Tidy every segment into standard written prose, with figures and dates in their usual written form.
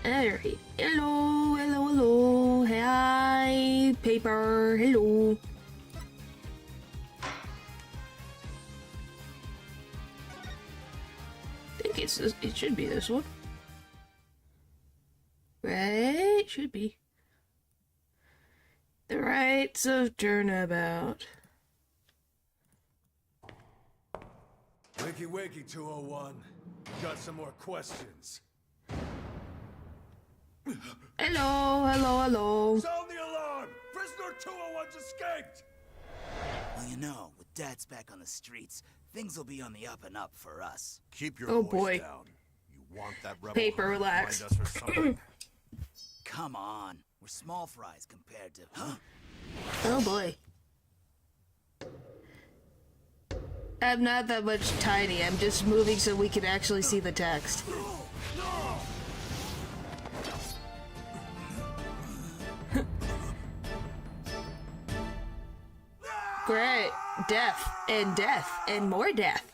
Alright. Hello, hello, hello. Hi, paper. Hello. I think it's this, it should be this one. Right? Should be. The Rights of Turnabout. Wakey wakey, 201. Got some more questions. Hello, hello, hello. Sound the alarm! Prisoner 201's escaped! Well, you know, with Dad's back on the streets, things will be on the up and up for us. Keep your Oh, voice boy. down. You want that rebel Paper, herd to relax. find us for something? Come on, we're small fries compared to... Huh? Oh boy. I'm not that much tiny, I'm just moving so we can actually see the text. Great. Death, and more death.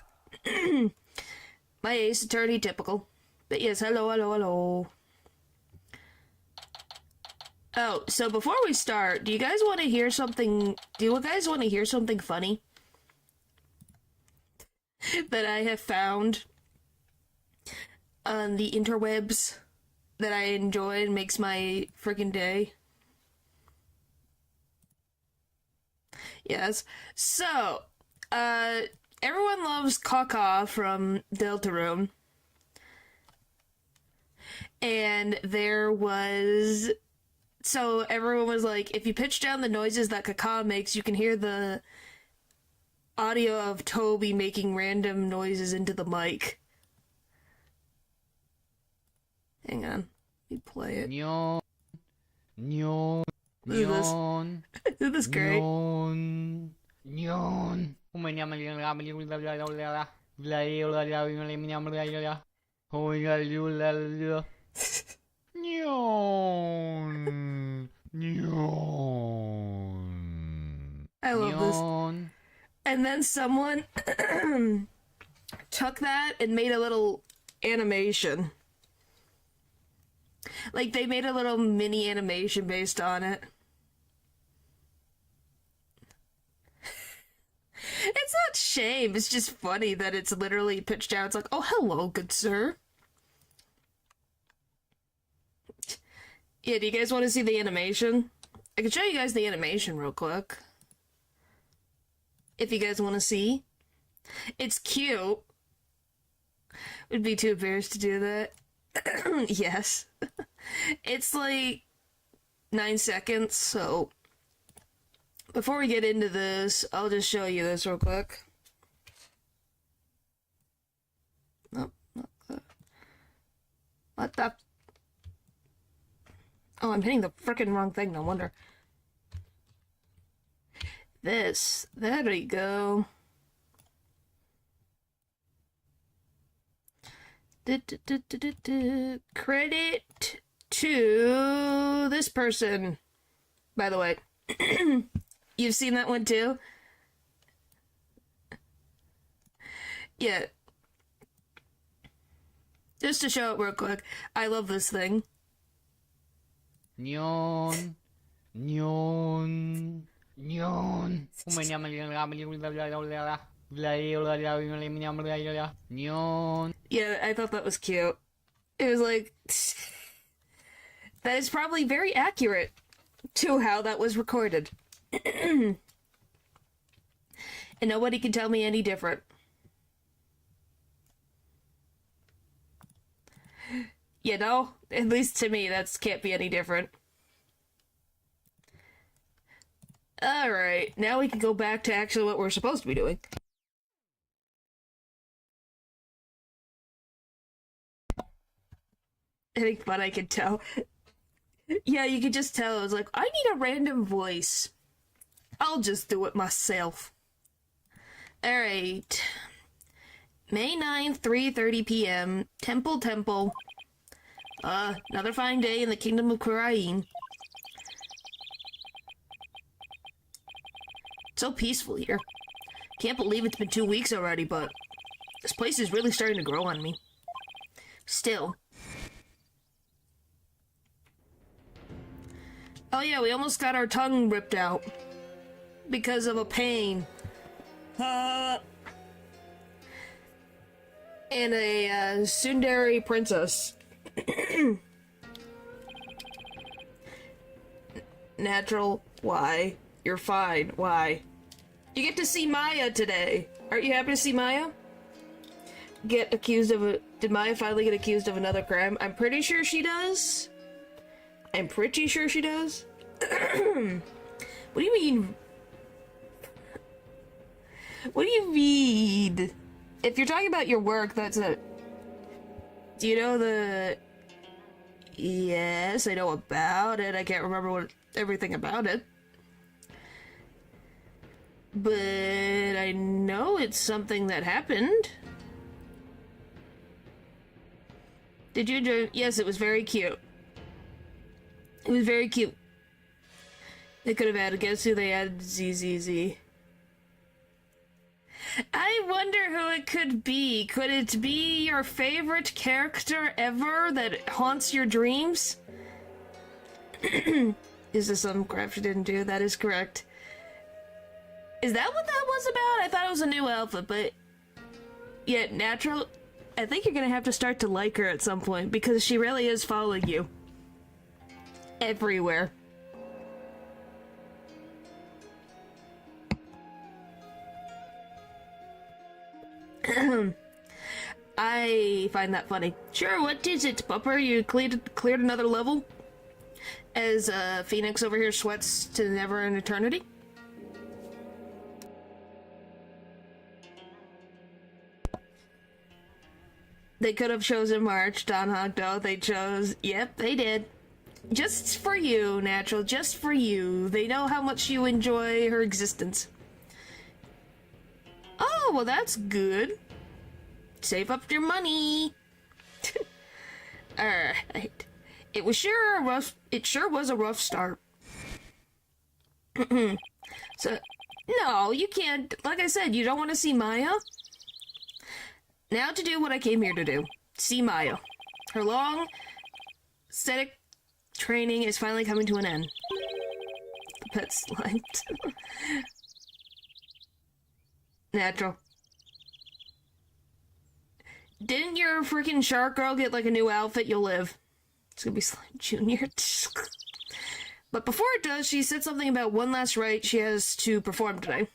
My ace attorney typical. But yes, hello, hello, hello. Oh, so before we start, do you guys want to hear something? Do you guys want to hear something funny that I have found on the interwebs that I enjoy and makes my freaking day? Yes. So, everyone loves Kaka from Deltarune. And there was... So everyone was like, if you pitch down the noises that Kaka makes, you can hear the audio of Toby making random noises into the mic. Hang on. Let me play it. Nyon. Nyon. Isn't this- Nyon. Isn't this great? Nyon. Nyon. Nyon. Nyon. I love this. Nyon. And then someone took that and made a little animation. Like, they made a little mini animation based on it. It's not shame, it's just funny that it's literally pitched out. It's like, oh, hello, good sir. Yeah, do you guys want to see the animation? I can show you guys the animation real quick. If you guys want to see. It's cute. Would be too embarrassed to do that. Yes. It's like 9 seconds, so before we get into this, I'll just show you this real quick. Nope, not that. What the? Oh, I'm hitting the frickin' wrong thing, no wonder. This. There we go. Credit to this person, by the way. You've seen that one too? Yeah. Just to show it real quick. I love this thing. Nyon. Nyon. Nyon. Nyon. Yeah, I thought that was cute. It was like... That is probably very accurate to how that was recorded. And nobody can tell me any different. You know? At least to me, that can't be any different. Alright, now we can go back to actually what we're supposed to be doing. I think but I could tell. Yeah, you could just tell. I was like, I need a random voice. I'll just do it myself. Alright. May 9th, 3:30 p.m. Temple. Another fine day in the Kingdom of Kurain. So peaceful here. Can't believe it's been 2 weeks already, but this place is really starting to grow on me. Still, Oh yeah, we almost got our tongue ripped out. Because of a pain. And a tsundere princess. Natural. Why? You're fine. Why? You get to see Maya today. Aren't you happy to see Maya? Get accused of a... Did Maya finally get accused of another crime? I'm pretty sure she does. I'm pretty sure she does. What do you mean? What do you mean? If you're talking about your work, that's a... Do you know the... Yes, I know about it. I can't remember everything about it. But I know it's something that happened. Did you enjoy? Yes, it was very cute. It was very cute. They could have added, guess who they added? ZZZ. I wonder who it could be. Could it be your favorite character ever that haunts your dreams? Is this some crap she didn't do? That is correct. Is that what that was about? I thought it was a new outfit, but... Yeah, natural... I think you're gonna have to start to like her at some point, because she really is following you. Everywhere. I find that funny. Sure, what is it, Bupper? You cleared another level? As Phoenix over here sweats to never an eternity? They could have chosen March, Don Hogdo. They chose... Yep, they did. Just for you, Natural. Just for you. They know how much you enjoy her existence. Oh, well that's good. Save up your money. Alright. It sure was a rough start. So, no, you can't. Like I said, you don't want to see Maya? Now to do what I came here to do. See Maya. Her long, aesthetic training is finally coming to an end. The pet slimed. Natural. Didn't your freaking shark girl get like a new outfit? You'll live. It's gonna be Slime Jr. But before it does, she said something about one last rite she has to perform today.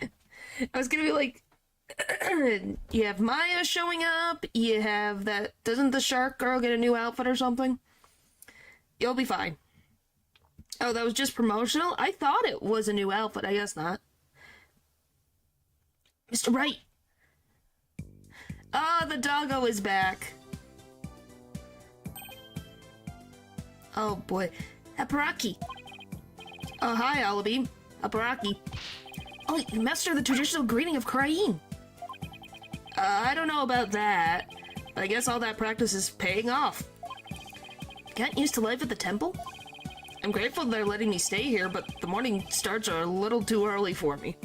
I was gonna be like, you have Maya showing up, you have that... Doesn't the shark girl get a new outfit or something? You'll be fine. Oh, that was just promotional? I thought it was a new outfit, I guess not. Mr. Wright! Ah, the doggo is back. Oh boy. Haparaki. Oh, hi, Alabi. Haparaki. Oh, you mastered the traditional greeting of Krain. I don't know about that, but I guess all that practice is paying off. Getting used to life at the temple? I'm grateful they're letting me stay here, but the morning starts are a little too early for me.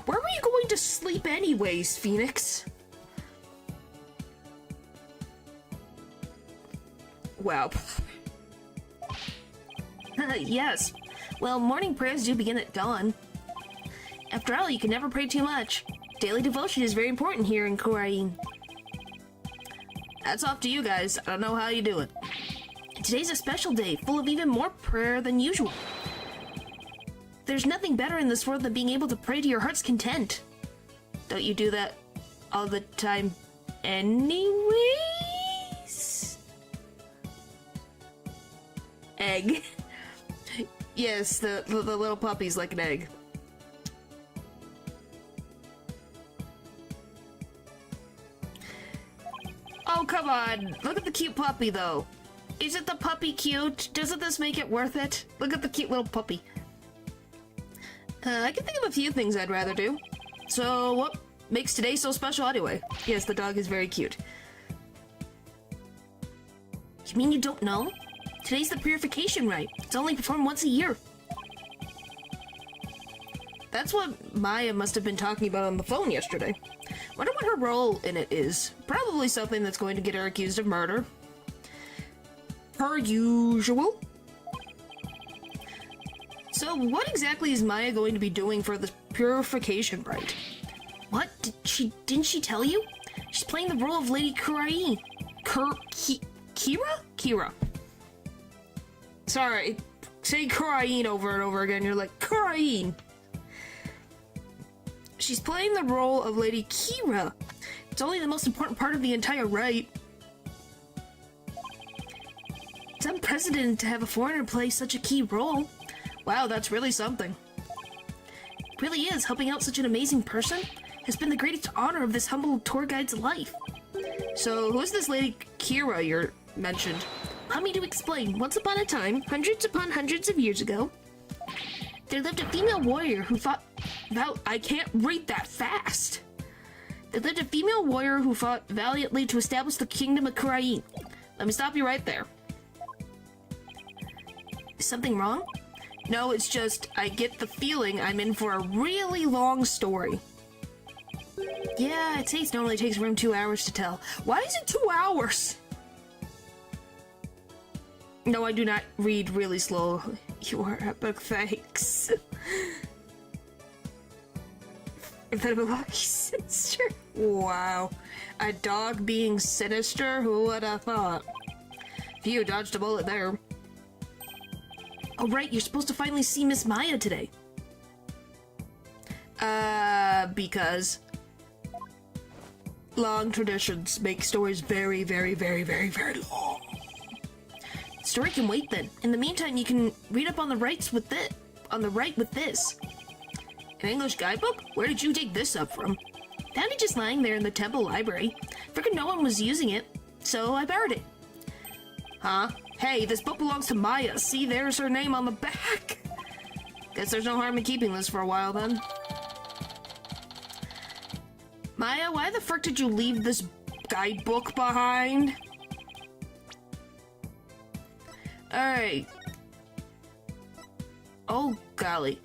Where were you going to sleep anyways, Phoenix? Wow. Yes. Well, morning prayers do begin at dawn. After all, you can never pray too much. Daily devotion is very important here in Korain. That's off to you guys. I don't know how you do it. Today's a special day, full of even more prayer than usual. There's nothing better in this world than being able to pray to your heart's content. Don't you do that all the time anyways? Egg. Yes, the little puppy's like an egg. Oh, come on. Look at the cute puppy, though. Isn't the puppy cute? Doesn't this make it worth it? Look at the cute little puppy. I can think of a few things I'd rather do. So, what makes today so special anyway? Yes, the dog is very cute. You mean you don't know? Today's the purification rite. It's only performed once a year. That's what Maya must have been talking about on the phone yesterday. Wonder what her role in it is. Probably something that's going to get her accused of murder. Per usual. So, what exactly is Maya going to be doing for the purification rite? What? Didn't she tell you? She's playing the role of Lady Kirain. Kira? Kira. Sorry, say Kirain over and over again. You're like, Kirain. She's playing the role of Lady Kira. It's only the most important part of the entire rite. It's unprecedented to have a foreigner play such a key role. Wow, that's really something. It really is. Helping out such an amazing person has been the greatest honor of this humble tour guide's life. So, who's this Lady Kira you're mentioned? Allow me to explain. Once upon a time, hundreds upon hundreds of years ago, there lived a female warrior who fought... I can't read that fast. There lived a female warrior who fought valiantly to establish the kingdom of Kirain. Let me stop you right there. Is something wrong? No, it's just, I get the feeling I'm in for a really long story. Yeah, it normally takes around 2 hours to tell. Why is it 2 hours? No, I do not read really slow. You are epic, thanks. The lucky sister. Wow. A dog being sinister? Who would have thought? Phew, dodged a bullet there. Oh, right, you're supposed to finally see Miss Maya today. Because long traditions make stories very, very, very, very, very long. The story can wait then. In the meantime, you can read up on the rights with this. An English guidebook? Where did you dig this up from? Found it just lying there in the temple library. Figured no one was using it, so I borrowed it. Huh? Hey, this book belongs to Maya. See, there's her name on the back. Guess there's no harm in keeping this for a while then. Maya, why the frick did you leave this guidebook behind? Alright. Oh, golly.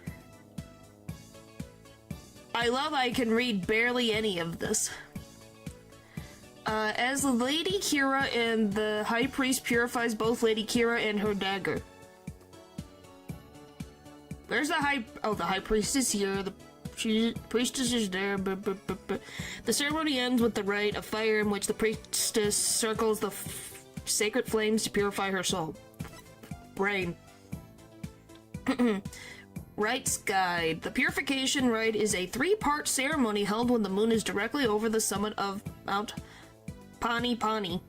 I love I can read barely any of this. As Lady Kira and the High Priest purifies both Lady Kira and her dagger. Where's the High Priest is here. The priestess is there. The ceremony ends with the rite of fire in which the priestess circles the sacred flames to purify her soul. Brain. Rites Guide. The purification rite is a 3-part ceremony held when the moon is directly over the summit of Mount Pani.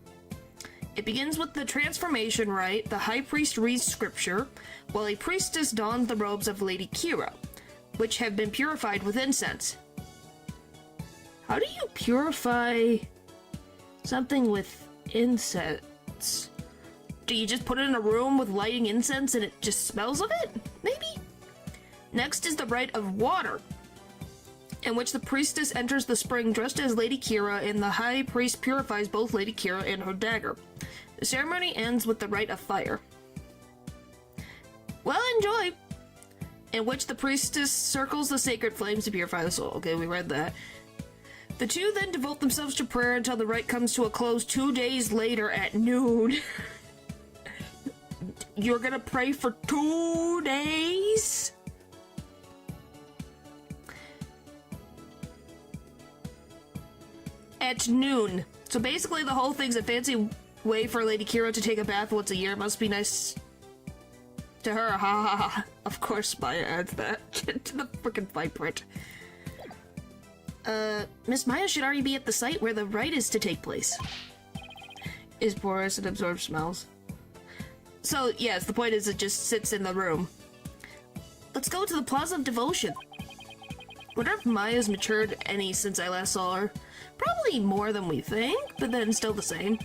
It begins with the transformation rite. The high priest reads scripture, while a priestess dons the robes of Lady Kira, which have been purified with incense. How do you purify something with incense? Do you just put it in a room with lighting incense and it just smells of it? Maybe? Next is the rite of water, in which the priestess enters the spring dressed as Lady Kira and the high priest purifies both Lady Kira and her dagger. The ceremony ends with the rite of fire. Well, enjoy! In which the priestess circles the sacred flames to purify the soul. Okay, we read that. The two then devote themselves to prayer until the rite comes to a close 2 days later at noon. You're gonna pray for 2 days? At noon. So basically the whole thing's a fancy way for Lady Kira to take a bath once a year. Must be nice to her. Ha ha ha. Of course Maya adds that to the frickin' vibrant. Miss Maya should already be at the site where the rite is to take place. Is porous and absorbs smells. So yes, the point is it just sits in the room. Let's go to the Plaza of Devotion. Wonder if Maya's matured any since I last saw her. Probably more than we think, but then still the same.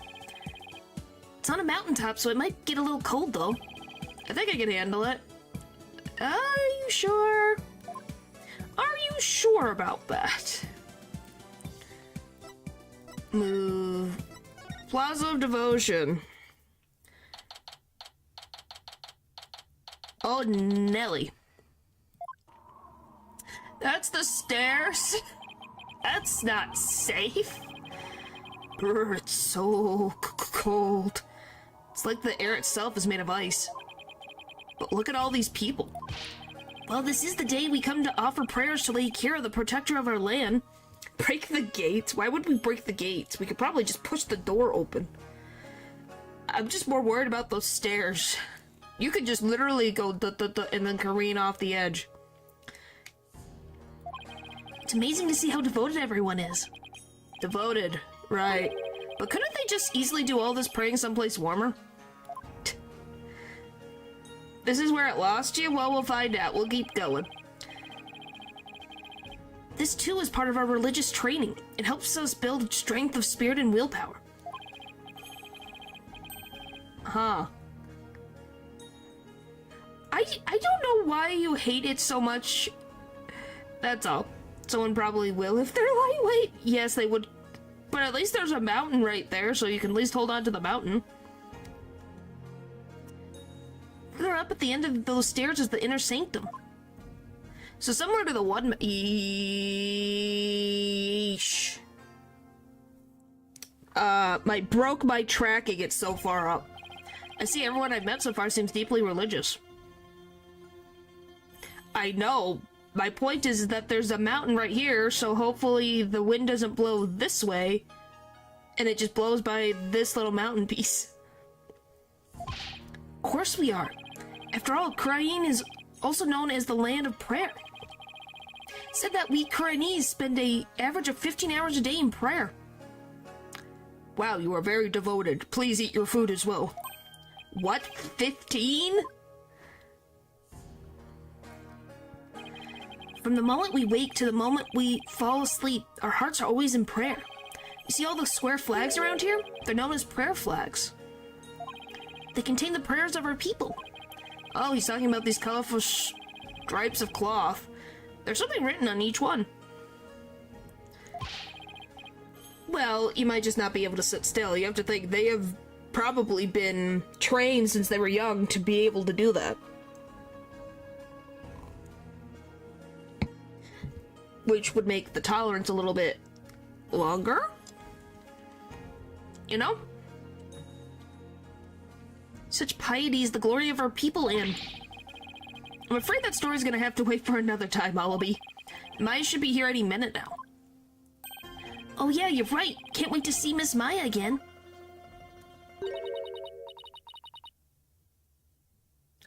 It's on a mountaintop, so it might get a little cold though. I think I can handle it. Are you sure? Are you sure about that? Move. Plaza of Devotion. Oh, Nelly. That's the stairs? That's not safe. Brr, it's so cold. It's like the air itself is made of ice. But look at all these people. Well, this is the day we come to offer prayers to Lady Kira, the protector of our land. Break the gates? Why would we break the gates? We could probably just push the door open. I'm just more worried about those stairs. You could just literally go duh, and then careen off the edge. It's amazing to see how devoted everyone is. Devoted, right. But couldn't they just easily do all this praying someplace warmer? This is where it lost you? Well, we'll find out. We'll keep going. This too is part of our religious training. It helps us build strength of spirit and willpower. Huh. I don't know why you hate it so much. That's all. Someone probably will if they're lightweight. Yes, they would. But at least there's a mountain right there, so you can at least hold on to the mountain. Further up at the end of those stairs is the inner sanctum. So similar to the one... Eesh. Broke my tracking, it's so far up. I see everyone I've met so far seems deeply religious. I know. My point is that there's a mountain right here, so hopefully the wind doesn't blow this way, and it just blows by this little mountain piece. Of course we are. After all, Kurain is also known as the land of prayer. It said that we Kurainese spend an average of 15 hours a day in prayer. Wow, you are very devoted. Please eat your food as well. What? 15? From the moment we wake to the moment we fall asleep, our hearts are always in prayer. You see all the square flags around here? They're known as prayer flags. They contain the prayers of our people. Oh, he's talking about these colorful stripes of cloth. There's something written on each one. Well, you might just not be able to sit still. You have to think they have probably been trained since they were young to be able to do that. Which would make the tolerance a little bit longer. You know? Such piety is the glory of our people, and I'm afraid that story's gonna have to wait for another time, Wallaby. Maya should be here any minute now. Oh yeah, you're right. Can't wait to see Miss Maya again.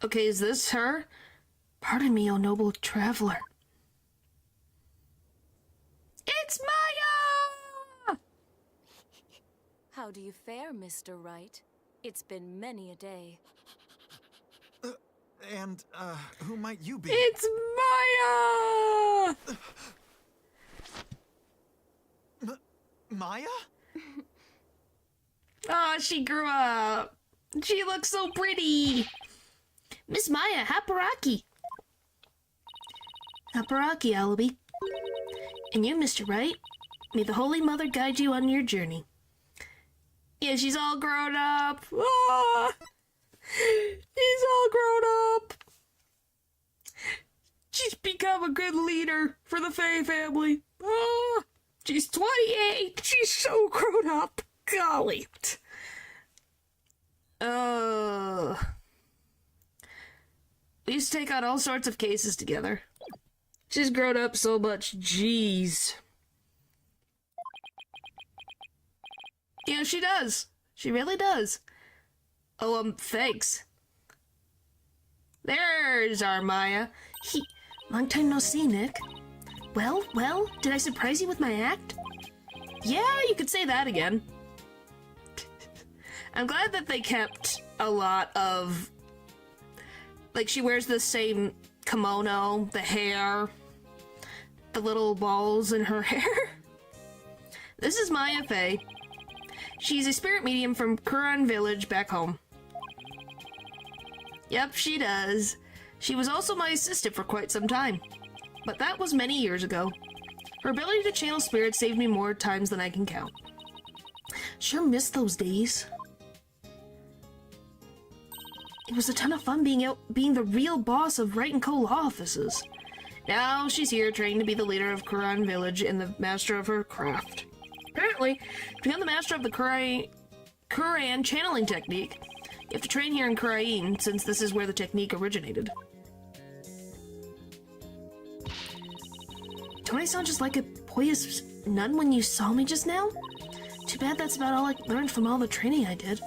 Okay, is this her? Pardon me, O noble traveler. It's Maya! How do you fare, Mr. Wright? It's been many a day. Who might you be? It's Maya! Maya? Oh, she grew up. She looks so pretty. Miss Maya, Haparaki. Haparaki, Alabi. And you, Mr. Wright, may the Holy Mother guide you on your journey. Yeah, she's all grown up. Ah, she's all grown up. She's become a good leader for the Faye family. Ah, she's 28. She's so grown up. Golly. We used to take on all sorts of cases together. She's grown up so much. Jeez. Yeah, she does. She really does. Oh, thanks. There's our Maya. Long time no see, Nick. Well, did I surprise you with my act? Yeah, you could say that again. I'm glad that they kept a lot of... Like, she wears the same kimono, the hair, the little balls in her hair. This is Maya Faye. She's a spirit medium from Kuran village back home. Yep, she does. She was also my assistant for quite some time. But that was many years ago. Her ability to channel spirits saved me more times than I can count. Sure miss those days. It was a ton of fun being the real boss of Wright & Co. law offices. Now she's here training to be the leader of Kuran village and the master of her craft. Apparently, to become the master of the Kuran channeling technique, you have to train here in Kurain, since this is where the technique originated. Don't I sound just like a pious nun when you saw me just now? Too bad that's about all I learned from all the training I did.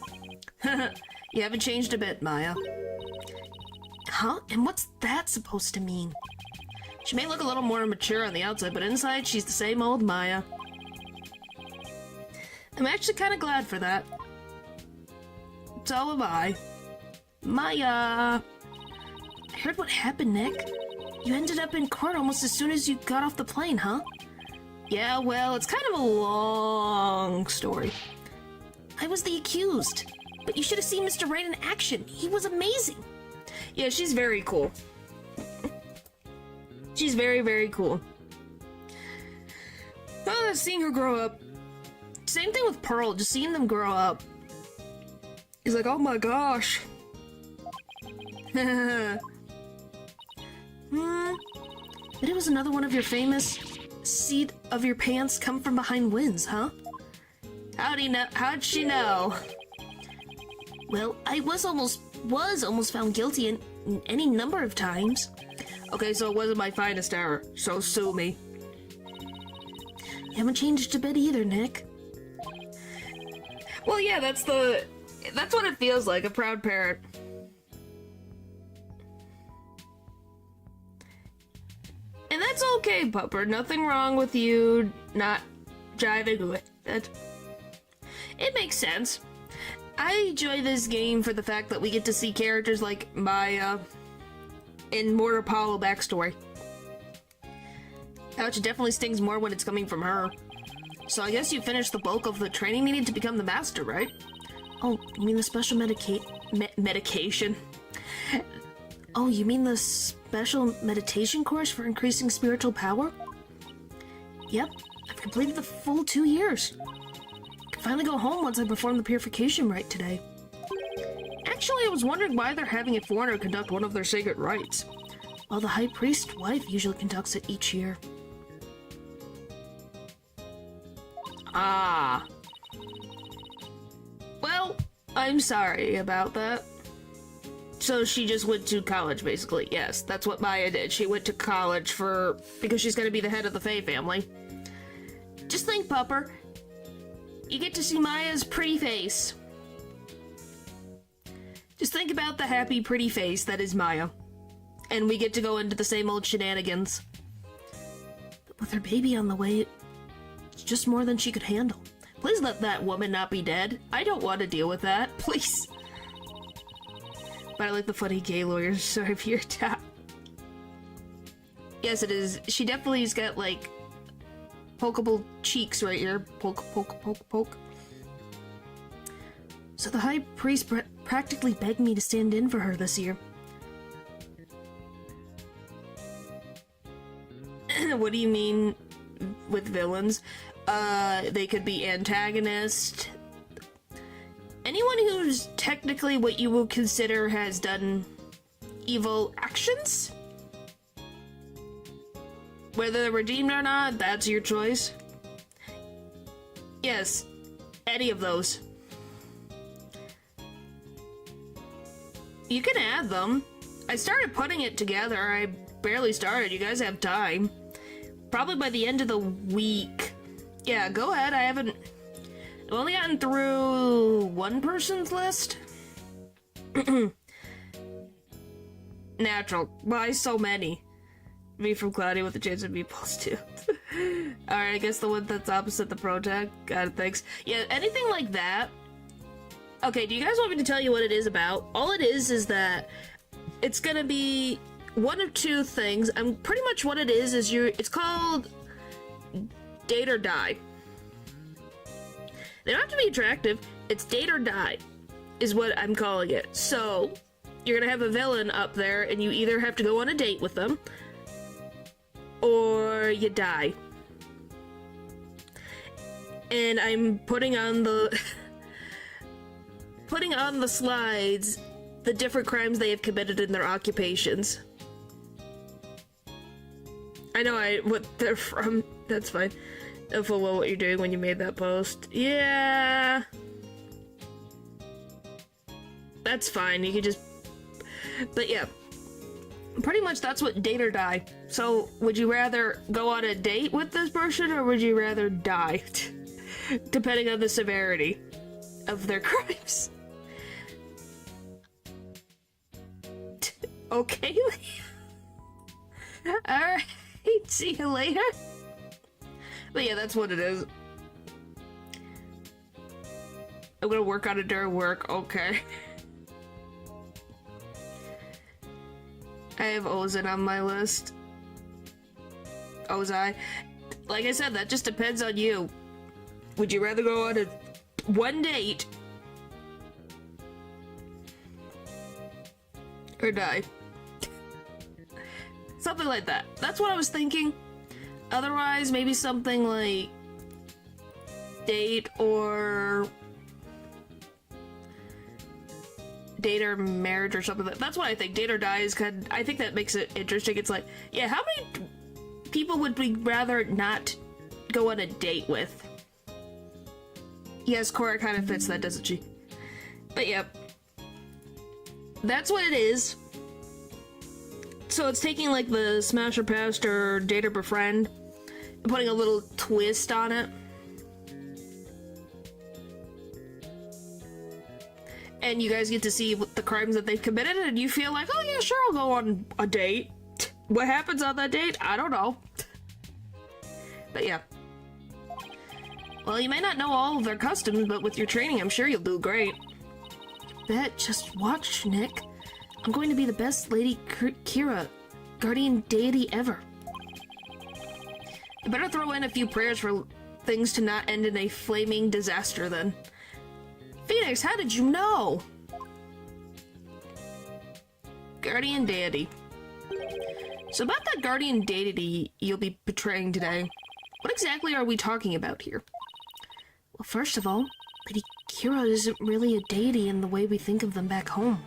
You haven't changed a bit, Maya. Huh? And what's that supposed to mean? She may look a little more mature on the outside, but inside she's the same old Maya. I'm actually kind of glad for that. So am I. Maya! I heard what happened, Nick. You ended up in court almost as soon as you got off the plane, huh? Yeah, well, it's kind of a long story. I was the accused. But you should have seen Mr. Wright in action. He was amazing. Yeah, she's very cool. She's very, very cool. Oh, seeing her grow up. Same thing with Pearl, just seeing them grow up. He's like, oh my gosh. But it was another one of your famous seat of your pants come from behind wins, huh? How'd she know? Well, I was almost found guilty in any number of times. Okay, so it wasn't my finest hour, so sue me. You haven't changed a bit either, Nick. Well, yeah, that's what it feels like, a proud parent. And that's okay, Pupper. Nothing wrong with you not jiving with it. It makes sense. I enjoy this game for the fact that we get to see characters like Maya and more Apollo backstory. Ouch, it definitely stings more when it's coming from her. So I guess you finished the bulk of the training needed to become the master, right? Oh, you mean the special medication? Oh, you mean the special meditation course for increasing spiritual power? Yep, I've completed the full 2 years. I can finally go home once I perform the purification rite today. Actually, I was wondering why they're having a foreigner conduct one of their sacred rites. Well, the high priest's wife usually conducts it each year. Ah. Well, I'm sorry about that. So she just went to college, basically. Yes, that's what Maya did. She went to college because she's going to be the head of the Faye family. Just think, Pupper. You get to see Maya's pretty face. Just think about the happy, pretty face that is Maya. And we get to go into the same old shenanigans. But with her baby on the way, it's just more than she could handle. Please let that woman not be dead. I don't want to deal with that. Please. But I like the funny gay lawyers. Sorry for your tap. Yes, it is. She definitely has got, like, pokeable cheeks right here. Poke, poke, poke, poke. So the high priest practically begged me to stand in for her this year. What do you mean with villains? They could be antagonist. Anyone who's technically what you would consider has done evil actions? Whether they're redeemed or not, that's your choice. Yes, any of those. You can add them. I started putting it together. I barely started. You guys have time. Probably by the end of the week. Yeah, go ahead. I've only gotten through one person's list. Natural. Why so many? Me from Cloudy with a chance of meatballs too. Alright, I guess the one that's opposite the protag. Got it, thanks. Yeah, anything like that. Okay, do you guys want me to tell you what it is about? All it is that it's gonna be one of two things. Pretty much what it is it's called Date or Die. They don't have to be attractive. It's date or die is what I'm calling it. So you're gonna have a villain up there and you either have to go on a date with them or you die. And I'm putting on the slides the different crimes they have committed in their occupations. I know what they're from. That's fine. Know full well what you're doing when you made that post. Yeah. That's fine. You can just... But yeah. pretty much that's what date or die. So, would you rather go on a date with this person, or would you rather die? Depending on the severity of their crimes. Okay, alright, see you later. But yeah, that's what it is. I'm gonna work on it during work, okay. I have Ozan on my list. Ozai. Like I said, that just depends on you. Would you rather go on a one date or die? Something like that. That's what I was thinking. Otherwise, maybe something like date or marriage or something. That's what I think. Date or die is kind of, I think that makes it interesting. It's like, yeah, how many people would we rather not go on a date with? Yes, Cora kind of fits that, doesn't she? But yeah. That's what it is. So it's taking like the smash or past or date or befriend and putting a little twist on it. And you guys get to see what the crimes that they've committed, and you feel like, oh yeah, sure, I'll go on a date. What happens on that date? I don't know. But yeah. Well, you may not know all of their customs, but with your training, I'm sure you'll do great. Bet, just watch, Nick. I'm going to be the best Lady Kira, guardian deity ever. You better throw in a few prayers for things to not end in a flaming disaster then. Phoenix, how did you know? Guardian deity. So about that guardian deity you'll be betraying today, what exactly are we talking about here? Well, first of all, Lady Kira isn't really a deity in the way we think of them back home.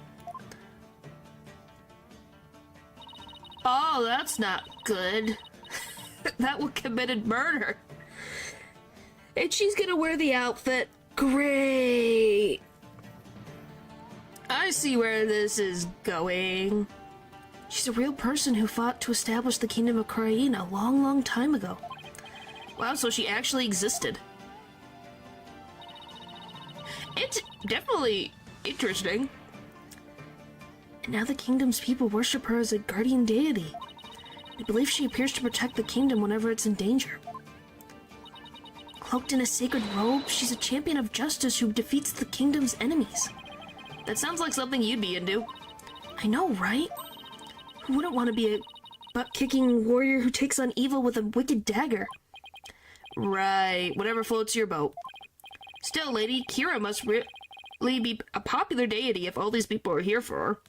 Oh, that's not good. That one committed murder. And she's gonna wear the outfit. Great. I see where this is going. She's a real person who fought to establish the Kingdom of Korain a long, long time ago. Wow, so she actually existed. It's definitely interesting. And now the kingdom's people worship her as a guardian deity. They believe she appears to protect the kingdom whenever it's in danger. Cloaked in a sacred robe, she's a champion of justice who defeats the kingdom's enemies. That sounds like something you'd be into. I know, right? Who wouldn't want to be a butt-kicking warrior who takes on evil with a wicked dagger? Right, whatever floats your boat. Still, Lady Kira must really be a popular deity if all these people are here for her.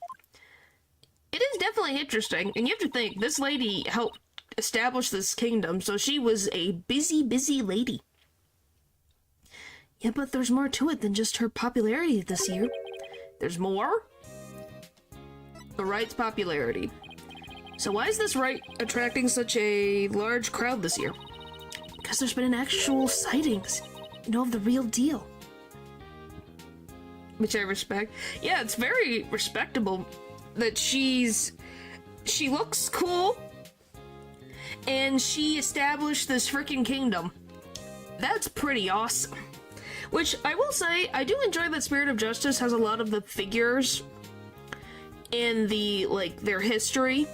It is definitely interesting, and you have to think, this lady helped establish this kingdom, so she was a busy, busy lady. Yeah, but there's more to it than just her popularity this year. There's more? The rite's popularity. So why is this rite attracting such a large crowd this year? Because there's been an actual sightings, of the real deal. Which I respect. Yeah, it's very respectable that she looks cool and she established this freaking kingdom. That's pretty awesome. Which I will say, I do enjoy that Spirit of Justice has a lot of the figures in the, like, their history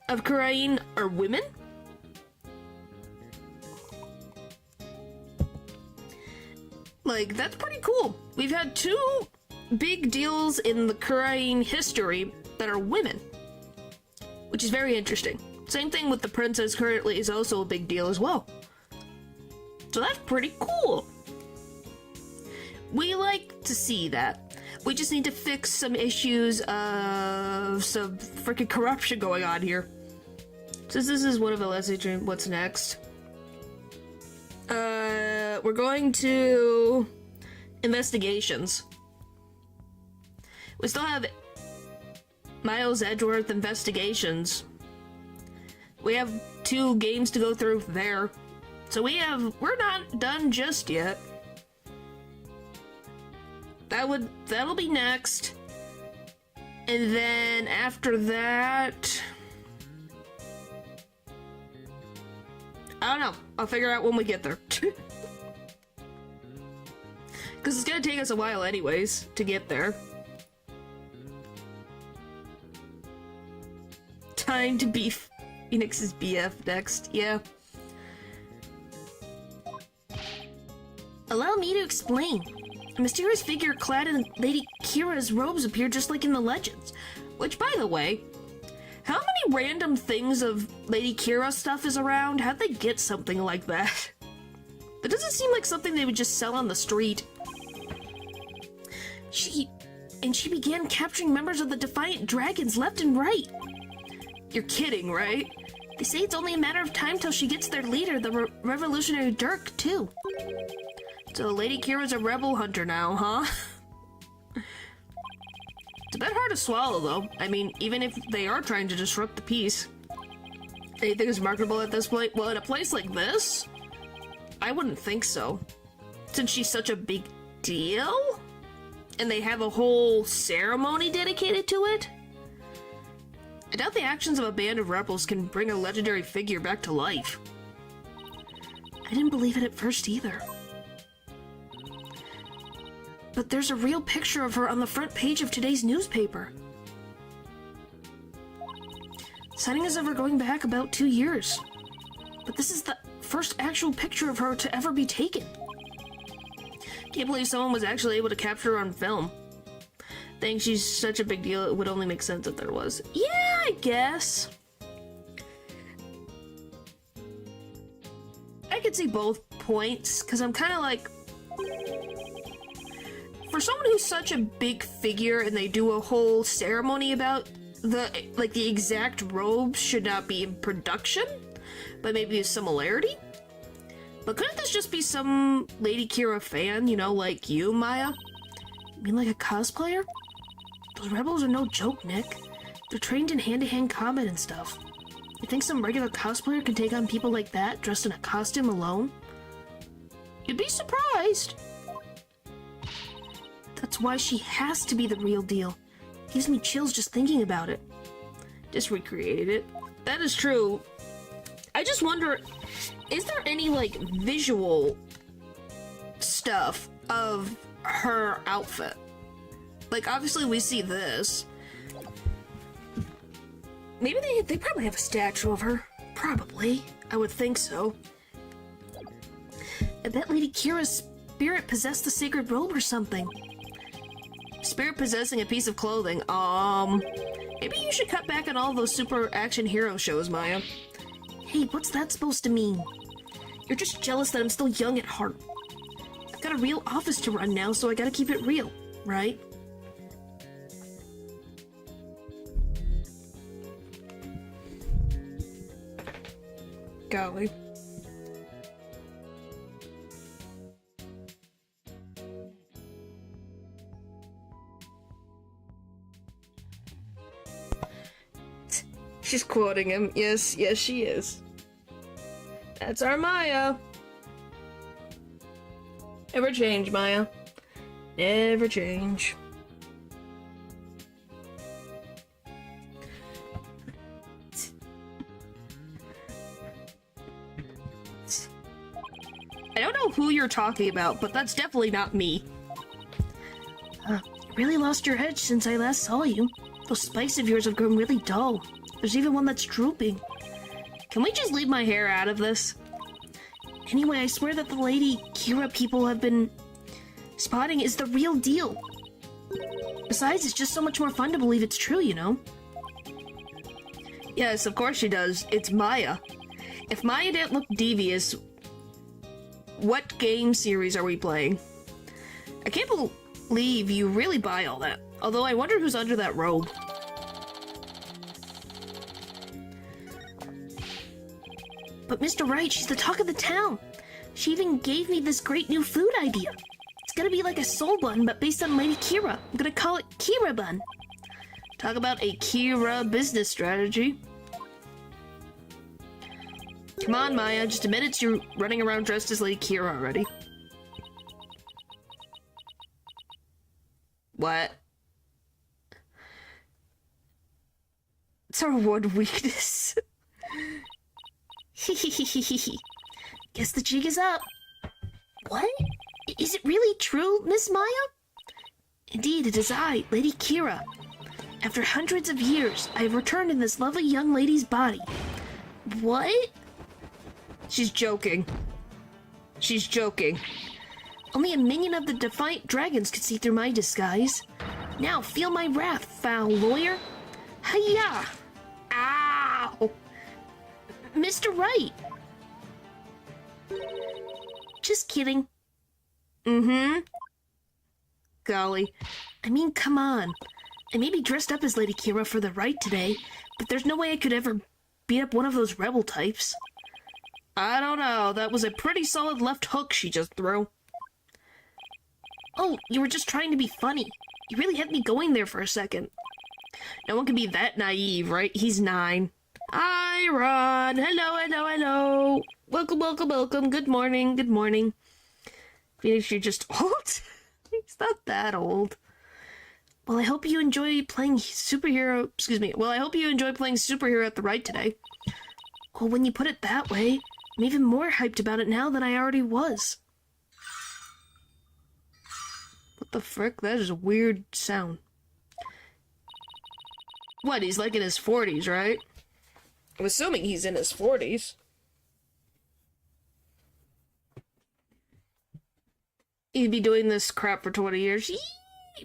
of Korain are women. Like, that's pretty cool. We've had two big deals in the Korain history that are women, which is very interesting. Same thing with the princess currently is also a big deal as well. So that's pretty cool. We like to see that. We just need to fix some issues of some freaking corruption going on here. Since this is one of the Leslie Dream, what's next? We're going to investigations. We still have Miles Edgeworth investigations. We have 2 games to go through there. So we're not done just yet. That'll be next. And then after that, I don't know. I'll figure out when we get there. Because it's gonna take us a while anyways to get there. Time to be Phoenix's BF next, yeah. Allow me to explain. A mysterious figure clad in Lady Kira's robes appeared just like in the legends. Which, by the way, how many random things of Lady Kira stuff is around? How'd they get something like that? That doesn't seem like something they would just sell on the street. She began capturing members of the Defiant Dragons left and right. You're kidding, right? They say it's only a matter of time till she gets their leader, the Revolutionary Dirk, too. So Lady Kira's a rebel hunter now, huh? It's a bit hard to swallow, though. I mean, even if they are trying to disrupt the peace. Anything is marketable at this point? Well, in a place like this, I wouldn't think so. Since she's such a big deal? And they have a whole ceremony dedicated to it? I doubt the actions of a band of rebels can bring a legendary figure back to life. I didn't believe it at first either. But there's a real picture of her on the front page of today's newspaper. Sightings of her going back about 2 years. But this is the first actual picture of her to ever be taken. Can't believe someone was actually able to capture her on film. Think she's such a big deal, it would only make sense if there was. Yeah, I guess. I could see both points, because I'm kind of like... For someone who's such a big figure and they do a whole ceremony about the exact robes should not be in production, but maybe a similarity? But couldn't this just be some Lady Kira fan, you know, like you, Maya? You mean like a cosplayer? Those rebels are no joke, Nick. They're trained in hand-to-hand combat and stuff. You think some regular cosplayer can take on people like that, dressed in a costume alone? You'd be surprised. That's why she has to be the real deal. Gives me chills just thinking about it. Just recreated it. That is true. I just wonder, is there any, like, visual stuff of her outfit? Like, obviously we see this. Maybe they probably have a statue of her. Probably. I would think so. I bet Lady Kira's spirit possessed the sacred robe or something. Spirit possessing a piece of clothing. Maybe you should cut back on all those super action hero shows, Maya. Hey, what's that supposed to mean? You're just jealous that I'm still young at heart. I've got a real office to run now, so I gotta keep it real, right? Golly. She's quoting him. Yes, she is. That's our Maya. Never change, Maya. Never change. I don't know who you're talking about, but that's definitely not me. You really lost your edge since I last saw you. Those spikes of yours have grown really dull. There's even one that's drooping. Can we just leave my hair out of this? Anyway, I swear that the Lady Kira people have been spotting is the real deal. Besides, it's just so much more fun to believe it's true, you know? Yes, of course she does. It's Maya. If Maya didn't look devious, what game series are we playing? I can't believe you really buy all that. Although I wonder who's under that robe. But Mr. Wright, she's the talk of the town. She even gave me this great new food idea. It's gonna be like a soul bun, but based on Lady Kira. I'm gonna call it Kira Bun. Talk about a Kira business strategy. Come on, Maya, just admit it's you running around dressed as Lady Kira already. What? It's our one weakness. Guess the jig is up. What? Is it really true, Miss Maya? Indeed, it is I, Lady Kira. After hundreds of years, I have returned in this lovely young lady's body. What? She's joking. She's joking. Only a minion of the Defiant Dragons could see through my disguise. Now feel my wrath, foul lawyer. Hiya! Ow! Mr. Wright! Just kidding. Mm-hmm. Golly. I mean, come on. I may be dressed up as Lady Kira for the right today, but there's no way I could ever beat up one of those rebel types. I don't know. That was a pretty solid left hook she just threw. Oh, you were just trying to be funny. You really had me going there for a second. No one can be that naive, right? He's 9. Hi, Ron. Hello, hello, hello. Welcome, welcome, welcome. Good morning, good morning. Phoenix, you're just old? He's not that old. Well, I hope you enjoy playing superhero... Excuse me. Well, I hope you enjoy playing superhero at the right today. Well, when you put it that way, I'm even more hyped about it now than I already was. What the frick? That is a weird sound. What, he's like in his 40s, right? I'm assuming he's in his 40s. He'd be doing this crap for 20 years.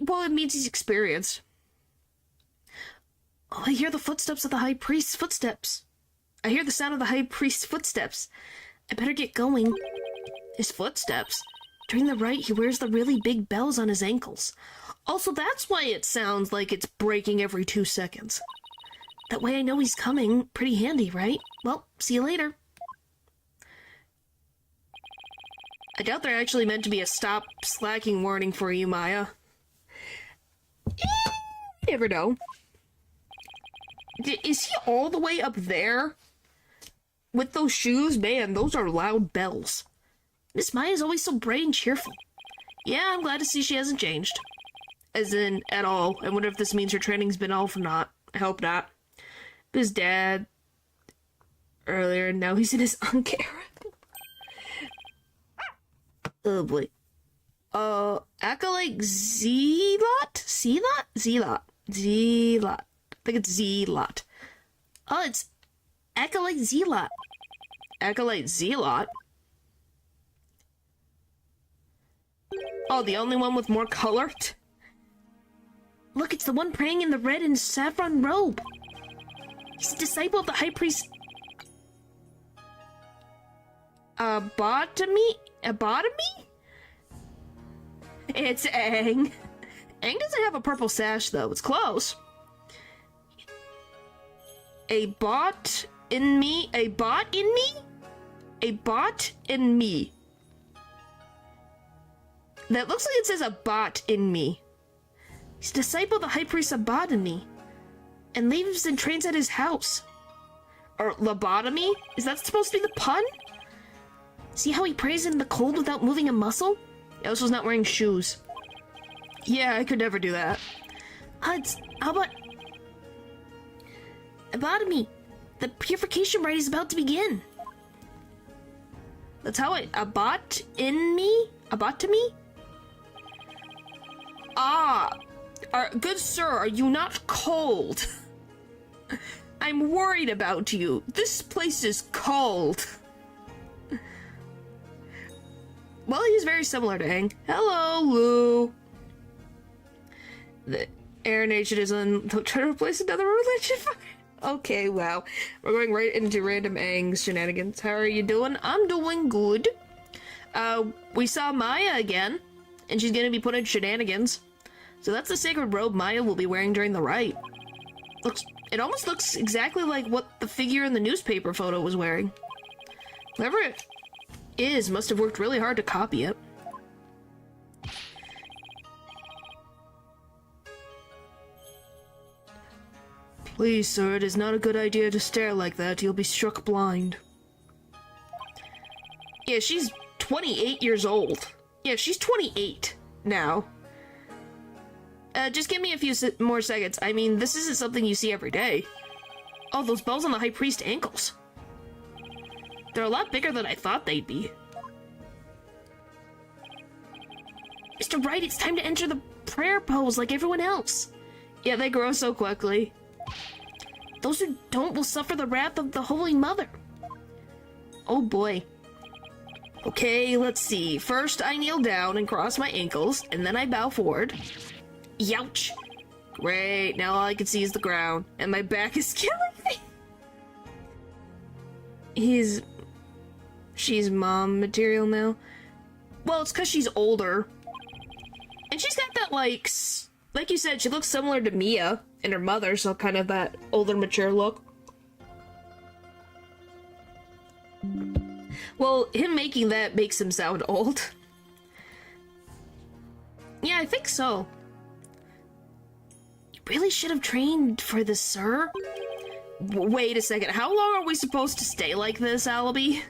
Well, it means he's experienced. Oh, I hear the footsteps of the High Priest's footsteps. I hear the sound of the High Priest's footsteps. I better get going. His footsteps? During the rite, he wears the really big bells on his ankles. Also, that's why it sounds like it's breaking every 2 seconds. That way I know he's coming. Pretty handy, right? Well, see you later. I doubt they're actually meant to be a stop slacking warning for you, Maya. You never know. Is he all the way up there? With those shoes? Man, those are loud bells. Miss Maya's always so bright and cheerful. Yeah, I'm glad to see she hasn't changed. As in, at all. I wonder if this means her training's been off or not. I hope not. But his dad... earlier, and now he's in his uncared. Oh boy. Acolyte Zealot? Zealot? Zealot. Zealot. I think it's Zealot. Oh, it's Acolyte Zealot. Acolyte Zealot? Oh, the only one with more color? Look, it's the one praying in the red and saffron robe. He's a disciple of the High Priest... Abotomy? It's Aang. Aang doesn't have a purple sash, though. It's close. A bot in me? A bot in me? A bot in me. That looks like it says a bot in me. He's a disciple of the High Priest Abadani, and lives and trains at his house. Or lobotomy? Is that supposed to be the pun? See how he prays in the cold without moving a muscle? He also is not wearing shoes. Yeah, I could never do that. How about... Abotomy. The purification rite is about to begin. That's how it... Abotomy? Ah! Good sir, are you not cold? I'm worried about you. This place is cold. Well, he's very similar to Aang. Hello, Lou. The Air Nation is on... Don't try to replace another religion. Okay, wow. We're going right into random Aang's shenanigans. How are you doing? I'm doing good. We saw Maya again, and she's gonna be put in shenanigans. So that's the sacred robe Maya will be wearing during the rite. It almost looks exactly like what the figure in the newspaper photo was wearing. Whoever it is must have worked really hard to copy it. Please, sir, it is not a good idea to stare like that. You'll be struck blind. Yeah, she's 28 years old. Yeah, she's 28 now. Just give me a few more seconds. I mean, this isn't something you see every day. Oh, those bells on the High Priest's ankles. They're a lot bigger than I thought they'd be. Mr. Wright, it's time to enter the prayer pose like everyone else. Yeah, they grow so quickly. Those who don't will suffer the wrath of the Holy Mother. Oh boy. Okay, let's see. First, I kneel down and cross my ankles, and then I bow forward. Youch. Great, now all I can see is the ground, and my back is killing me. She's mom material now. Well, it's because she's older. And she's got that, like you said, she looks similar to Mia and her mother, so kind of that older, mature look. Well, him making that makes him sound old. Yeah, I think so. You really should have trained for this, sir. Wait a second, how long are we supposed to stay like this, Allaby?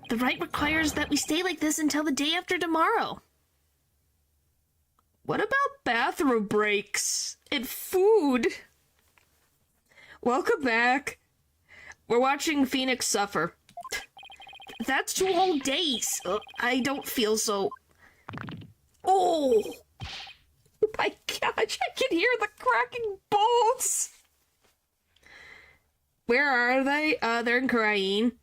The rite requires that we stay like this until the day after tomorrow. What about bathroom breaks and food? Welcome back. We're watching Phoenix suffer. That's 2 whole days. I don't feel so... Oh! My gosh, I can hear the cracking bones! Where are they? They're in Karain.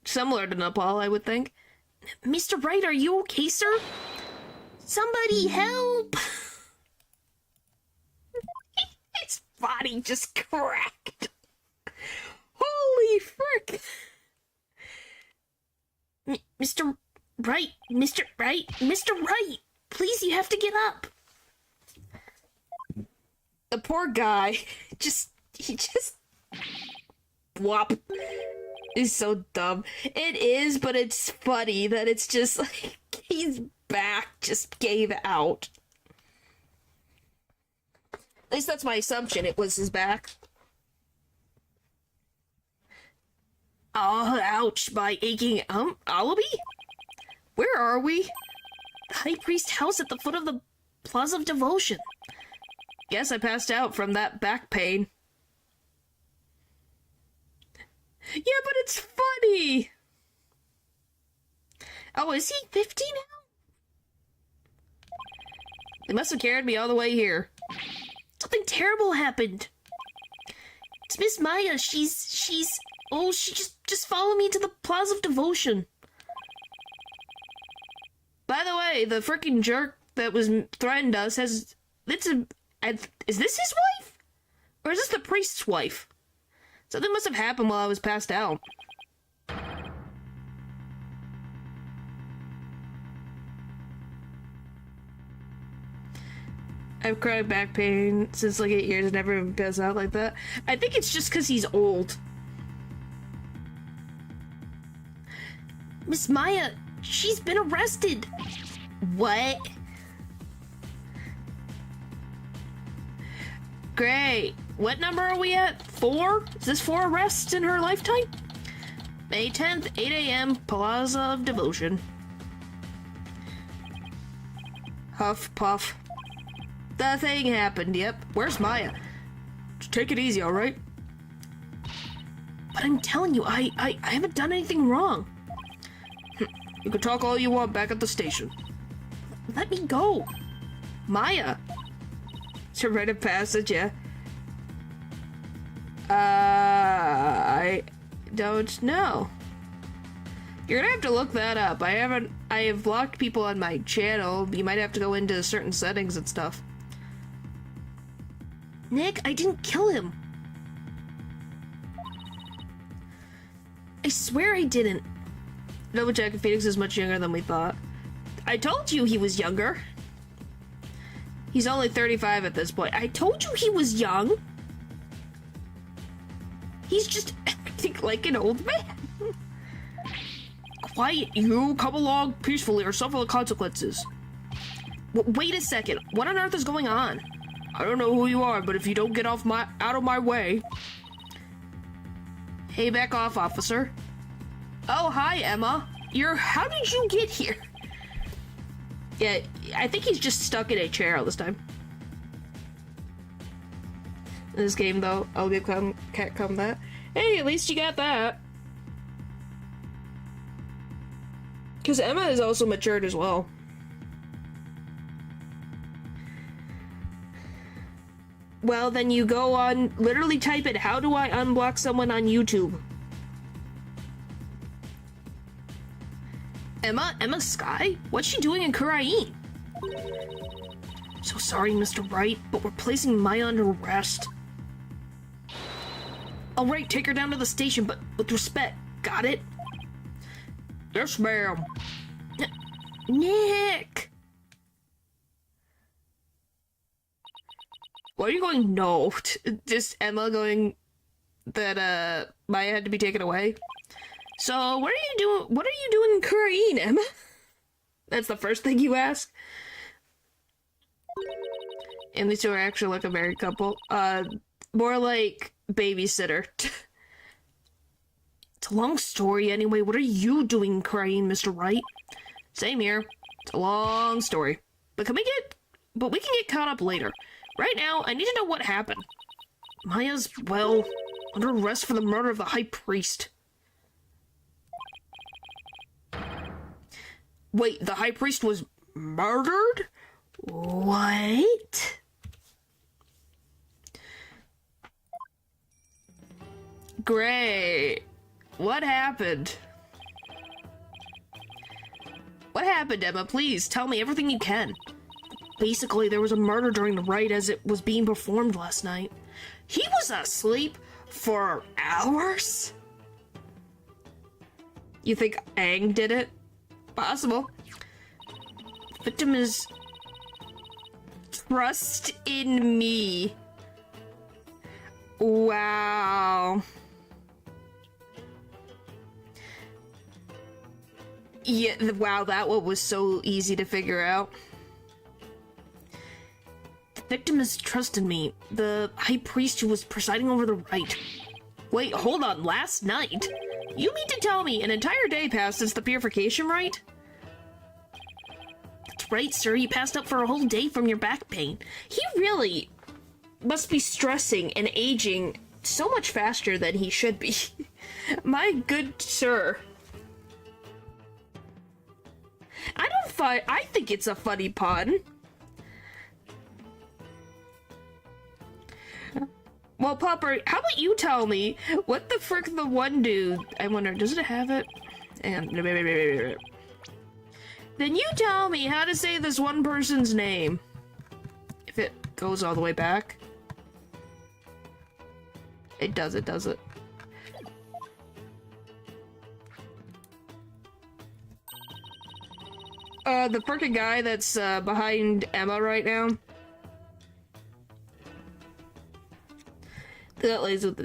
Similar to Nepal, I would think. Mr. Wright, are you okay, sir? Somebody help! His body just cracked. Holy frick! Mr. Wright, Mr. Wright, Mr. Wright! Please, you have to get up! The poor guy, he just... Whop. Is so dumb. It is, but it's funny that it's just like his back just gave out. At least that's my assumption. It was his back. Oh, ouch, my aching Allaby? Where are we? The High Priest house at the foot of the Plaza of Devotion. Guess I passed out from that back pain. Yeah, but it's funny! Oh, is he 50 now? They must have carried me all the way here. Something terrible happened. It's Miss Maya. She's... Oh, she just followed me to the Plaza of Devotion. By the way, the frickin' jerk that was threatened us has... Is this his wife? Or is this the priest's wife? Something must have happened while I was passed out. I've cried back pain since like 8 years and never been passed out like that. I think it's just because he's old. Miss Maya, she's been arrested. What? Great. What number are we at? 4? Is this 4 arrests in her lifetime? May 10th, 8 a.m., Plaza of Devotion. Huff, puff. The thing happened, yep. Where's Maya? Just take it easy, alright? But I'm telling you, I haven't done anything wrong. You can talk all you want back at the station. Let me go. Maya. It's a rite of passage, yeah. I don't know. You're gonna have to look that up. I have blocked people on my channel. You might have to go into certain settings and stuff. Nick, I didn't kill him. I swear I didn't. Double check, Phoenix is much younger than we thought. I told you he was younger. He's only 35 at this point. I told you he was young. He's just acting like an old man. Quiet, you. Come along peacefully or suffer the consequences. Wait a second. What on earth is going on? I don't know who you are, but if you don't get out of my way... Hey, back off, officer. Oh, hi, Emma. How did you get here? Yeah, I think he's just stuck in a chair all this time. in this game, though. I'll give Catcom that. Hey, at least you got that. Because Emma is also matured as well. Well, then you go on, literally type it, how do I unblock someone on YouTube? Emma Sky? What's she doing in Kurain? So sorry, Mr. Wright, but we're placing Maya under arrest. Alright, take her down to the station, but with respect. Got it? Yes, ma'am. Nick! Why are you going no? Just Emma going that Maya had to be taken away? So what are you doing in Kurain, Emma? That's the first thing you ask? And these two are actually like a married couple. More like babysitter. It's a long story anyway. What are you doing in Kurain, Mr. Wright? Same here. It's a long story. But we can get caught up later. Right now, I need to know what happened. Maya's, well, under arrest for the murder of the High Priest. Wait, the High Priest was murdered? What? Great. What happened? What happened, Emma? Please, tell me everything you can. Basically, there was a murder during the rite as it was being performed last night. He was asleep for hours? You think Aang did it? Possible. Victim is... trust in me. Wow. Yeah, wow, that one was so easy to figure out. The victim has trusted me. The High Priest who was presiding over the rite. Wait, hold on, last night? You mean to tell me an entire day passed since the purification rite? That's right, sir. You passed up for a whole day from your back pain. He really must be stressing and aging so much faster than he should be. My good sir. I think it's a funny pun. Well, Popper, how about you tell me what the frick the one dude? I wonder, does it have it? And then you tell me how to say this one person's name. If it goes all the way back. It does it. The frickin' guy that's behind Emma right now. That lays with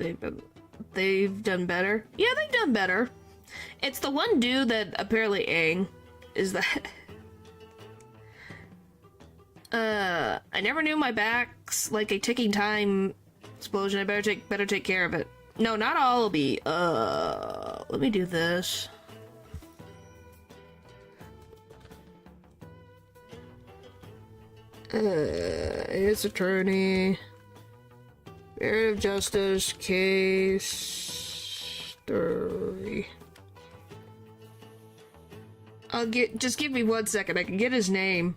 they've done better. Yeah, they've done better. It's the one dude that apparently Aang is that. I never knew my back's like a ticking time explosion. I better take care of it. No, not all will be. Let me do this. His attorney. Area of Justice, case 30. Just give me 1 second, I can get his name.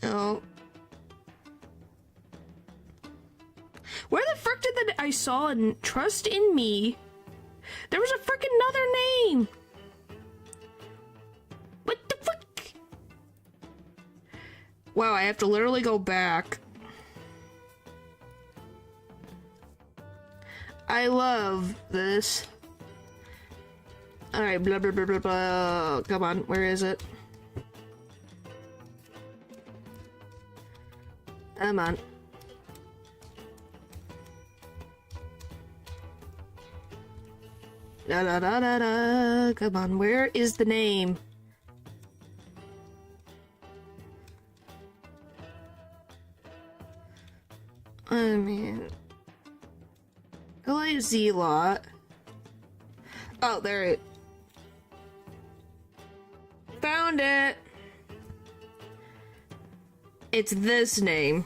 No. Where the frick did that I saw and trust in me? There was a frickin' another name! What the frick? Wow, I have to literally go back. I love this. Alright, blah blah blah blah blah. Come on, where is it? Come on. Da da da da da. Come on, where is the name? I mean, Z-Lot. Oh, there it. Found it. It's this name.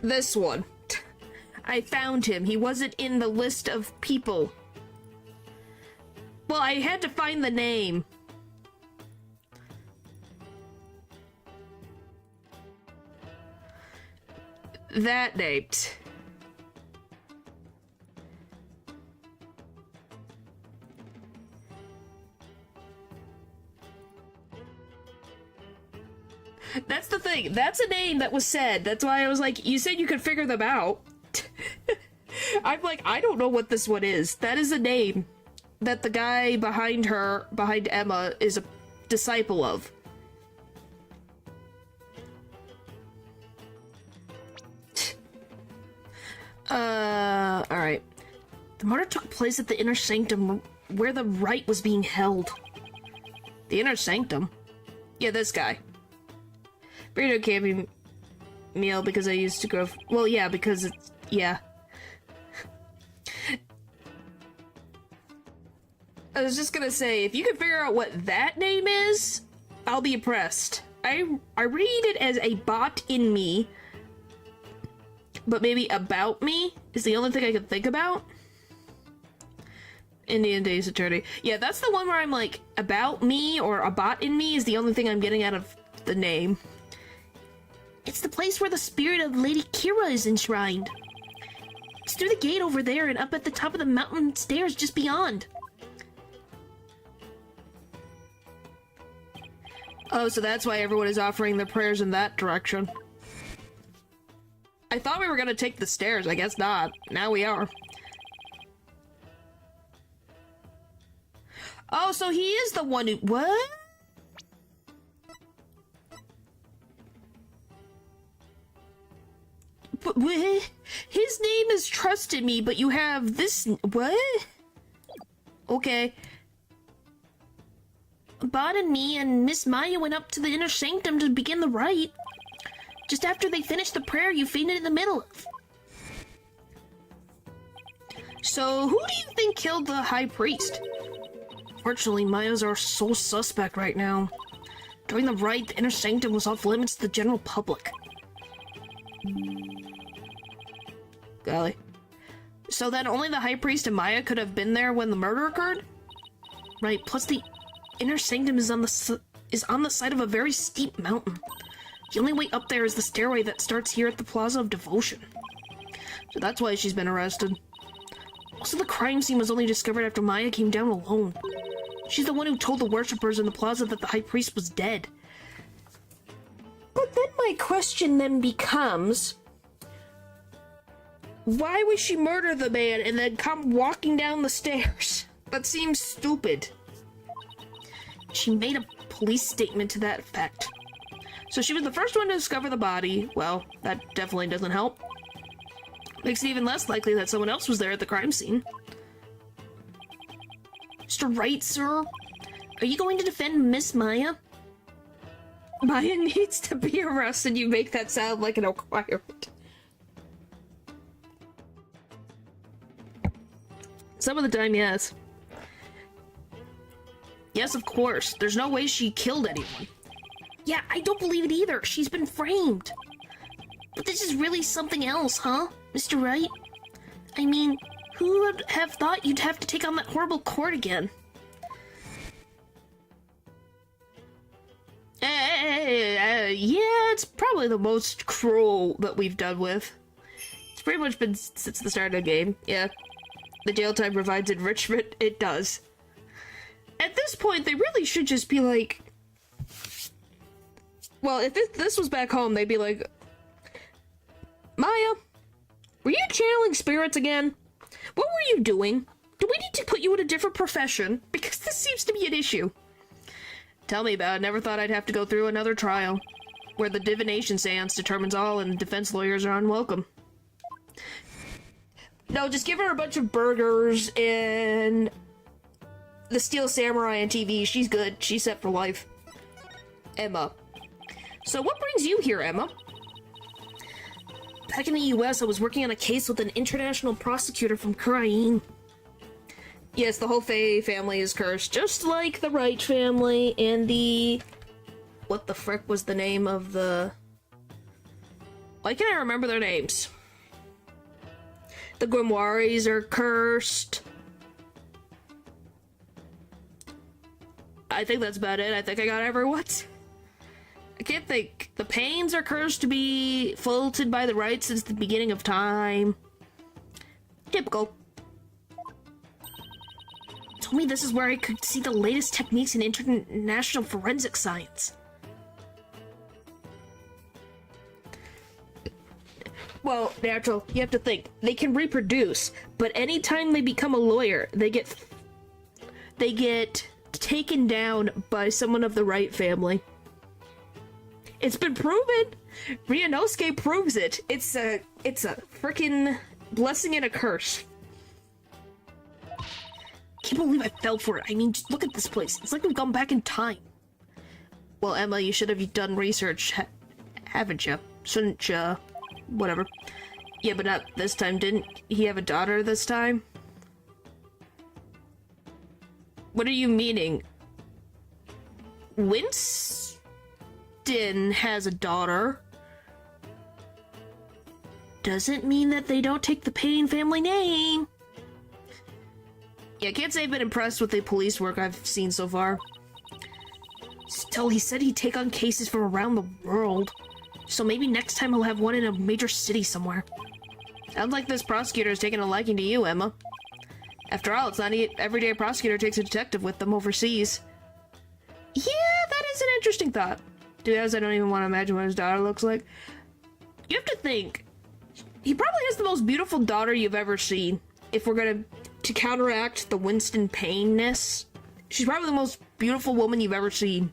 This one. I found him. He wasn't in the list of people. Well, I had to find the name. That name. That's the thing. That's a name that was said. That's why I was like, you said you could figure them out. I'm like, I don't know what this one is. That is a name that the guy behind her, behind Emma, is a disciple of. Alright. The murder took place at the inner sanctum where the rite was being held. The inner sanctum? Yeah, this guy. Burrito camping meal because I used to grow. Well, yeah, because it's. Yeah. I was just gonna say, if you can figure out what that name is, I'll be impressed. I read it as a bot in me, but maybe about me is the only thing I can think about. Indian Days Attorney. Yeah, that's the one where I'm like, about me or a bot in me is the only thing I'm getting out of the name. It's the place where the spirit of Lady Kira is enshrined. It's through the gate over there and up at the top of the mountain stairs just beyond. Oh, so that's why everyone is offering their prayers in that direction. I thought we were gonna take the stairs. I guess not. Now we are. Oh, so he is the one who... What? But his name is Trusted Me, but you have this... What? Okay. Bot and me and Miss Maya went up to the inner sanctum to begin the rite. Just after they finished the prayer, you fainted in the middle of. So, who do you think killed the high priest? Fortunately, Maya's our sole suspect right now. During the rite, the inner sanctum was off limits to the general public. Golly. So then only the high priest and Maya could have been there when the murder occurred? Right, plus the inner sanctum is on the side of a very steep mountain. The only way up there is the stairway that starts here at the Plaza of Devotion. So that's why she's been arrested. Also, the crime scene was only discovered after Maya came down alone. She's the one who told the worshippers in the plaza that the high priest was dead. But then my question then becomes... Why would she murder the man and then come walking down the stairs? That seems stupid. She made a police statement to that effect. So she was the first one to discover the body. Well, that definitely doesn't help. Makes it even less likely that someone else was there at the crime scene. Mr. Wright, sir? Are you going to defend Miss Maya? Maya needs to be arrested. You make that sound like an requirement. Some of the time, yes. Yes, of course. There's no way she killed anyone. Yeah, I don't believe it either. She's been framed. But this is really something else, huh, Mr. Wright? I mean, who would have thought you'd have to take on that horrible court again? Yeah, it's probably the most cruel that we've done with. It's pretty much been since the start of the game, yeah. The jail time provides enrichment, it does. At this point, they really should just be like... Well, if this was back home, they'd be like... Maya, were you channeling spirits again? What were you doing? Do we need to put you in a different profession? Because this seems to be an issue. Tell me about it. Never thought I'd have to go through another trial. Where the divination seance determines all and defense lawyers are unwelcome. No, just give her a bunch of burgers and... the Steel Samurai on TV. She's good. She's set for life. Emma. So what brings you here, Emma? Back in the US, I was working on a case with an international prosecutor from Korean. Yes, the whole Faye family is cursed, just like the Wright family and the... What the frick was the name of the... Why can't I remember their names? The Grimoires are cursed. I think that's about it. I think I got everyone. I can't think. The Pains are cursed to be faulted by the Wright since the beginning of time. Typical. Told me this is where I could see the latest techniques in international forensic science. Well, natural, you have to think. They can reproduce, but anytime they become a lawyer, they get taken down by someone of the Wright family. It's been proven. Ryunosuke proves it. It's a freaking blessing and a curse. Can't believe I fell for it. I mean, just look at this place. It's like we've gone back in time. Well, Emma, you should have done research, haven't you? Shouldn't you? Whatever. Yeah, but not this time. Didn't he have a daughter this time? What are you meaning? Winston has a daughter. Doesn't mean that they don't take the Payne family name. Yeah, I can't say I've been impressed with the police work I've seen so far. Still, he said he'd take on cases from around the world. So maybe next time he'll have one in a major city somewhere. Sounds like this prosecutor is taking a liking to you, Emma. After all, it's not everyday prosecutor takes a detective with them overseas. Yeah, that is an interesting thought. To be honest, I don't even want to imagine what his daughter looks like. You have to think, he probably has the most beautiful daughter you've ever seen. If we're gonna to counteract the Winston Payne-ness, she's probably the most beautiful woman you've ever seen.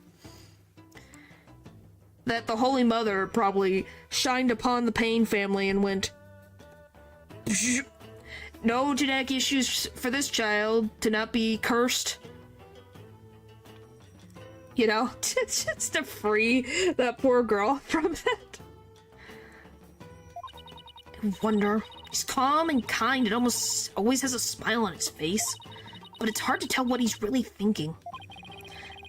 That the Holy Mother probably shined upon the Payne family and went, no genetic issues for this child to not be cursed. You know, just to free that poor girl from that. I wonder, he's calm and kind and almost always has a smile on his face, but it's hard to tell what he's really thinking.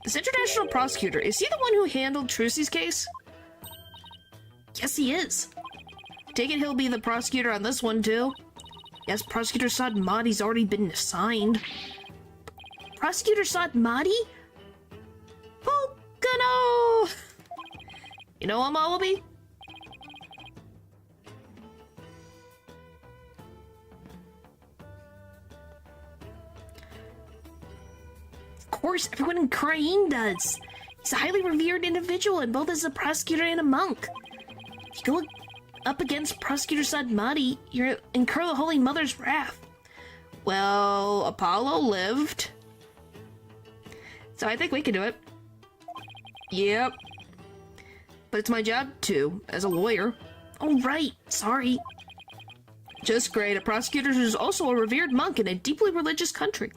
This international prosecutor, is he the one who handled Trucy's case? Yes, he is. Take it he'll be the prosecutor on this one, too. Yes, Prosecutor Sadmati's already been assigned. Prosecutor Sadmati? Volcano! You know him, Wallaby? Of course, everyone in Krain does. He's a highly revered individual, and both as a prosecutor and a monk. If you go up against Prosecutor Sadmati, you incur the Holy Mother's wrath. Well, Apollo lived. So I think we can do it. Yep. But it's my job, too, as a lawyer. Oh, right. Sorry. Just great. A prosecutor who's also a revered monk in a deeply religious country.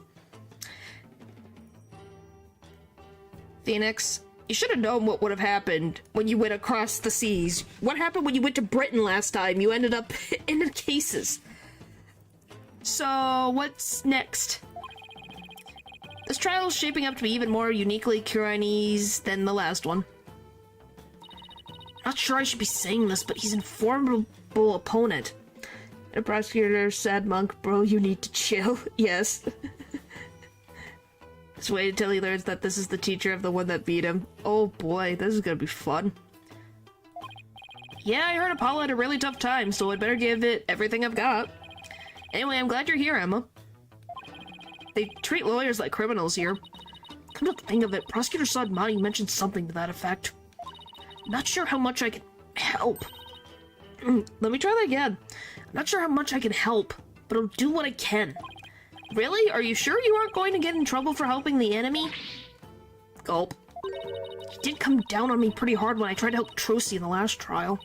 Phoenix, you should have known what would have happened when you went across the seas. What happened when you went to Britain last time? You ended up in the cases. So, what's next? This trial is shaping up to be even more uniquely Kuranese than the last one. Not sure I should be saying this, but he's an formidable opponent. And the prosecutor said, Monk, bro, you need to chill. Yes. Just wait until he learns that this is the teacher of the one that beat him. Oh boy, this is gonna be fun. Yeah, I heard Apollo had a really tough time, so I'd better give it everything I've got. Anyway, I'm glad you're here, Emma. They treat lawyers like criminals here. Come to think of it, Prosecutor Sadmati mentioned something to that effect. Not sure how much I can help. Let me try that again. I'm not sure how much I can help, but I'll do what I can. Really? Are you sure you aren't going to get in trouble for helping the enemy? Gulp. He did come down on me pretty hard when I tried to help Trucy in the last trial.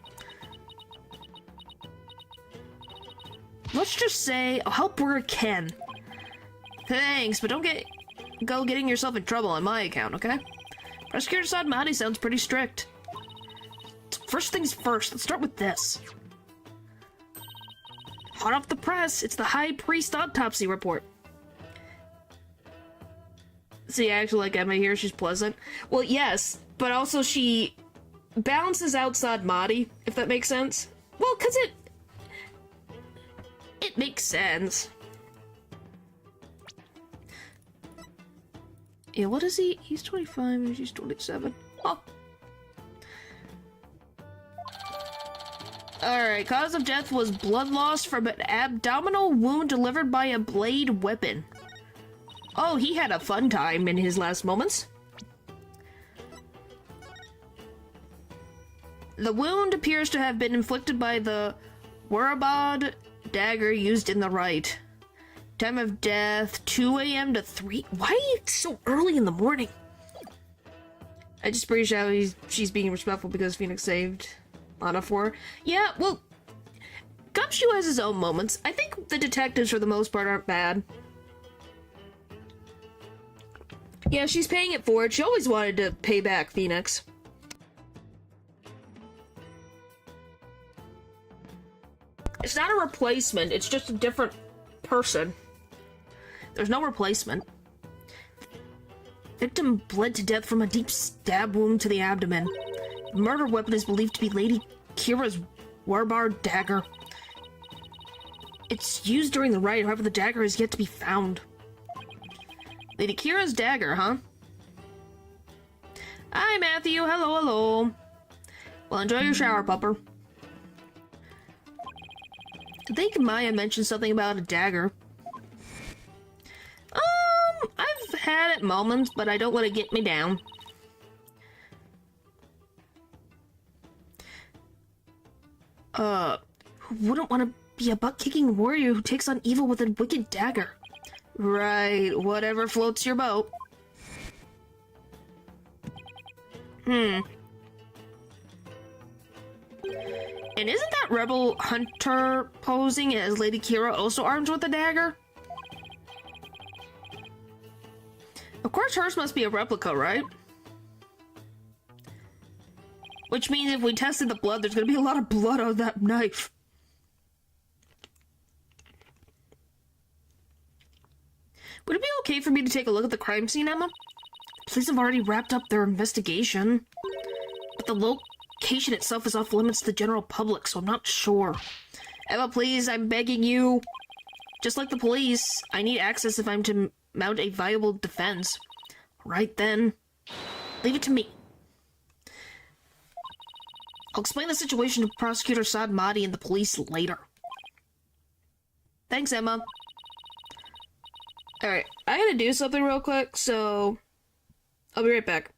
Let's just say I'll help where I can. Thanks, but don't go getting yourself in trouble on my account, okay? Prosecutor Sadmati sounds pretty strict. First things first, let's start with this. Hot off the press, it's the High Priest autopsy report. See, I actually like Emma here, she's pleasant. Well, yes, but also she balances out Sadmati, if that makes sense. Well, because it makes sense. Yeah, what is he? He's 25 and she's 27. Oh. Alright, cause of death was blood loss from an abdominal wound delivered by a blade weapon. Oh, he had a fun time in his last moments. The wound appears to have been inflicted by the Warabad dagger used in the right. Time of death, 2 a.m. to 3... Why so early in the morning? I just appreciate how she's being respectful because Phoenix saved Lana for her. Yeah, well, Gumshoe has his own moments. I think the detectives, for the most part, aren't bad. Yeah, she's paying it forward. She always wanted to pay back Phoenix. It's not a replacement, it's just a different person. There's no replacement. Victim bled to death from a deep stab wound to the abdomen. The murder weapon is believed to be Lady Kira's Warbar dagger. It's used during the riot, however the dagger is yet to be found. Lady Kira's dagger, huh? Hi, Matthew. Hello, hello. Well, enjoy your shower, pupper. I think Maya mentioned something about a dagger. I've had it moments, but I don't let it get me down. Who wouldn't want to be a butt-kicking warrior who takes on evil with a wicked dagger? Right, whatever floats your boat. And isn't that rebel hunter posing as Lady Kira also armed with a dagger? Of course hers must be a replica, right? Which means if we tested the blood, there's gonna be a lot of blood on that knife. Would it be okay for me to take a look at the crime scene, Emma? Police have already wrapped up their investigation. But the location itself is off limits to the general public, so I'm not sure. Emma, please, I'm begging you. Just like the police, I need access if I'm to mount a viable defense. Right then. Leave it to me. I'll explain the situation to Prosecutor Sadmati and the police later. Thanks, Emma. Alright, I gotta do something real quick, so I'll be right back.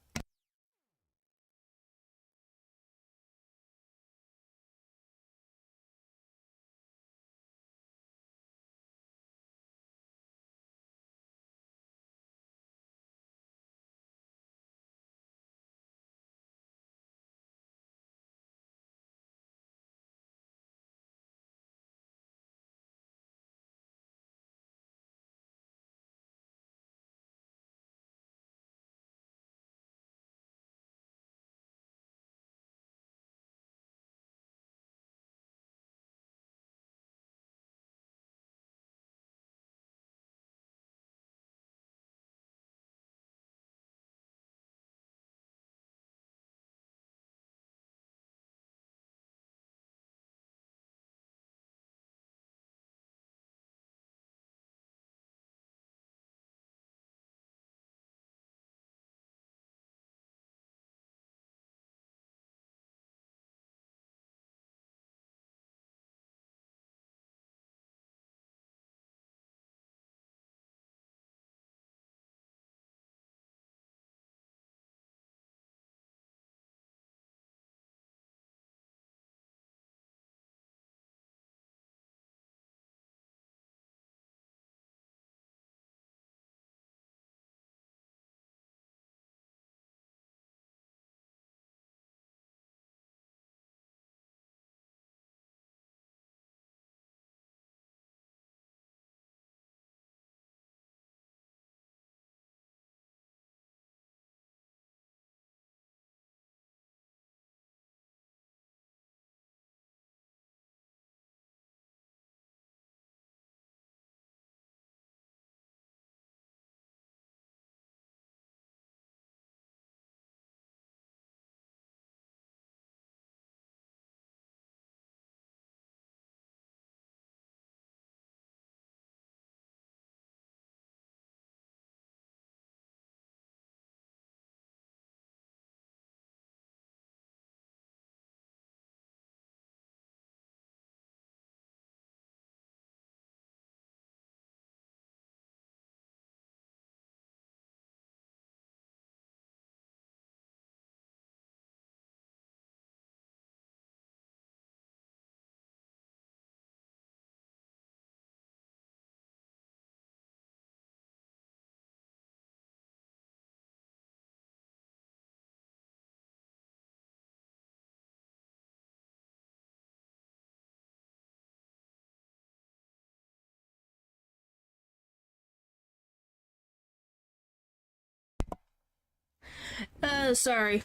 Sorry.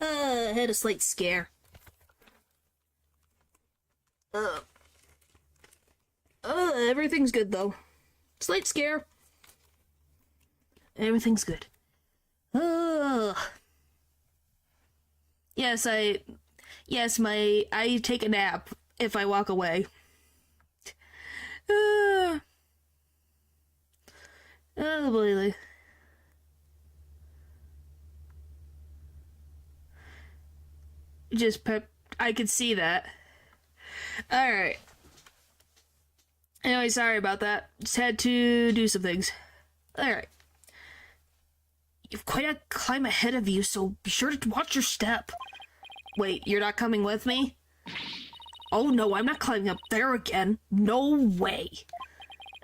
I had a slight scare. Everything's good though. Slight scare. Everything's good. Yes, I take a nap if I walk away. Oh, boy. I could see that. Alright. Anyway, sorry about that. Just had to do some things. Alright. You've quite a climb ahead of you, so be sure to watch your step. Wait, you're not coming with me? Oh no, I'm not climbing up there again. No way.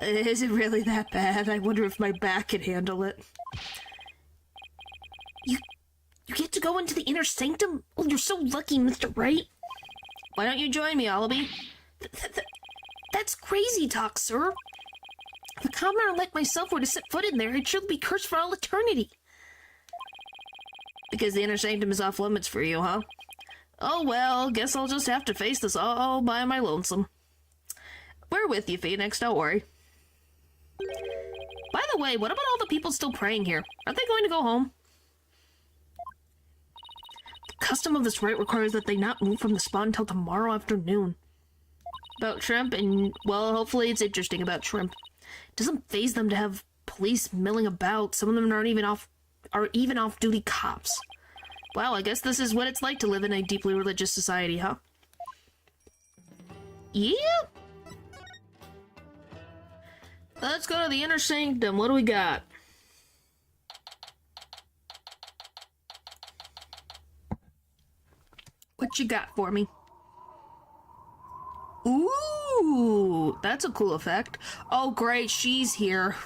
Is it really that bad? I wonder if my back can handle it. You get to go into the inner sanctum? Oh, you're so lucky, Mr. Wright. Why don't you join me, Allaby? That's crazy talk, sir. If a commoner like myself were to set foot in there, I'd surely be cursed for all eternity. Because the inner sanctum is off limits for you, huh? Oh well, guess I'll just have to face this all by my lonesome. We're with you, Phoenix, don't worry. By the way, what about all the people still praying here? Aren't they going to go home? The custom of this rite requires that they not move from the spot until tomorrow afternoon. About Shrimp, and, well, hopefully it's interesting about Shrimp. It doesn't faze them to have police milling about. Some of them are even off-duty cops. Wow, I guess this is what it's like to live in a deeply religious society, huh? Yeah. Let's go to the inner sanctum. What do we got? What you got for me? Ooh, that's a cool effect. Oh, great, she's here.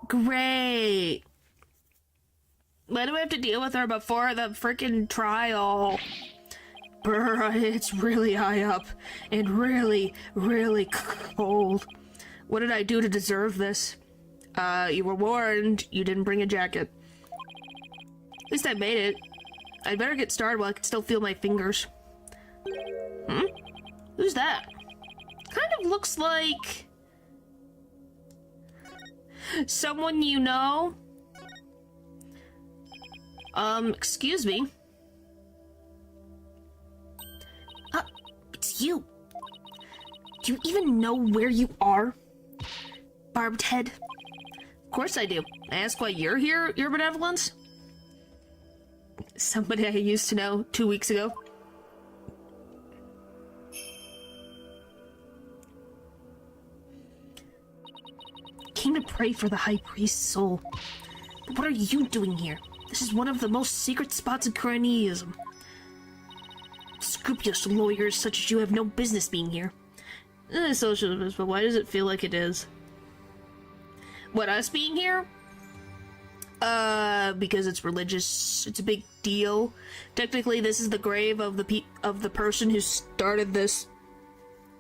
Great. Why do we have to deal with her before the freaking trial? Brr, it's really high up and really, really cold. What did I do to deserve this? You were warned. You didn't bring a jacket. At least I made it. I'd better get started while I can still feel my fingers. Who's that? Kind of looks like someone you know. Excuse me. It's you. Do you even know where you are? Barbed head. Of course I do. I ask why you're here, Your Benevolence? Somebody I used to know 2 weeks ago. Came to pray for the High Priest's soul. But what are you doing here? This is one of the most secret spots in Cornelism. Scrupulous lawyers such as you have no business being here. Socialist, but why does it feel like it is? What, us being here? Because it's religious. It's a big deal. Technically, this is the grave of the person who started this,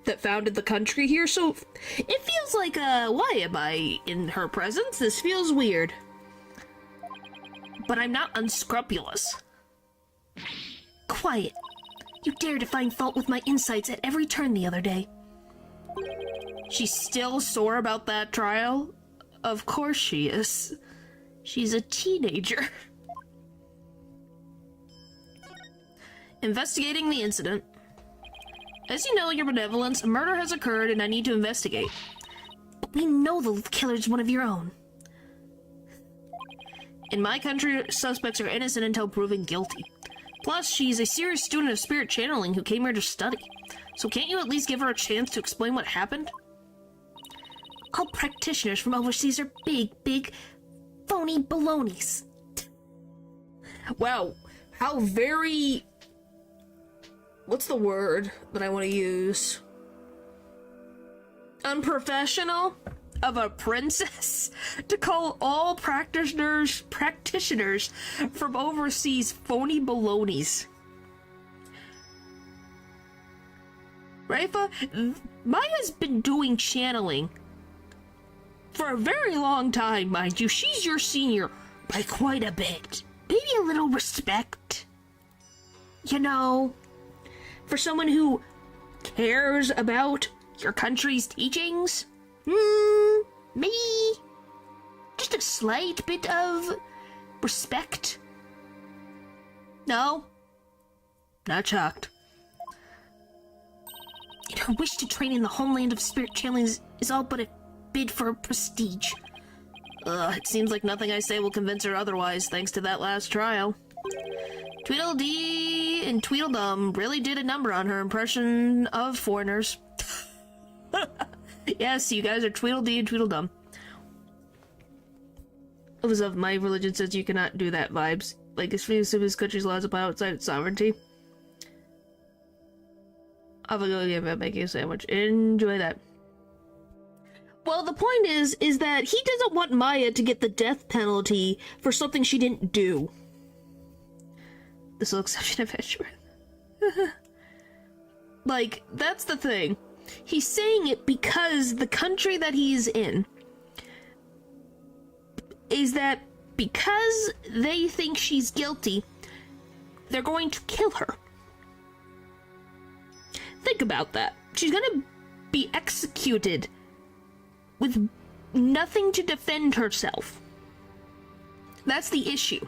that founded the country here, so it feels like, why am I in her presence? This feels weird. But I'm not unscrupulous. Quiet. You dared to find fault with my insights at every turn the other day. She's still sore about that trial? Of course she is. She's a teenager. Investigating the incident. As you know, Your Benevolence, a murder has occurred and I need to investigate. But we know the killer's one of your own. In my country, suspects are innocent until proven guilty. Plus, she's a serious student of spirit channeling who came here to study. So can't you at least give her a chance to explain what happened? All practitioners from overseas are big, phony balonies. Wow, how very... What's the word that I want to use? Unprofessional of a princess to call all practitioners from overseas phony balonies. Rafa, Maya's been doing channeling For a very long time, mind you. She's your senior by quite a bit. Maybe a little respect. You know, for someone who cares about your country's teachings? Maybe just a slight bit of respect? No? Not shocked. And her wish to train in the homeland of spirit channelings is all but a bid for prestige. It seems like nothing I say will convince her otherwise, thanks to that last trial. Tweedledee and Tweedledum really did a number on her impression of foreigners. Yes, you guys are Tweedledee and Tweedledum. It was of my religion says you cannot do that vibes. Like, as few of his country's laws apply outside its sovereignty. I'll go give him making a sandwich. Enjoy that. Well, the point is that he doesn't want Maya to get the death penalty for something she didn't do. This will exception of Edgeworth. Like, that's the thing. He's saying it because the country that he's in is that because they think she's guilty, they're going to kill her. Think about that. She's gonna be executed with nothing to defend herself. That's the issue.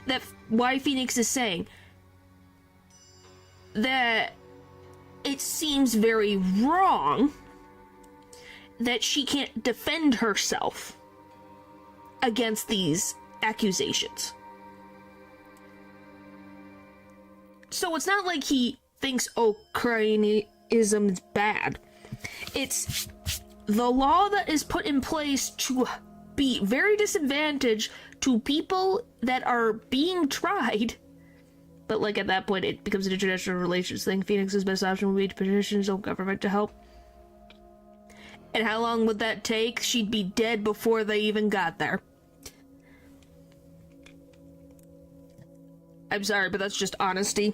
That's why Phoenix is saying that it seems very wrong that she can't defend herself against these accusations. So it's not like he thinks, oh, cronyism is bad. It's the law that is put in place to be very disadvantaged to people that are being tried. But, like, at that point, it becomes an international relations thing. Phoenix's best option would be to petition his own government to help. And how long would that take? She'd be dead before they even got there. I'm sorry, but that's just honesty.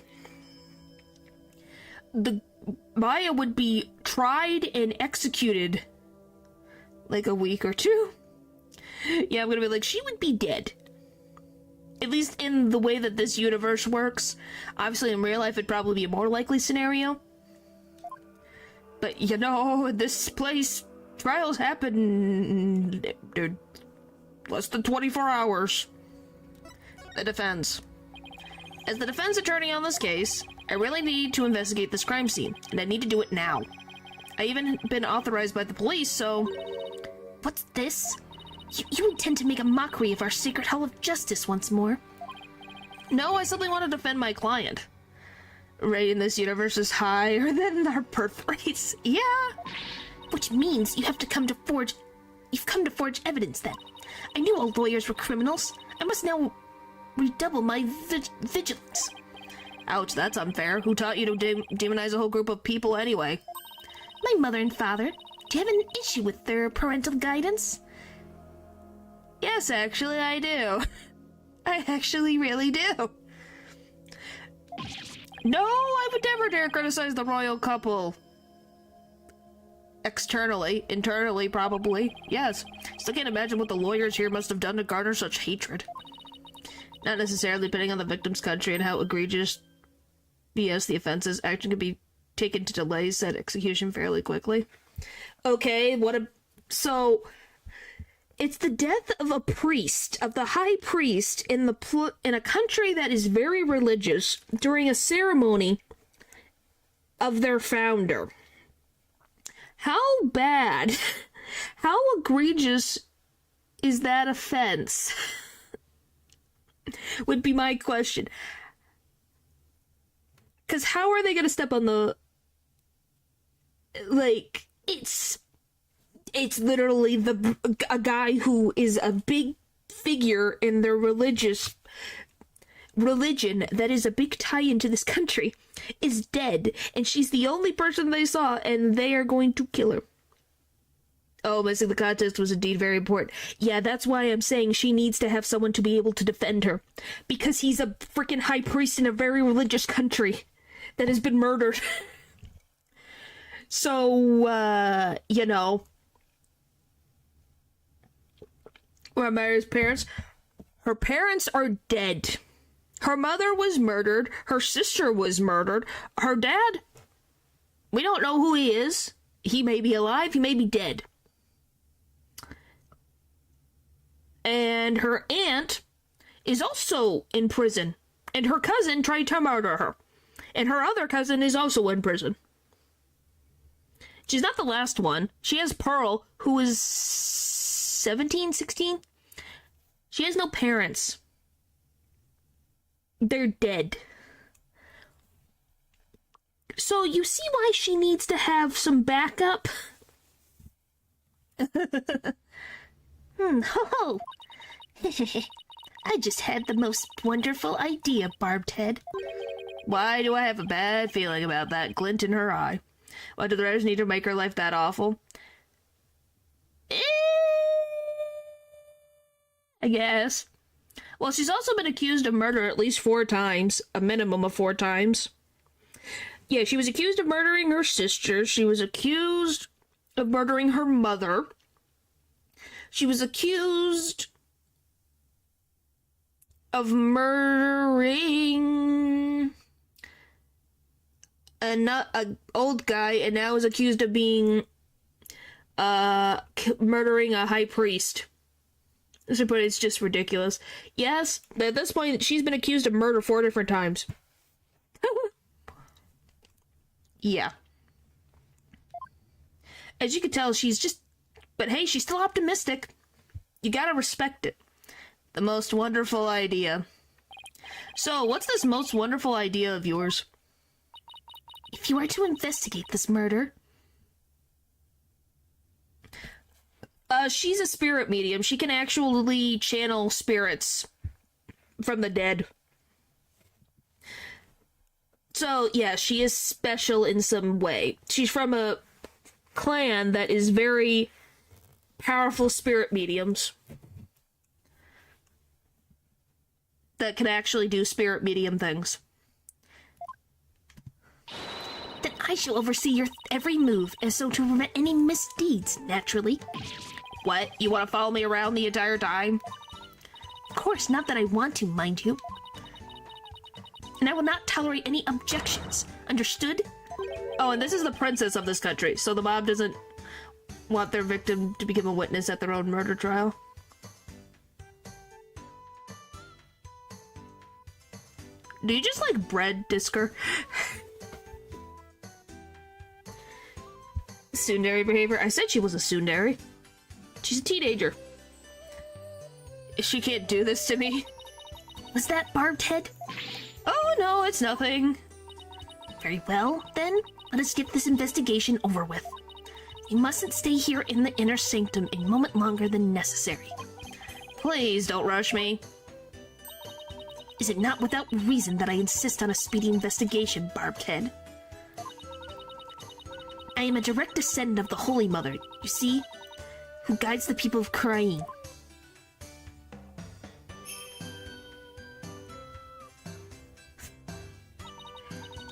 Maya would be tried and executed like a week or two. Yeah, I'm gonna be like, she would be dead. At least in the way that this universe works. Obviously, in real life, it'd probably be a more likely scenario. But, you know, in this place, trials happen... they're less than 24 hours. The defense. As the defense attorney on this case, I really need to investigate this crime scene, and I need to do it now. I even been authorized by the police, so... What's this? You intend to make a mockery of our sacred hall of justice once more? No, I simply want to defend my client. Rate in this universe is higher than our birth rates. Yeah. Which means you've come to forge evidence then. I knew all lawyers were criminals. I must now redouble my vigilance. Ouch, that's unfair. Who taught you to demonize a whole group of people anyway? My mother and father. Do you have an issue with their parental guidance? Yes, actually, I do. I actually really do. No, I would never dare criticize the royal couple. Externally, internally, probably. Yes. Still can't imagine what the lawyers here must have done to garner such hatred. Not necessarily depending on the victim's country and how egregious BS the offense is. Action can be taken to delay said execution fairly quickly. Okay, so... It's the death of a priest, of the high priest in a country that is very religious during a ceremony of their founder. How bad, how egregious is that offense? Would be my question. Because how are they going to step on the... Like, it's literally a guy who is a big figure in their religion that is a big tie into this country is dead, and she's the only person they saw, and they are going to kill her. Oh, missing the contest was indeed very important. Yeah, that's why I'm saying she needs to have someone to be able to defend her, because he's a freaking high priest in a very religious country that has been murdered. So, you know... What Mary's parents? Her parents are dead. Her mother was murdered. Her sister was murdered. Her dad, we don't know who he is. He may be alive. He may be dead. And her aunt is also in prison. And her cousin tried to murder her. And her other cousin is also in prison. She's not the last one. She has Pearl, who is 17, 16. She has no parents. They're dead. So you see why she needs to have some backup? Ho! I just had the most wonderful idea, Barbed Head. Why do I have a bad feeling about that glint in her eye? Why do the writers need to make her life that awful? I guess. Well, she's also been accused of murder at least 4 times. A minimum of 4 times. Yeah, she was accused of murdering her sister. She was accused of murdering her mother. She was accused of murdering an old guy, and now is accused of being murdering a high priest. But it's just ridiculous. Yes, but at this point, she's been accused of murder 4 different times. Yeah. As you can tell, she's just... But hey, she's still optimistic. You gotta respect it. The most wonderful idea. So, what's this most wonderful idea of yours? If you were to investigate this murder... she's a spirit medium. She can actually channel spirits from the dead. So, yeah, she is special in some way. She's from a clan that is very powerful spirit mediums that can actually do spirit medium things. Then I shall oversee your every move, as so to prevent any misdeeds, naturally. What? You want to follow me around the entire time? Of course, not that I want to, mind you. And I will not tolerate any objections. Understood? Oh, and this is the princess of this country, so the mob doesn't want their victim to become a witness at their own murder trial. Do you just like bread, Disker? Tsundere behavior? I said she was a tsundere. She's a teenager. She can't do this to me. Was that Barbed Head? Oh, no, it's nothing. Very well, then. Let us get this investigation over with. You mustn't stay here in the inner sanctum a moment longer than necessary. Please don't rush me. Is it not without reason that I insist on a speedy investigation, Barbed Head? I am a direct descendant of the Holy Mother, you see, who guides the people of Kurain.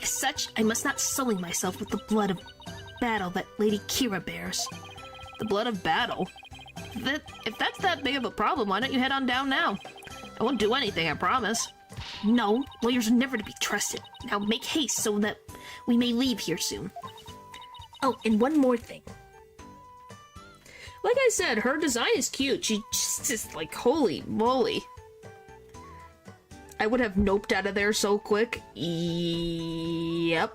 As such, I must not sully myself with the blood of battle that Lady Kira bears. The blood of battle? If that's that big of a problem, why don't you head on down now? I won't do anything, I promise. No, lawyers are never to be trusted. Now make haste so that we may leave here soon. Oh, and one more thing. Like I said, her design is cute. She just like, holy moly. I would have noped out of there so quick. Yep.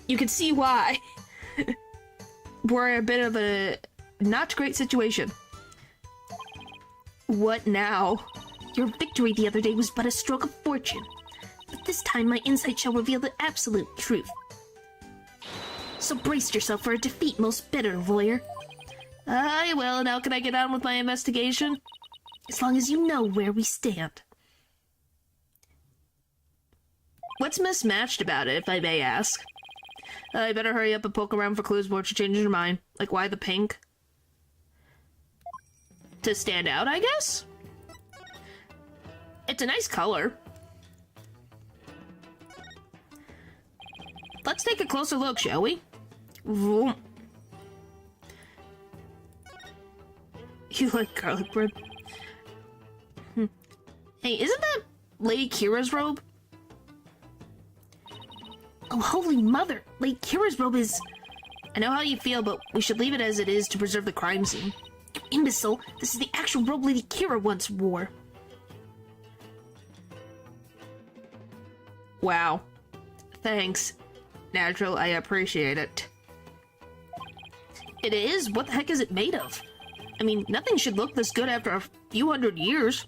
You can see why. We're in a bit of a not great situation. What now? Your victory the other day was but a stroke of fortune. But this time my insight shall reveal the absolute truth. So brace yourself for a defeat, most bitter lawyer. Aye, well, now can I get on with my investigation? As long as you know where we stand. What's mismatched about it, if I may ask? I better hurry up and poke around for clues before she changes her mind. Like, why the pink? To stand out, I guess? It's a nice color. Let's take a closer look, shall we? Vroom. You like garlic bread? Hey, isn't that Lady Kira's robe? Oh, holy mother! Lady Kira's robe is... I know how you feel, but we should leave it as it is to preserve the crime scene. You imbecile! This is the actual robe Lady Kira once wore. Wow. Thanks. Natural, I appreciate it. It is? What the heck is it made of? I mean, nothing should look this good after a few hundred years.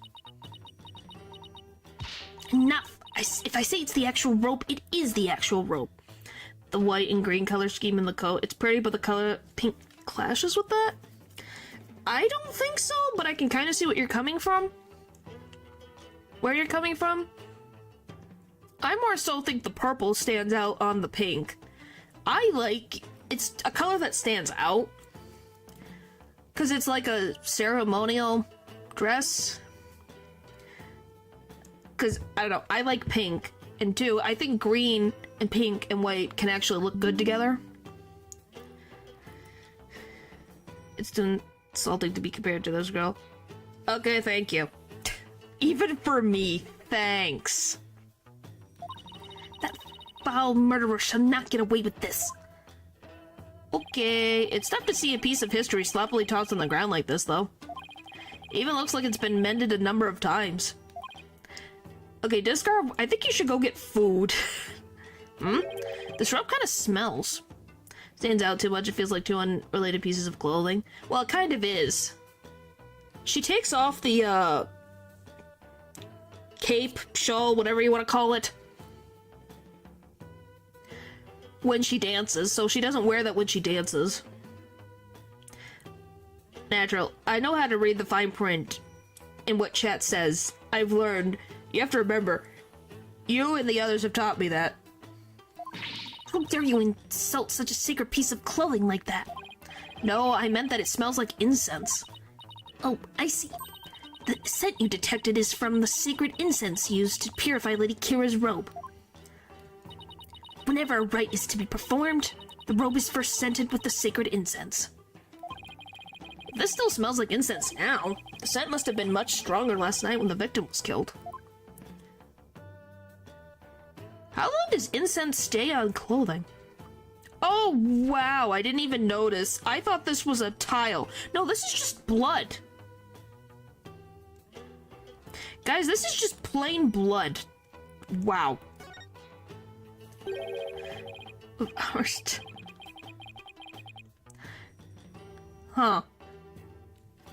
Enough! If I say it's the actual rope, it is the actual rope. The white and green color scheme in the coat, it's pretty, but the color pink clashes with that? I don't think so, but I can kind of see what you're coming from. Where you're coming from? I more so think the purple stands out on the pink. It's a color that stands out. Because it's like a ceremonial dress. Because, I don't know, I like pink. And two, I think green and pink and white can actually look good together. It's too insulting to be compared to this girl. Okay, thank you. Even for me, thanks. That foul murderer shall not get away with this. Okay, it's tough to see a piece of history sloppily tossed on the ground like this, though. It even looks like it's been mended a number of times. Okay, Discard, I think you should go get food. This robe kind of smells. Stands out too much, it feels like two unrelated pieces of clothing. Well, it kind of is. She takes off the, cape, shawl, whatever you want to call it, when she dances, so she doesn't wear that when she dances. Natural, I know how to read the fine print in what chat says. I've learned. You have to remember, you and the others have taught me that. How dare you insult such a sacred piece of clothing like that? No, I meant that it smells like incense. Oh, I see. The scent you detected is from the sacred incense used to purify Lady Kira's robe. Whenever a rite is to be performed, the robe is first scented with the sacred incense. This still smells like incense now. The scent must have been much stronger last night when the victim was killed. How long does incense stay on clothing? Oh, wow, I didn't even notice. I thought this was a tile. No, this is just blood. Guys, this is just plain blood. Wow. Huh.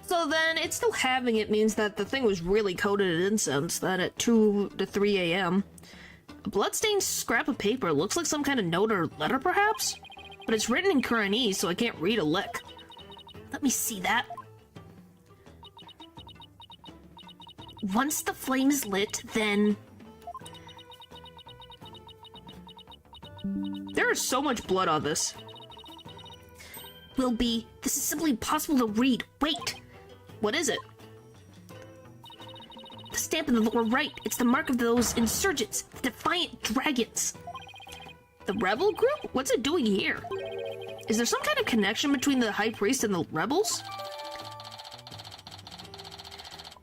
So then, it's still having it means that the thing was really coated in incense, that at 2 to 3 a.m. A bloodstained scrap of paper looks like some kind of note or letter, perhaps? But it's written in Kuranese, so I can't read a lick. Let me see that. Once the flame is lit, then... There is so much blood on this. This is simply impossible to read. Wait! What is it? The stamp in the lower right. It's the mark of those insurgents, the Defiant Dragons. The rebel group? What's it doing here? Is there some kind of connection between the High Priest and the rebels?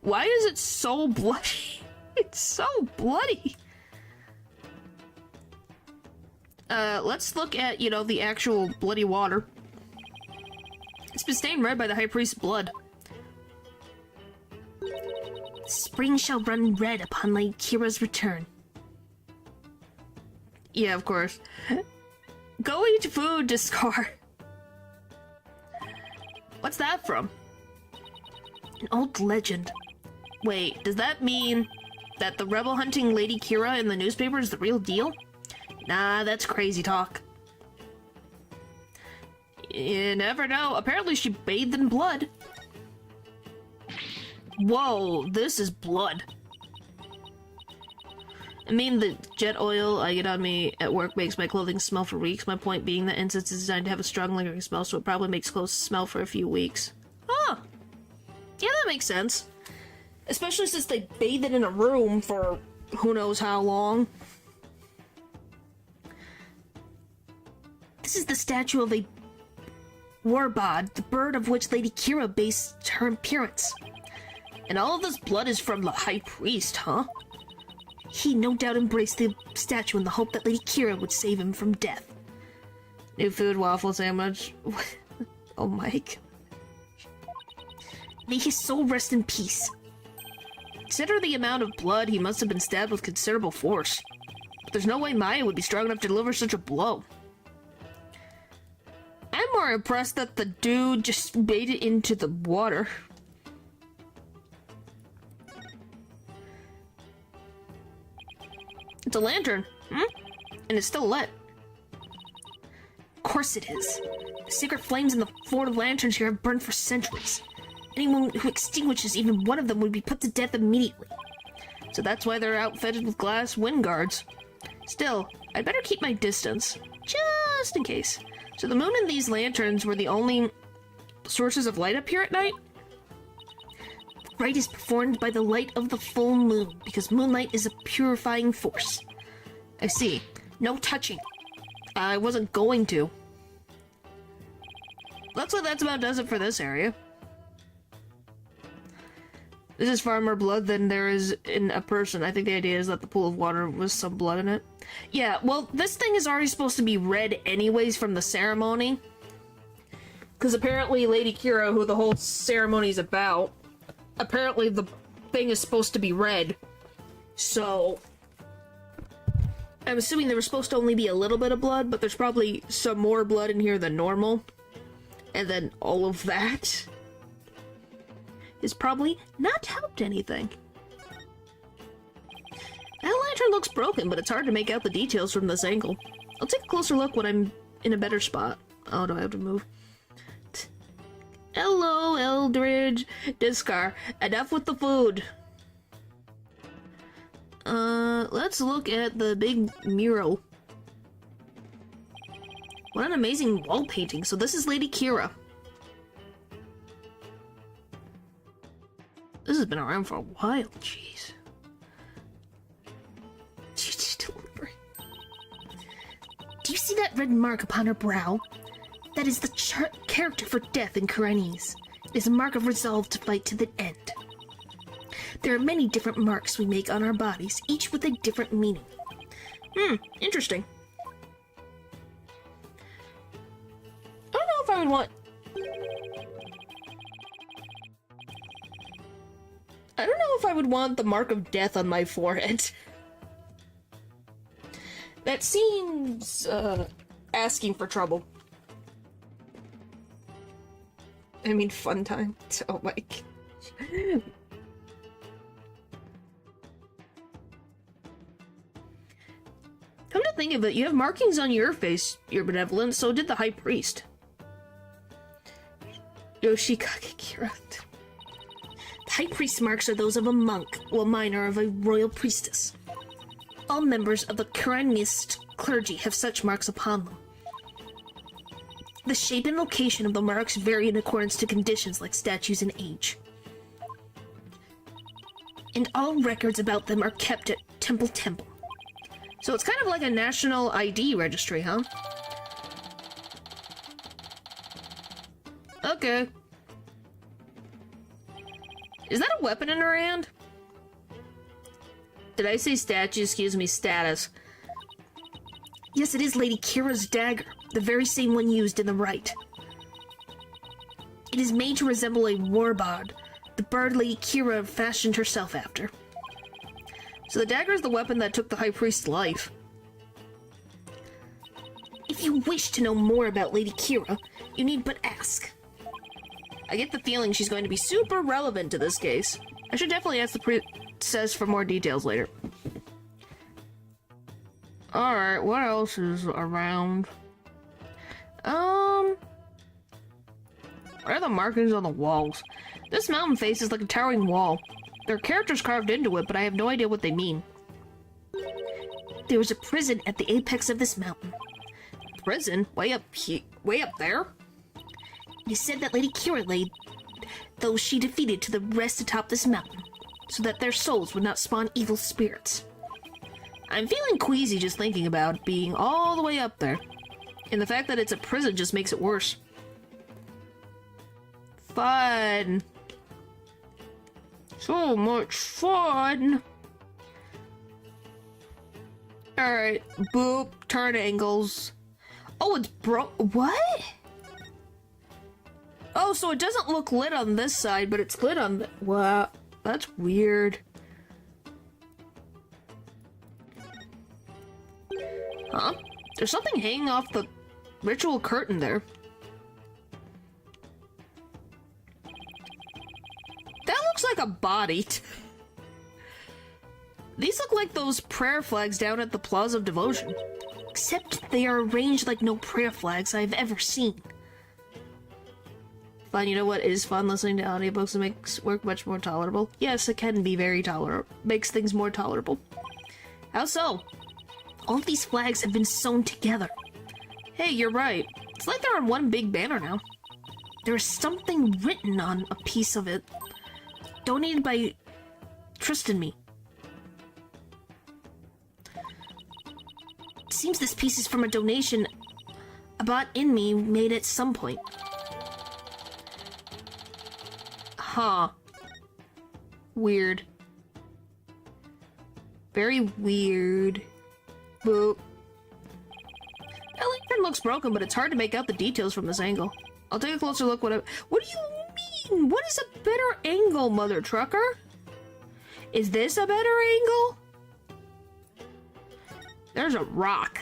Why is it so bloody? It's so bloody. Let's look at, the actual bloody water. It's been stained red by the High Priest's blood. Spring shall run red upon Lady Kira's return. Yeah, of course. Go eat food, Discord. What's that from? An old legend. Wait, does that mean that the rebel hunting Lady Kira in the newspaper is the real deal? Nah, that's crazy talk. You never know. Apparently she bathed in blood. Whoa, this is blood. I mean, the jet oil I get on me at work makes my clothing smell for weeks. My point being that incense is designed to have a strong lingering smell, so it probably makes clothes smell for a few weeks. Huh. Yeah, that makes sense. Especially since they bathe it in a room for who knows how long. This is the statue of a warbod, the bird of which Lady Kira based her appearance. And all of this blood is from the High Priest, huh? He no doubt embraced the statue in the hope that Lady Kira would save him from death. New food waffle sandwich. Oh my god. May his soul rest in peace. Consider the amount of blood, he must have been stabbed with considerable force. But there's no way Maya would be strong enough to deliver such a blow. I'm more impressed that the dude just made it into the water. It's a lantern, and it's still lit. Of course it is. The secret flames in the 4 lanterns here have burned for centuries. Anyone who extinguishes even one of them would be put to death immediately. So that's why they're outfitted with glass wind guards. Still, I'd better keep my distance, just in case. So the moon and these lanterns were the only sources of light up here at night? The rite is performed by the light of the full moon, because moonlight is a purifying force. I see. No touching. I wasn't going to. Looks like that's about does it for this area. This is far more blood than there is in a person. I think the idea is that the pool of water was some blood in it. Yeah, well, this thing is already supposed to be red anyways from the ceremony. Because apparently Lady Kira, who the whole ceremony is about, apparently the thing is supposed to be red. So I'm assuming there was supposed to only be a little bit of blood, but there's probably some more blood in here than normal. And then all of that is probably not helped anything. That lantern looks broken, but it's hard to make out the details from this angle. I'll take a closer look when I'm in a better spot. Oh, do I have to move? Hello, Eldridge. Discar. Enough with the food. Let's look at the big mural. What an amazing wall painting. So this is Lady Kira. This has been around for a while, jeez. Do you see that red mark upon her brow? That is the character for death in Kuranese. It is a mark of resolve to fight to the end. There are many different marks we make on our bodies, each with a different meaning. Interesting. I don't know if I would want... I don't know if I would want the mark of death on my forehead. That seems, asking for trouble. I mean, fun time. Oh my god. Come to think of it, you have markings on your face, your benevolence, so did the High Priest. Yoshikage Kira. The High Priest's marks are those of a monk, while mine are of a royal priestess. All members of the Kuranist clergy have such marks upon them. The shape and location of the marks vary in accordance to conditions like statues and age. And all records about them are kept at Temple. So it's kind of like a national ID registry, huh? Okay. Is that a weapon in her hand? Did I say statue? Excuse me, status. Yes, it is Lady Kira's dagger, the very same one used in the rite. It is made to resemble a warbard, the bird Lady Kira fashioned herself after. So the dagger is the weapon that took the High Priest's life. If you wish to know more about Lady Kira, you need but ask. I get the feeling she's going to be super relevant to this case. I should definitely ask the princess for more details later. Alright, what else is around? What are the markings on the walls? This mountain face is like a towering wall. There are characters carved into it, but I have no idea what they mean. There is a prison at the apex of this mountain. Prison? Way up there? It is said that Lady Kira laid those she defeated to the rest atop this mountain, so that their souls would not spawn evil spirits. I'm feeling queasy just thinking about being all the way up there, and the fact that it's a prison just makes it worse. Fun! So much fun! Alright, boop, turn angles. Oh, it's what? Oh, so it doesn't look lit on this side, but it's lit on the- wow, that's weird. Huh? There's something hanging off the ritual curtain there. That looks like a body. These look like those prayer flags down at the Plaza of Devotion. Except they are arranged like no prayer flags I've ever seen. Fun, you know what is fun? Listening to audiobooks makes work much more tolerable. Yes, it can be very tolerable. Makes things more tolerable. How so? All of these flags have been sewn together. Hey, you're right. It's like they're on one big banner now. There is something written on a piece of it. Donated by Tristan me. It seems this piece is from a donation a bot in me made at some point. Huh. Weird. Very weird. Boop. That lantern looks broken, but it's hard to make out the details from this angle. I'll take a closer look. What do you mean? What is a better angle, Mother Trucker? Is this a better angle? There's a rock.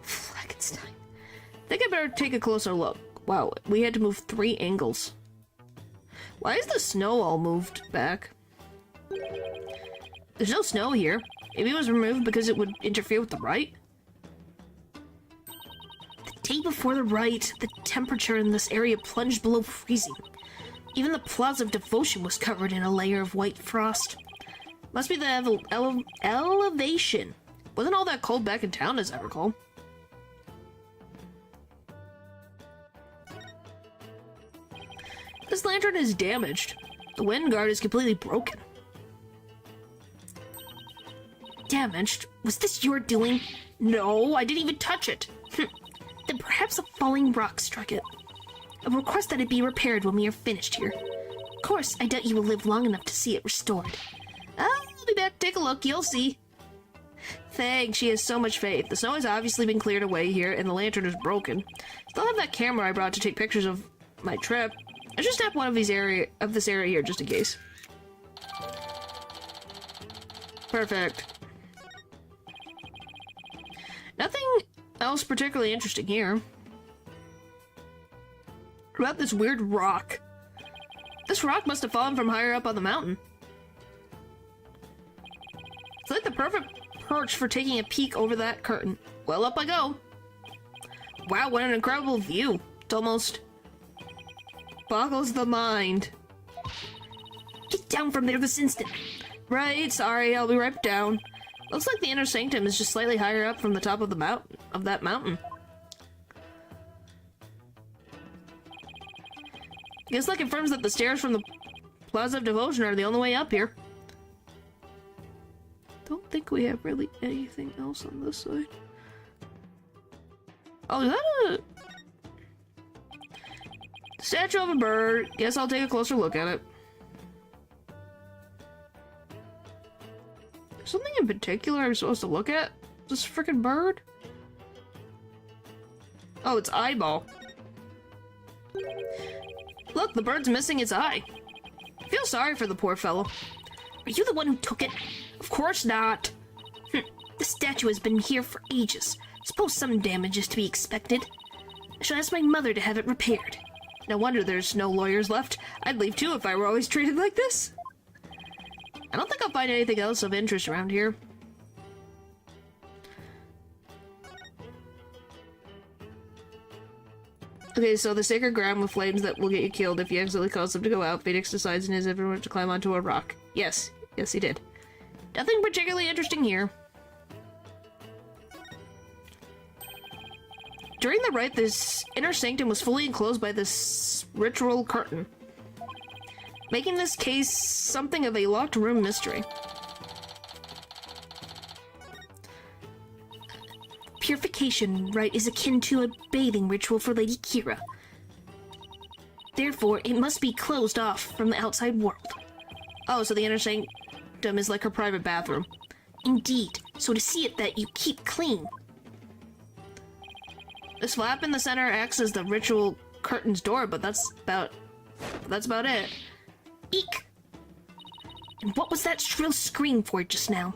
Frankenstein. I think I better take a closer look. Wow, we had to move 3 angles. Why is the snow all moved back? There's no snow here. Maybe it was removed because it would interfere with the rite? The day before the rite, the temperature in this area plunged below freezing. Even the Plaza of Devotion was covered in a layer of white frost. Must be the elevation. Wasn't all that cold back in town, as I recall. This lantern is damaged. The wind guard is completely broken. Damaged? Was this your doing? No, I didn't even touch it. Then perhaps a falling rock struck it. I request that it be repaired when we are finished here. Of course, I doubt you will live long enough to see it restored. I'll be back to take a look, you'll see. Thanks, she has so much faith. The snow has obviously been cleared away here, and the lantern is broken. Still have that camera I brought to take pictures of my trip. I should snap one of this area here, just in case. Perfect. Nothing else particularly interesting here. What about this weird rock? This rock must have fallen from higher up on the mountain. It's like the perfect perch for taking a peek over that curtain. Well, up I go. Wow, what an incredible view. It almost boggles the mind. Get down from there this instant. Right, sorry, I'll be right down. Looks like the inner sanctum is just slightly higher up from the top of that mountain. Guess that confirms that the stairs from the Plaza of Devotion are the only way up here. Don't think we have really anything else on this side. Oh, is that a statue of a bird? Guess I'll take a closer look at it. Something in particular I'm supposed to look at? This freaking bird? Oh, it's eyeball. Look, the bird's missing its eye. I feel sorry for the poor fellow. Are you the one who took it? Of course not. The statue has been here for ages. Suppose some damage is to be expected. I shall ask my mother to have it repaired. No wonder there's no lawyers left. I'd leave too if I were always treated like this. I don't think I'll find anything else of interest around here. Okay, so the sacred ground with flames that will get you killed if you accidentally cause them to go out. Phoenix decides in his effort to climb onto a rock. Yes, yes he did. Nothing particularly interesting here. During the rite, this inner sanctum was fully enclosed by this ritual curtain, making this case something of a locked room mystery. Purification rite is akin to a bathing ritual for Lady Kira. Therefore, it must be closed off from the outside world. Oh, so the inner sanctum is like her private bathroom. Indeed. So to see it that you keep clean. This flap in the center acts as the ritual curtain's door, but that's about it. Eek! And what was that shrill scream for just now?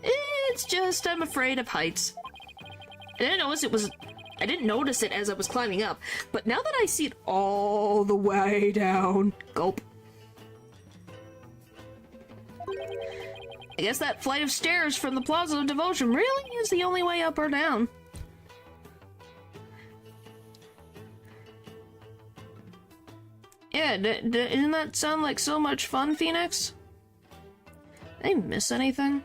It's just I'm afraid of heights. I didn't notice it as I was climbing up, but now that I see it all the way down, gulp. I guess that flight of stairs from the Plaza of Devotion really is the only way up or down. Yeah, didn't that sound like so much fun, Phoenix? Did I miss anything?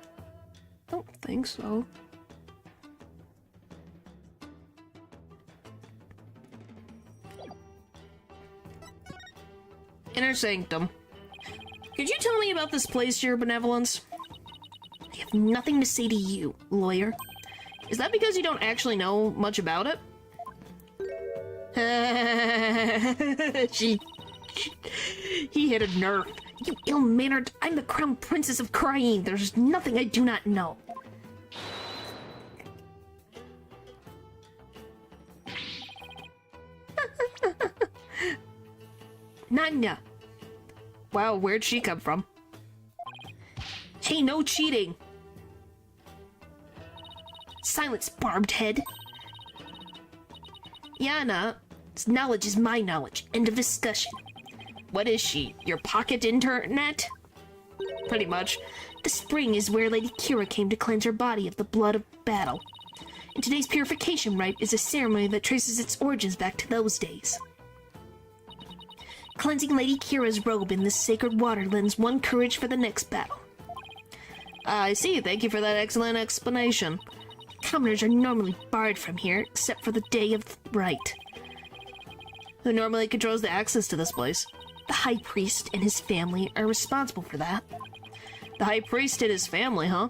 Don't think so. Inner Sanctum. Could you tell me about this place, Your Benevolence? I have nothing to say to you, lawyer. Is that because you don't actually know much about it? He hit a nerve. You ill-mannered, I'm the crown princess of crying. There's nothing I do not know. Nanya. Wow, where'd she come from? Hey, no cheating. Silence, barbed head. Yana, knowledge is my knowledge. End of discussion. What is she? Your pocket internet? Pretty much. The spring is where Lady Kira came to cleanse her body of the blood of battle. And today's purification rite is a ceremony that traces its origins back to those days. Cleansing Lady Kira's robe in this sacred water lends one courage for the next battle. I see. Thank you for that excellent explanation. Commoners are normally barred from here, except for the day of the rite. Who normally controls the access to this place? The High Priest and his family are responsible for that. The High Priest and his family, huh?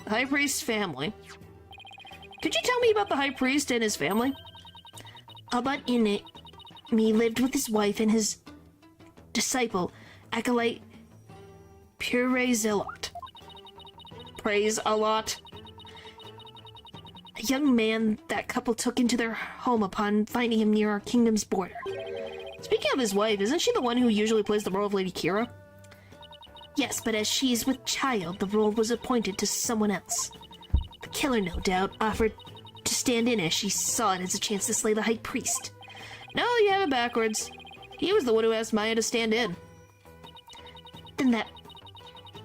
The High Priest's family. Could you tell me about the High Priest and his family? Abbot Init me lived with his wife and his disciple, acolyte Pure Zealot. Praise a lot. A young man that couple took into their home upon finding him near our kingdom's border. Speaking of his wife, isn't she the one who usually plays the role of Lady Kira? Yes, but as she is with child, the role was appointed to someone else. The killer, no doubt, offered to stand in as she saw it as a chance to slay the High Priest. No, you have it backwards. He was the one who asked Maya to stand in. Then that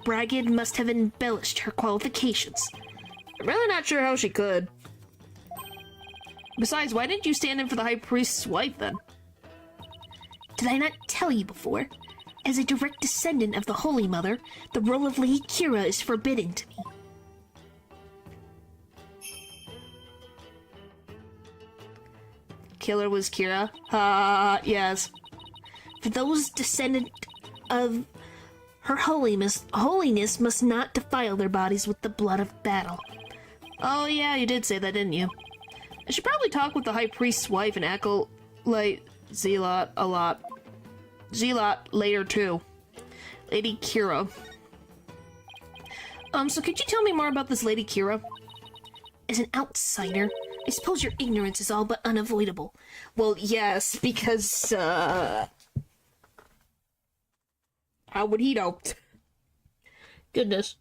braggart must have embellished her qualifications. I'm really not sure how she could. Besides, why didn't you stand in for the High Priest's wife, then? Did I not tell you before? As a direct descendant of the Holy Mother, the role of Lady Kira is forbidden to me. Killer was Kira? Yes. For those descendant of her holiness must not defile their bodies with the blood of battle. Oh yeah, you did say that, didn't you? I should probably talk with the High Priest's wife and acolyte Zealot a lot. Zealot later too. Lady Kira. So could you tell me more about this Lady Kira? As an outsider, I suppose your ignorance is all but unavoidable. Well, yes, because, how would he know? Goodness.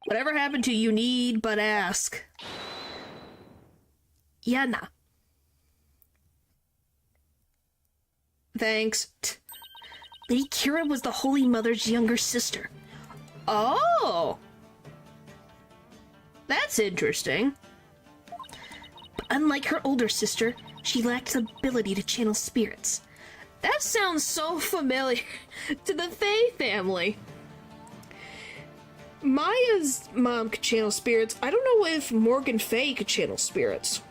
Whatever happened to you need but ask? Yana. Thanks. Lady Kira was the Holy Mother's younger sister. Oh! That's interesting. But unlike her older sister, she lacked the ability to channel spirits. That sounds so familiar to the Faye family. Maya's mom could channel spirits. I don't know if Morgan Faye could channel spirits.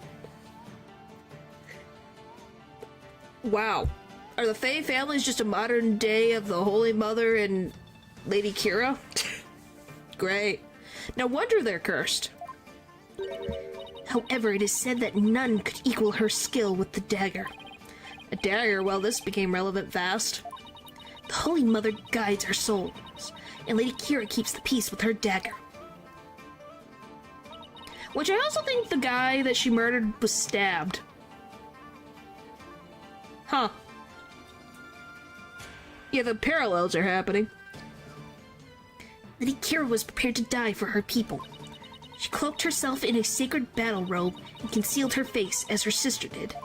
Wow. Are the Faye families just a modern day of the Holy Mother and Lady Kira? Great. No wonder they're cursed. However, it is said that none could equal her skill with the dagger. A dagger? Well, this became relevant fast. The Holy Mother guides our souls, and Lady Kira keeps the peace with her dagger. Which I also think the guy that she murdered was stabbed. Huh. Yeah, the parallels are happening. Lady Kira was prepared to die for her people. She cloaked herself in a sacred battle robe and concealed her face as her sister did.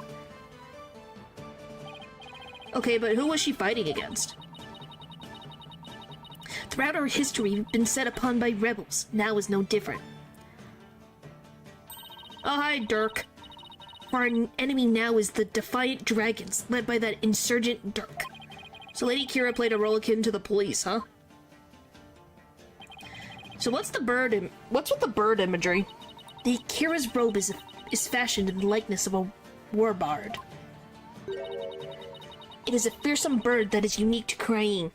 Okay, but who was she fighting against? Throughout our history, we've been set upon by rebels. Now is no different. Oh, hi, Dirk. Our enemy now is the Defiant Dragons, led by that insurgent Dirk. So Lady Kira played a role akin to the police, huh? So what's with the bird imagery? The Kira's robe is fashioned in the likeness of a war bard. It is a fearsome bird that is unique to Krain.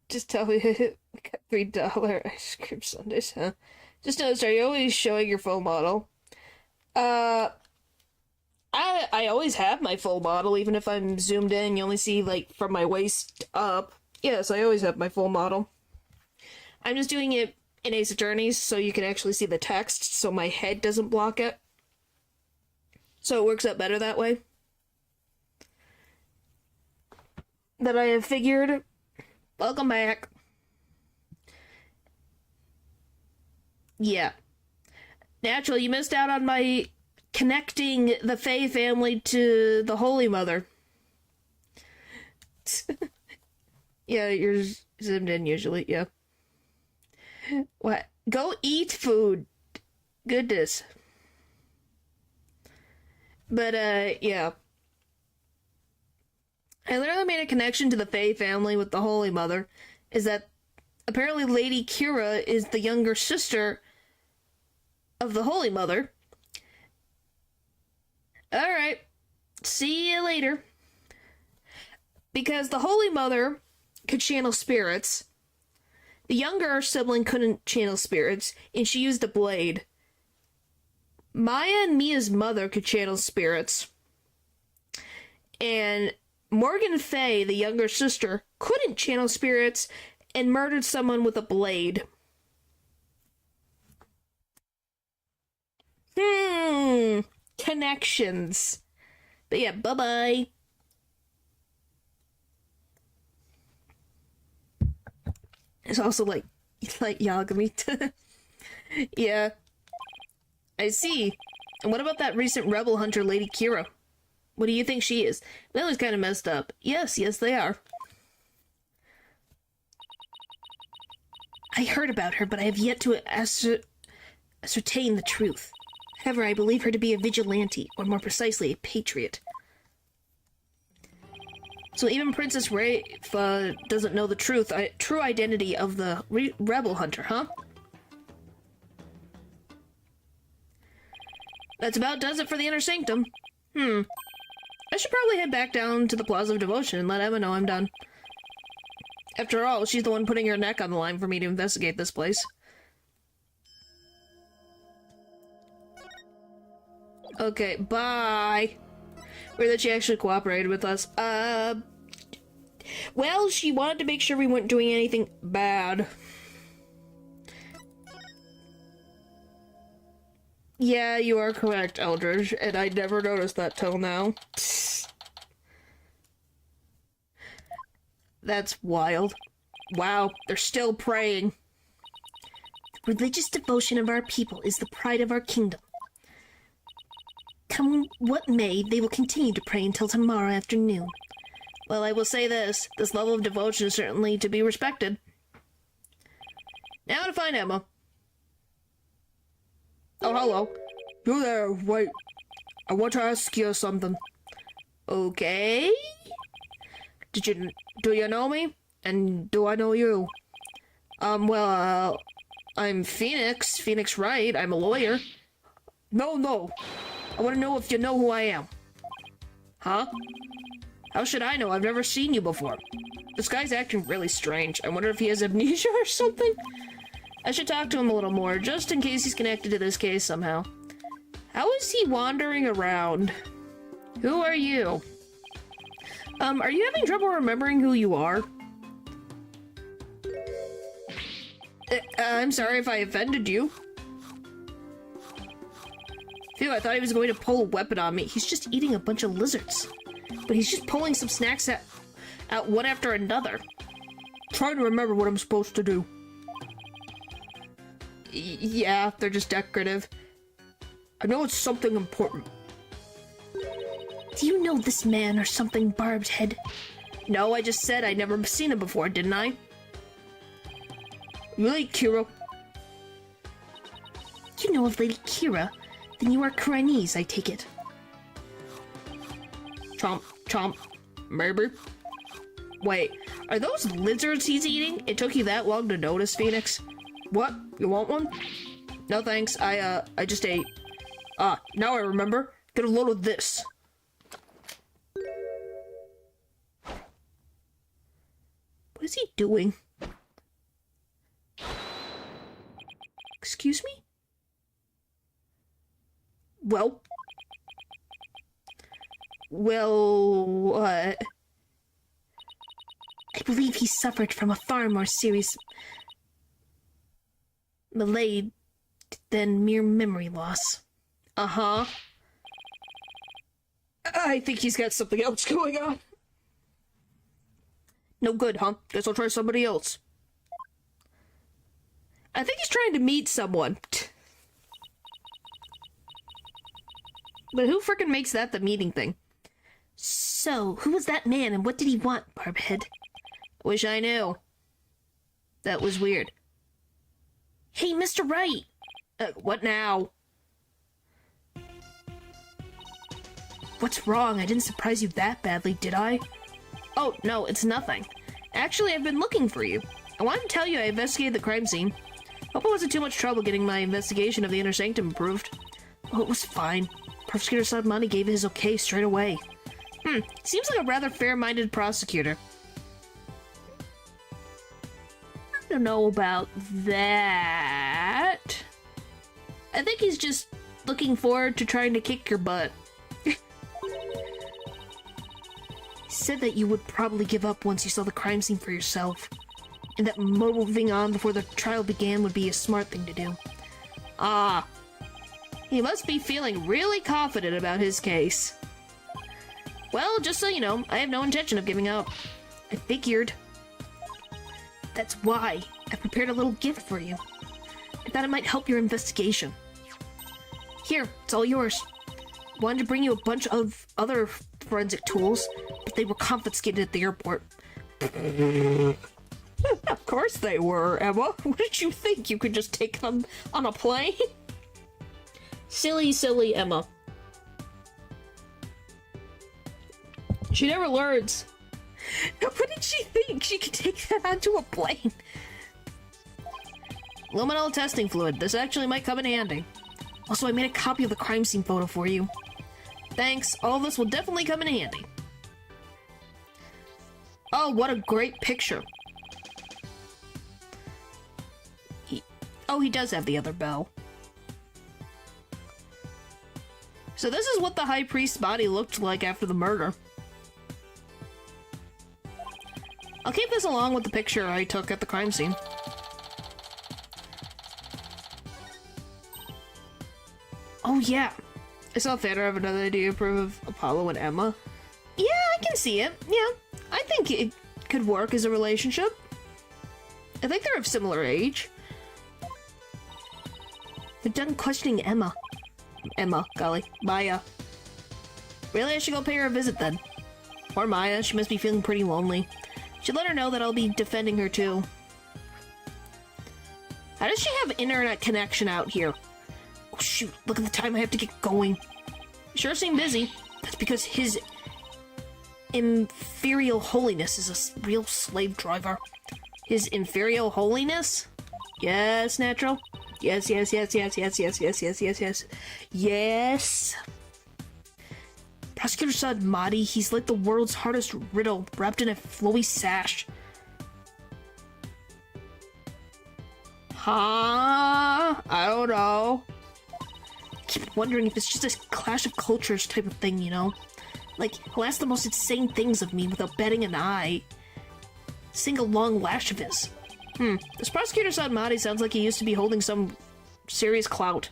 Just tell me, we got $3 ice cream sundaes, huh? Just notice, are you always showing your full model? I always have my full model, even if I'm zoomed in, you only see, like, from my waist up. Yes, I always have my full model. I'm just doing it in Ace Attorneys so you can actually see the text, so my head doesn't block it. So it works out better that way. That I have figured. Welcome back. Yeah. Naturally, you missed out on my connecting the Fae family to the Holy Mother. Yeah, you're zoomed in usually, yeah. What? Go eat food. Goodness. But, yeah. I literally made a connection to the Fae family with the Holy Mother, is that apparently Lady Kira is the younger sister of the Holy Mother. Alright, see you later. Because the Holy Mother could channel spirits, the younger sibling couldn't channel spirits, and she used a blade. Maya and Mia's mother could channel spirits, and Morgan Fay, the younger sister, couldn't channel spirits and murdered someone with a blade. Connections. But yeah, bye-bye. It's also like Yagami. Yeah. I see. And what about that recent rebel hunter, Lady Kira? What do you think she is? That was kind of messed up. Yes, they are. I heard about her, but I have yet to ascertain the truth. However, I believe her to be a vigilante, or more precisely, a patriot. So even Princess Rafe doesn't know the true identity of the rebel hunter, huh? That's about does it for the Inner Sanctum. I should probably head back down to the Plaza of Devotion and let Emma know I'm done. After all, she's the one putting her neck on the line for me to investigate this place. Okay, bye. Weird that she actually cooperated with us. Well, she wanted to make sure we weren't doing anything bad. Yeah, you are correct, Eldridge, and I never noticed that till now. That's wild. Wow, they're still praying. The religious devotion of our people is the pride of our kingdom. Come what may, they will continue to pray until tomorrow afternoon. Well, I will say this level of devotion is certainly to be respected. Now to find Emma. Oh, hello. You there, wait. I want to ask you something. Okay? Do you know me? And do I know you? Well, I'm Phoenix Wright. I'm a lawyer. No. I want to know if you know who I am. Huh? How should I know? I've never seen you before. This guy's acting really strange. I wonder if he has amnesia or something? I should talk to him a little more, just in case he's connected to this case somehow. How is he wandering around? Who are you? Are you having trouble remembering who you are? I'm sorry if I offended you. Phew, I thought he was going to pull a weapon on me. He's just eating a bunch of lizards. But he's just pulling some snacks out one after another. Trying to remember what I'm supposed to do. Yeah, they're just decorative. I know it's something important. Do you know this man or something, Barbed Head? No, I just said I'd never seen him before, didn't I? You like Kira? You know of Lady Kira? Then you are Chinese, I take it. Chomp, chomp. Maybe. Wait, are those lizards he's eating? It took you that long to notice, Phoenix? What? You want one? No thanks, I just ate. Ah, now I remember. Get a load of this. What is he doing? Excuse me? Well, what? I believe he suffered from a far more serious malady than mere memory loss. Uh-huh. I think he's got something else going on. No good, huh? Guess I'll try somebody else. I think he's trying to meet someone. But who frickin' makes that the meeting thing? So, who was that man and what did he want, Barbhead? Wish I knew. That was weird. Hey, Mr. Wright! What now? What's wrong? I didn't surprise you that badly, did I? Oh, no, it's nothing. Actually, I've been looking for you. I wanted to tell you I investigated the crime scene. Hope it wasn't too much trouble getting my investigation of the Inner Sanctum approved. Oh, it was fine. Prosecutor Sadmani gave his okay straight away. Seems like a rather fair-minded prosecutor. I don't know about that. I think he's just looking forward to trying to kick your butt. He said that you would probably give up once you saw the crime scene for yourself, and that moving on before the trial began would be a smart thing to do. Ah. He must be feeling really confident about his case. Well, just so you know, I have no intention of giving up. I figured. That's why I prepared a little gift for you. I thought it might help your investigation. Here, it's all yours. Wanted to bring you a bunch of other forensic tools, but they were confiscated at the airport. Of course they were, Emma. What did you think? You could just take them on a plane? Silly, silly Emma. She never learns. What did she think? She could take that onto a plane? Luminol testing fluid. This actually might come in handy. Also, I made a copy of the crime scene photo for you. Thanks. All of this will definitely come in handy. Oh, what a great picture. He does have the other bell. So this is what the High Priest's body looked like after the murder. I'll keep this along with the picture I took at the crime scene. Oh yeah. I saw Thanos have another idea to approve of Apollo and Emma. Yeah, I can see it. Yeah. I think it could work as a relationship. I think they're of similar age. They're done questioning Emma. Golly. Maya. Really, I should go pay her a visit then. Or Maya, she must be feeling pretty lonely. Should let her know that I'll be defending her too. How does she have internet connection out here? Oh shoot, look at the time I have to get going. Sure seem busy. That's because his Imperial Holiness is a real slave driver. His Imperial Holiness? Yes, Natural. Yes. Yes. Prosecutor said Mahdi, he's like the world's hardest riddle, wrapped in a flowy sash. Huh? I don't know. I keep wondering if it's just a clash of cultures type of thing, you know? Like, he'll ask the most insane things of me without batting an eye. Sing a long lash of his. This prosecutor said Mahdi sounds like he used to be holding some serious clout.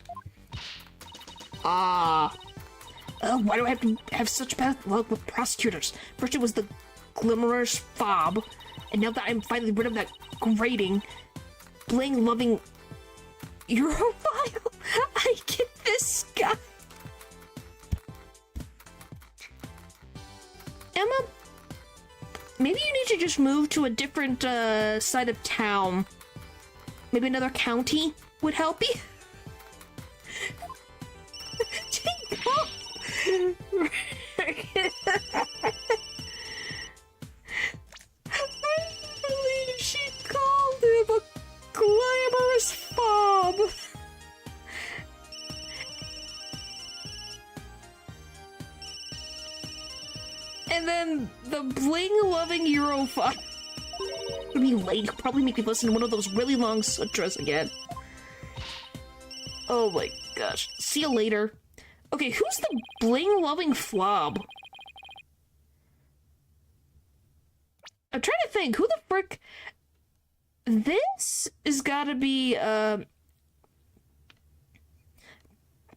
Why do I have to have such bad luck with prosecutors? First it was the glimmerous fob, and now that I'm finally rid of that grating, bling-loving Europhile, I get this guy. Emma, maybe you need to just move to a different side of town. Maybe another county would help you. I believe she called him a glamorous fob. And then the bling-loving Eurofob would be late. Probably make me listen to one of those really long sutras again. Oh my gosh. See you later. Okay, who's the bling-loving flob? I'm trying to think, who the frick... This has gotta be,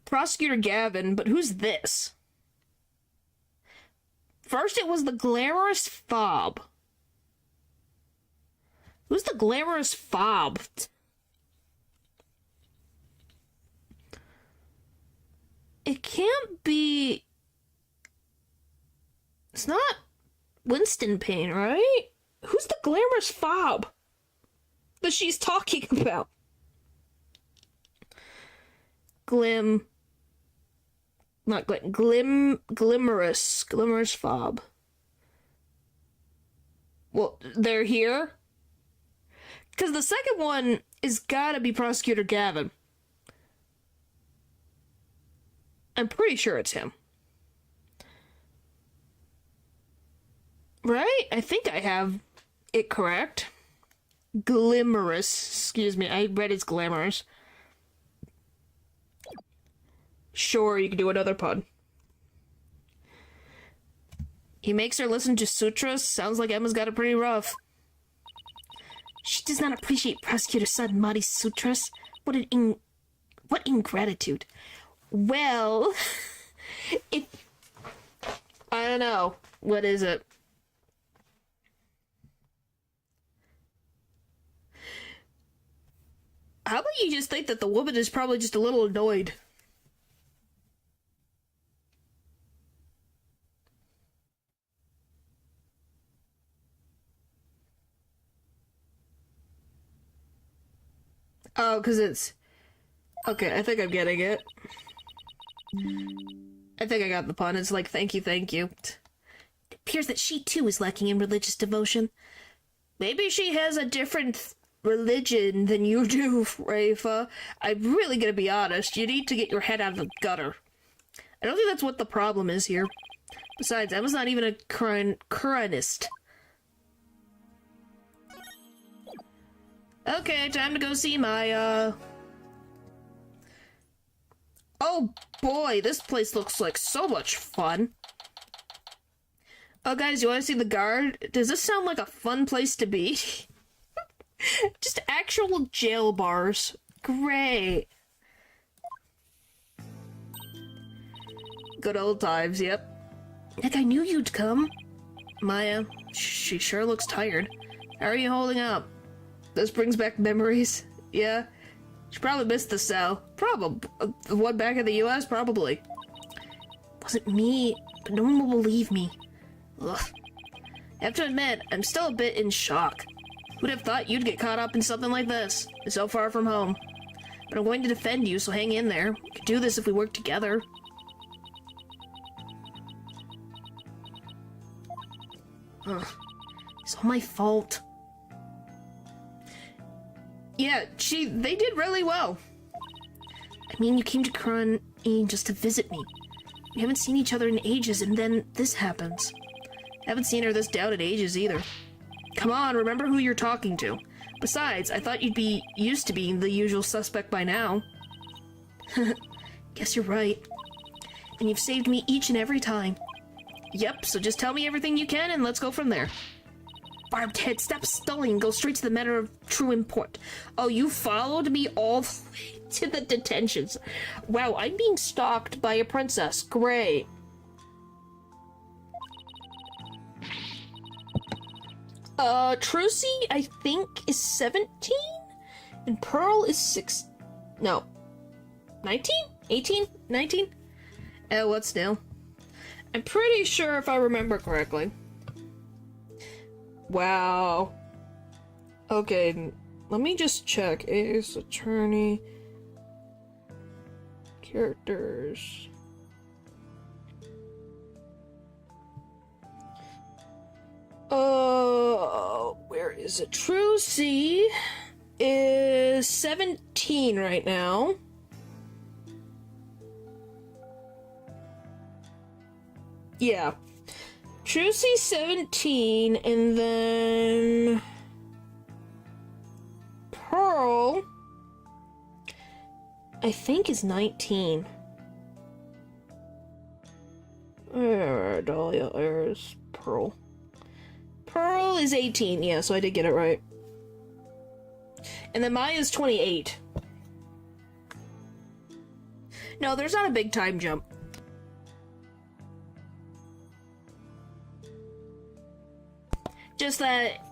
Prosecutor Gavin, but who's this? First it was the glamorous fob. Who's the glamorous fob? It can't be... It's not Winston Payne, right? Who's the glamorous fob that she's talking about? Glimmerous fob. Well, they're here? Because the second one is gotta be Prosecutor Gavin. I'm pretty sure it's him. Right? I think I have it correct. Glimmerous. Excuse me, I read it's glamorous. Sure, you can do another pun. He makes her listen to sutras. Sounds like Emma's got it pretty rough. She does not appreciate Prosecutor Son Mahdi's sutras. What ingratitude. Well, I don't know. What is it? How about you just think that the woman is probably just a little annoyed? Oh, because it's... Okay, I think I'm getting it. I think I got the pun. It's like, thank you, thank you. It appears that she too is lacking in religious devotion. Maybe she has a different religion than you do, Rafa. I'm really gonna be honest. You need to get your head out of the gutter. I don't think that's what the problem is here. Besides, Emma's not even a Quranist. Okay, time to go see my, Oh boy, this place looks like so much fun. Oh guys, you wanna see the guard? Does this sound like a fun place to be? Just actual jail bars. Great. Good old times, yep. Like I knew you'd come. Maya, she sure looks tired. How are you holding up? This brings back memories. Yeah? She probably missed the cell. Probably. The one back in the US? Probably. Wasn't me, but no one will believe me. Ugh. I have to admit, I'm still a bit in shock. Who'd have thought you'd get caught up in something like this? So far from home. But I'm going to defend you, so hang in there. We could do this if we work together. Ugh. It's all my fault. Yeah, they did really well. I mean, you came to Kron just to visit me. We haven't seen each other in ages, and then this happens. Haven't seen her this down in ages either. Come on, remember who you're talking to. Besides, I thought you'd be used to being the usual suspect by now. Guess you're right. And you've saved me each and every time. Yep, so just tell me everything you can and let's go from there. Barbed head, stop stalling and go straight to the matter of true import. Oh, you followed me all the way to the detentions. Wow, I'm being stalked by a princess. Great. Trucy, I think, is 17? And Pearl is 6... No. 19? 18? 19? What's new? I'm pretty sure if I remember correctly. Wow. Okay, let me just check. Ace, attorney... Characters... Where is it? Trucy is 17 right now. Yeah. Trucy's 17, and then... Pearl, I think, is 19. Dahlia, there's Pearl. Pearl is 18, yeah, so I did get it right. And then Maya's 28. No, there's not a big time jump. Just that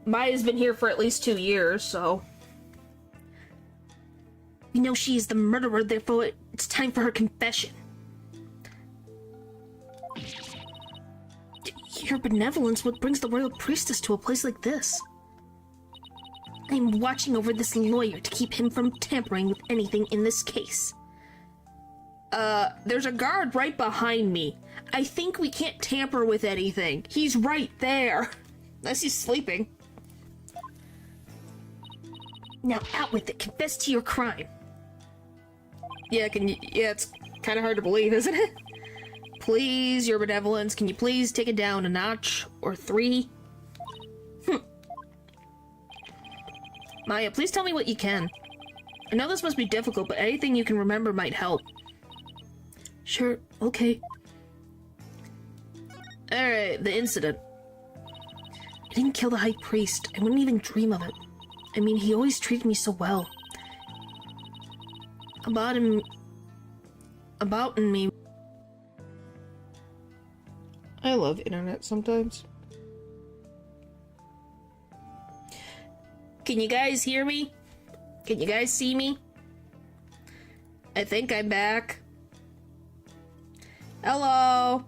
Maya's been here for at least 2 years, so... We know she is the murderer, therefore it's time for her confession. Your benevolence, what brings the royal priestess to a place like this? I'm watching over this lawyer to keep him from tampering with anything in this case. There's a guard right behind me. I think we can't tamper with anything. He's right there. Unless he's sleeping. Now out with it. Confess to your crime. Yeah, it's kind of hard to believe, isn't it? Please, your benevolence, can you please take it down a notch or 3? Maya, please tell me what you can. I know this must be difficult, but anything you can remember might help. Sure, okay. Alright, the incident. I didn't kill the high priest. I wouldn't even dream of it. I mean, he always treated me so well. About me... I love internet sometimes. Can you guys hear me? Can you guys see me? I think I'm back. Hello?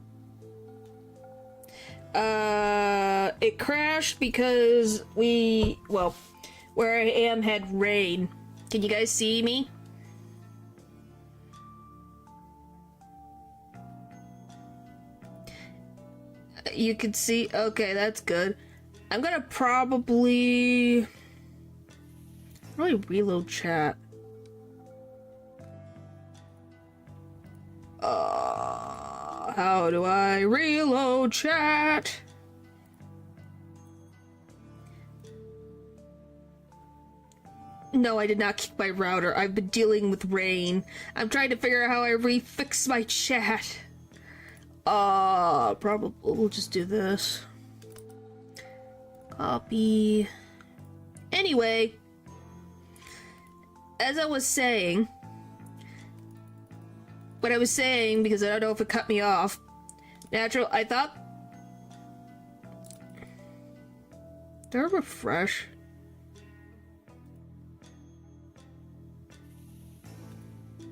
It crashed because where I am had rain. Can you guys see me? You can see? Okay, that's good. I'm gonna probably reload chat. How do I reload chat? No, I did not kick my router. I've been dealing with rain. I'm trying to figure out how I refix my chat. Probably we'll just do this. Copy. Anyway, as I was saying, because I don't know if it cut me off. I thought. Did I refresh?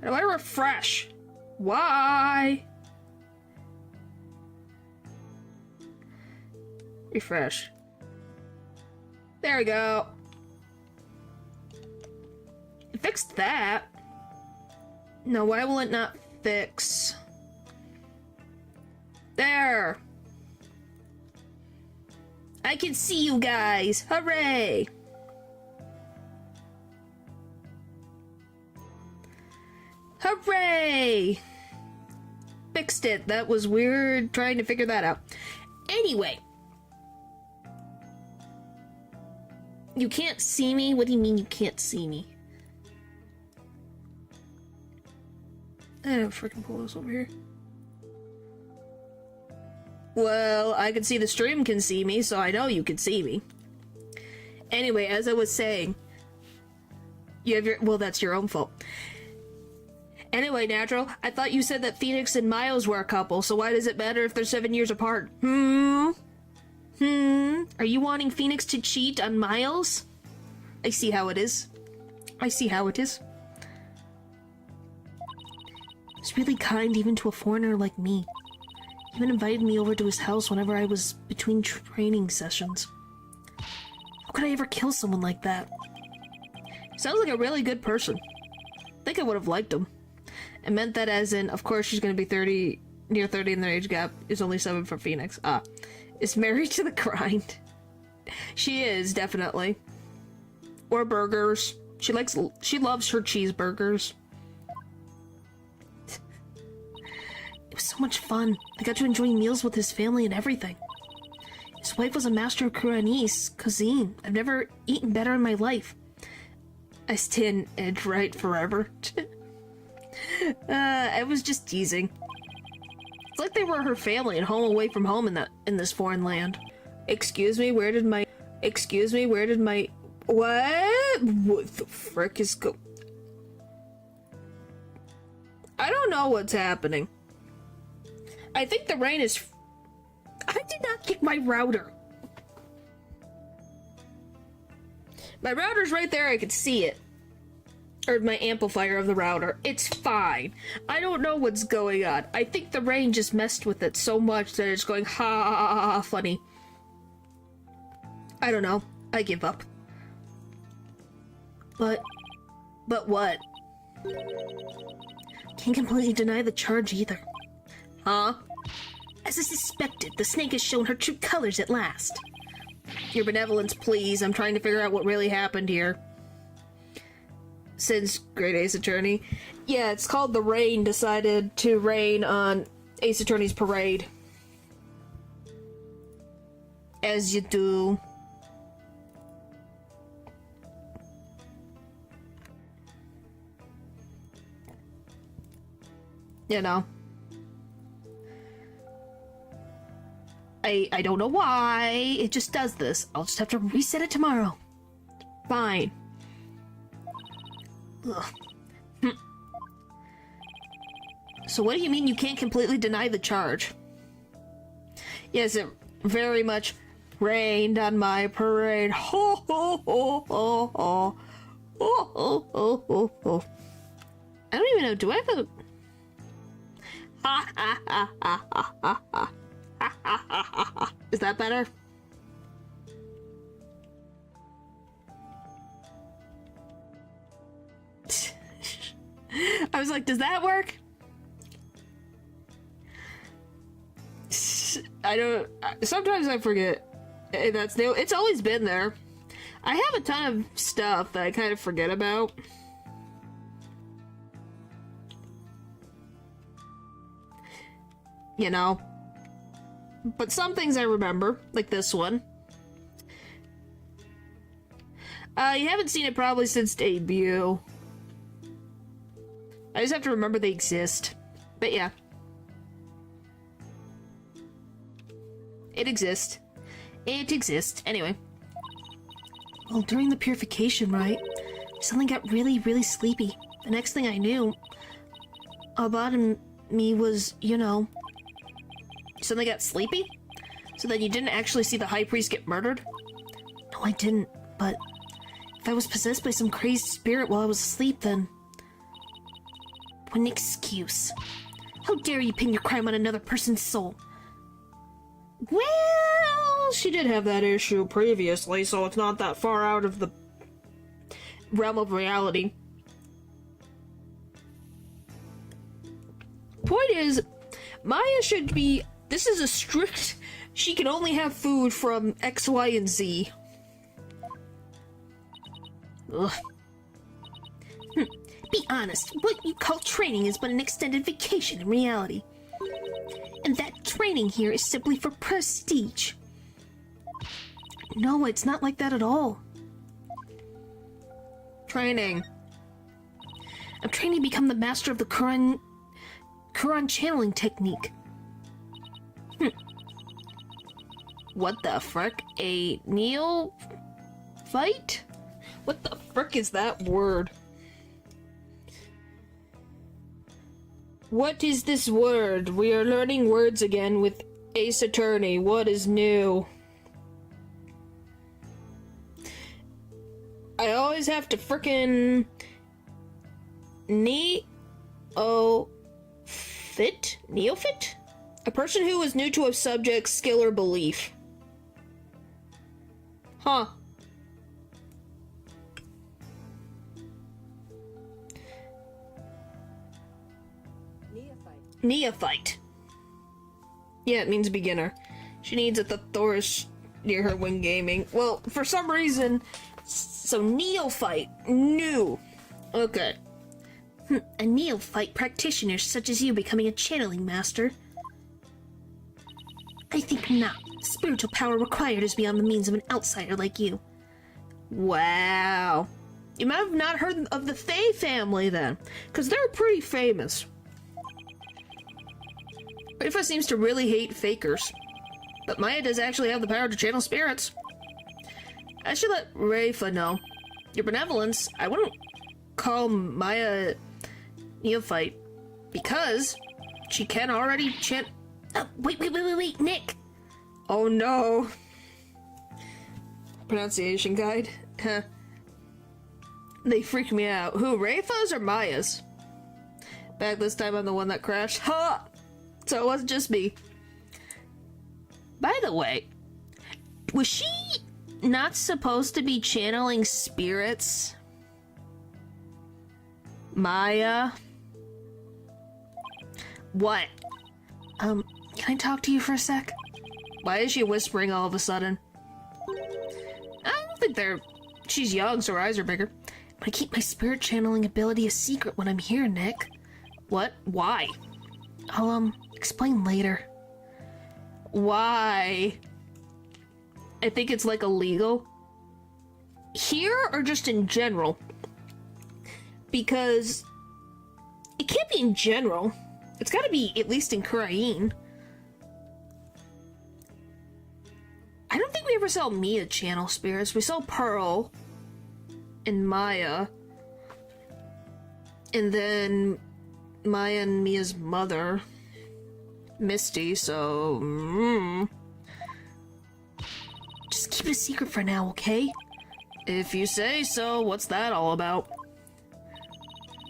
How do I refresh? Why? Refresh. There we go. It fixed that. No, why will it not fix? There. I can see you guys. Hooray. Hooray. fixed it. That was weird trying to figure that out. Anyway. You can't see me? What do you mean you can't see me? I don't freaking pull this over here. Well, I can see the stream can see me, so I know you can see me. Anyway, as I was saying, you have your... Well, that's your own fault. Anyway, Natural, I thought you said that Phoenix and Miles were a couple, so why does it matter if they're 7 years apart? Are you wanting Phoenix to cheat on Miles? I see how it is. I see how it is. He's really kind even to a foreigner like me. He even invited me over to his house whenever I was between training sessions. How could I ever kill someone like that? Sounds like a really good person. I think I would have liked him. I meant that as in, of course she's gonna be 30, near 30 in their age gap. Is only 7 for Phoenix. Is married to the grind. She is, definitely. Or burgers. She loves her cheeseburgers. It was so much fun. I got to enjoy meals with his family and everything. His wife was a master of cuisine. I've never eaten better in my life. I stand edge right forever. I was just teasing. It's like they were her family and home away from home in this foreign land. Excuse me, where did my... What? What the frick is I don't know what's happening. I think the rain is... I did not kick my router. My router's right there, I can see it. Or my amplifier of the router. It's fine. I don't know what's going on. I think the rain just messed with it so much that it's going ha ha ha ha funny. I don't know. I give up. But what? Can't completely deny the charge either. Huh? As I suspected, the snake has shown her true colors at last. Your benevolence, please. I'm trying to figure out what really happened here. Since Great Ace Attorney. Yeah, it's called The Rain decided to rain on Ace Attorney's parade. As you do. You know. I don't know why. It just does this. I'll just have to reset it tomorrow. Fine. Ugh. So what do you mean you can't completely deny the charge? Yes, it very much rained on my parade. Ho ho ho ho ho. Ho ho ho ho ho. I don't even know, do I have a... Ha ha ha ha ha ha ha. Is that better? I was like, does that work? I don't... Sometimes I forget. That's new. It's always been there. I have a ton of stuff that I kind of forget about. You know? But some things I remember, like this one. You haven't seen it probably since debut. I just have to remember they exist. But yeah. It exists. It exists. Anyway. Well, during the purification, right? I suddenly got really, really sleepy. The next thing I knew about me was, you know... You suddenly got sleepy? So then you didn't actually see the High Priest get murdered? No, I didn't, but... If I was possessed by some crazed spirit while I was asleep, then... What an excuse. How dare you pin your crime on another person's soul? Well, she did have that issue previously, so it's not that far out of the realm of reality. Point is, Maya should be... This is a strict... She can only have food from X, Y, and Z. Ugh. Be honest, what you call training is but an extended vacation in reality. And that training here is simply for prestige. No, it's not like that at all. Training. I'm training to become the master of the Quran channeling technique. What the frick? A neophyte? What the frick is that word? What is this word? We are learning words again with Ace Attorney. What is new? I always have to frickin' Neophyte? A person who is new to a subject, skill, or belief. Huh. Neophyte. Yeah, it means beginner. She needs a thesaurus near her when gaming. Well, for some reason, so neophyte, new. Okay. A neophyte practitioner such as you becoming a channeling master? I think not. Spiritual power required is beyond the means of an outsider like you. Wow. You might have not heard of the Fae family then, because they're pretty famous. Rafa seems to really hate fakers, but Maya does actually have the power to channel spirits. I should let Rafa know. Your benevolence, I wouldn't call Maya neophyte, because she can already wait, Nick! Oh no. Pronunciation guide? Huh. They freak me out. Who, Rafa's or Maya's? Back this time I'm the one that crashed. Ha! So it wasn't just me. By the way, was she not supposed to be channeling spirits? Maya? What? Can I talk to you for a sec? Why is she whispering all of a sudden? I don't think she's young, so her eyes are bigger. But I keep my spirit channeling ability a secret when I'm here, Nick. What? Why? I'll, explain later. Why? I think it's, like, illegal. Here, or just in general? Because it can't be in general. It's gotta be at least in Korean. I don't think we ever saw Mia channel spirits. We saw Pearl and Maya. And then Maya and Mia's mother, Misty, so... Just keep it a secret for now, okay? If you say so. What's that all about?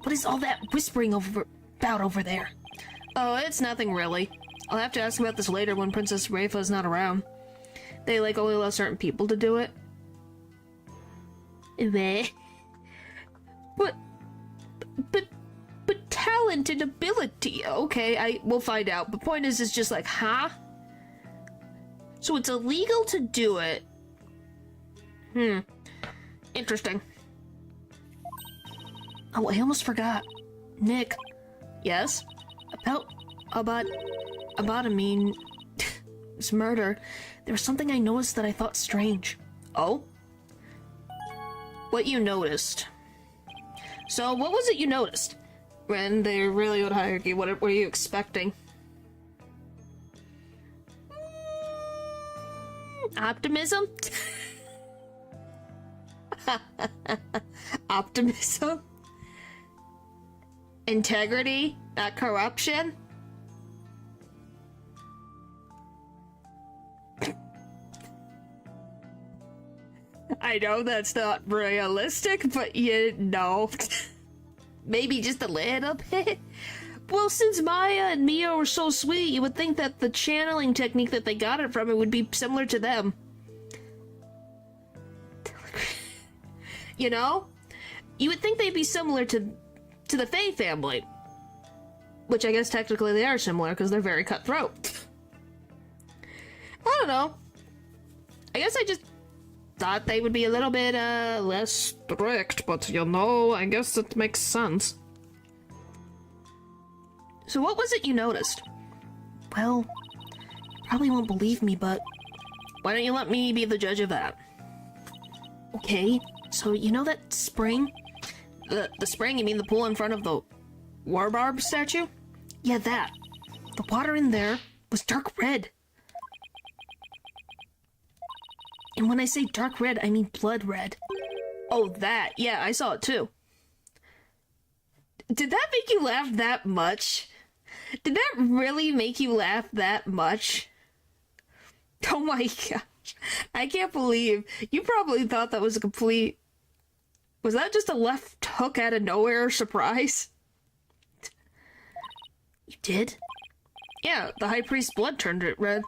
What is all that whispering about over there? Oh, it's nothing really. I'll have to ask about this later when Princess Rafa's not around. They, like, only allow certain people to do it. But talent and ability. Okay, we'll find out. But point is, it's just like, huh? So it's illegal to do it. Interesting. Oh, I almost forgot. Nick. Yes? About this murder. There was something I noticed that I thought strange. Oh? What you noticed? So, what was it you noticed? When they really would hierarchy, what were you expecting? Optimism? Optimism? Integrity, not corruption? I know that's not realistic, but you know. Maybe just a little bit. Well, since Maya and Mia were so sweet, you would think that the channeling technique that they got it from it would be similar to them. You know? You would think they'd be similar to the Fae family. Which I guess technically they are similar, because they're very cutthroat. I don't know. I guess I just thought they would be a little bit, less strict, but you know, I guess it makes sense. So what was it you noticed? Well, probably won't believe me, but why don't you let me be the judge of that? Okay, so you know that spring? The spring, you mean the pool in front of the Warbarb statue? Yeah, that. The water in there was dark red. And when I say dark red, I mean blood red. Oh, that. Yeah, I saw it too. Did that make you laugh that much? Did that really make you laugh that much? Oh my gosh. I can't believe you probably thought that was a complete... Was that just a left hook out of nowhere surprise? You did? Yeah, the High Priest's blood turned it red.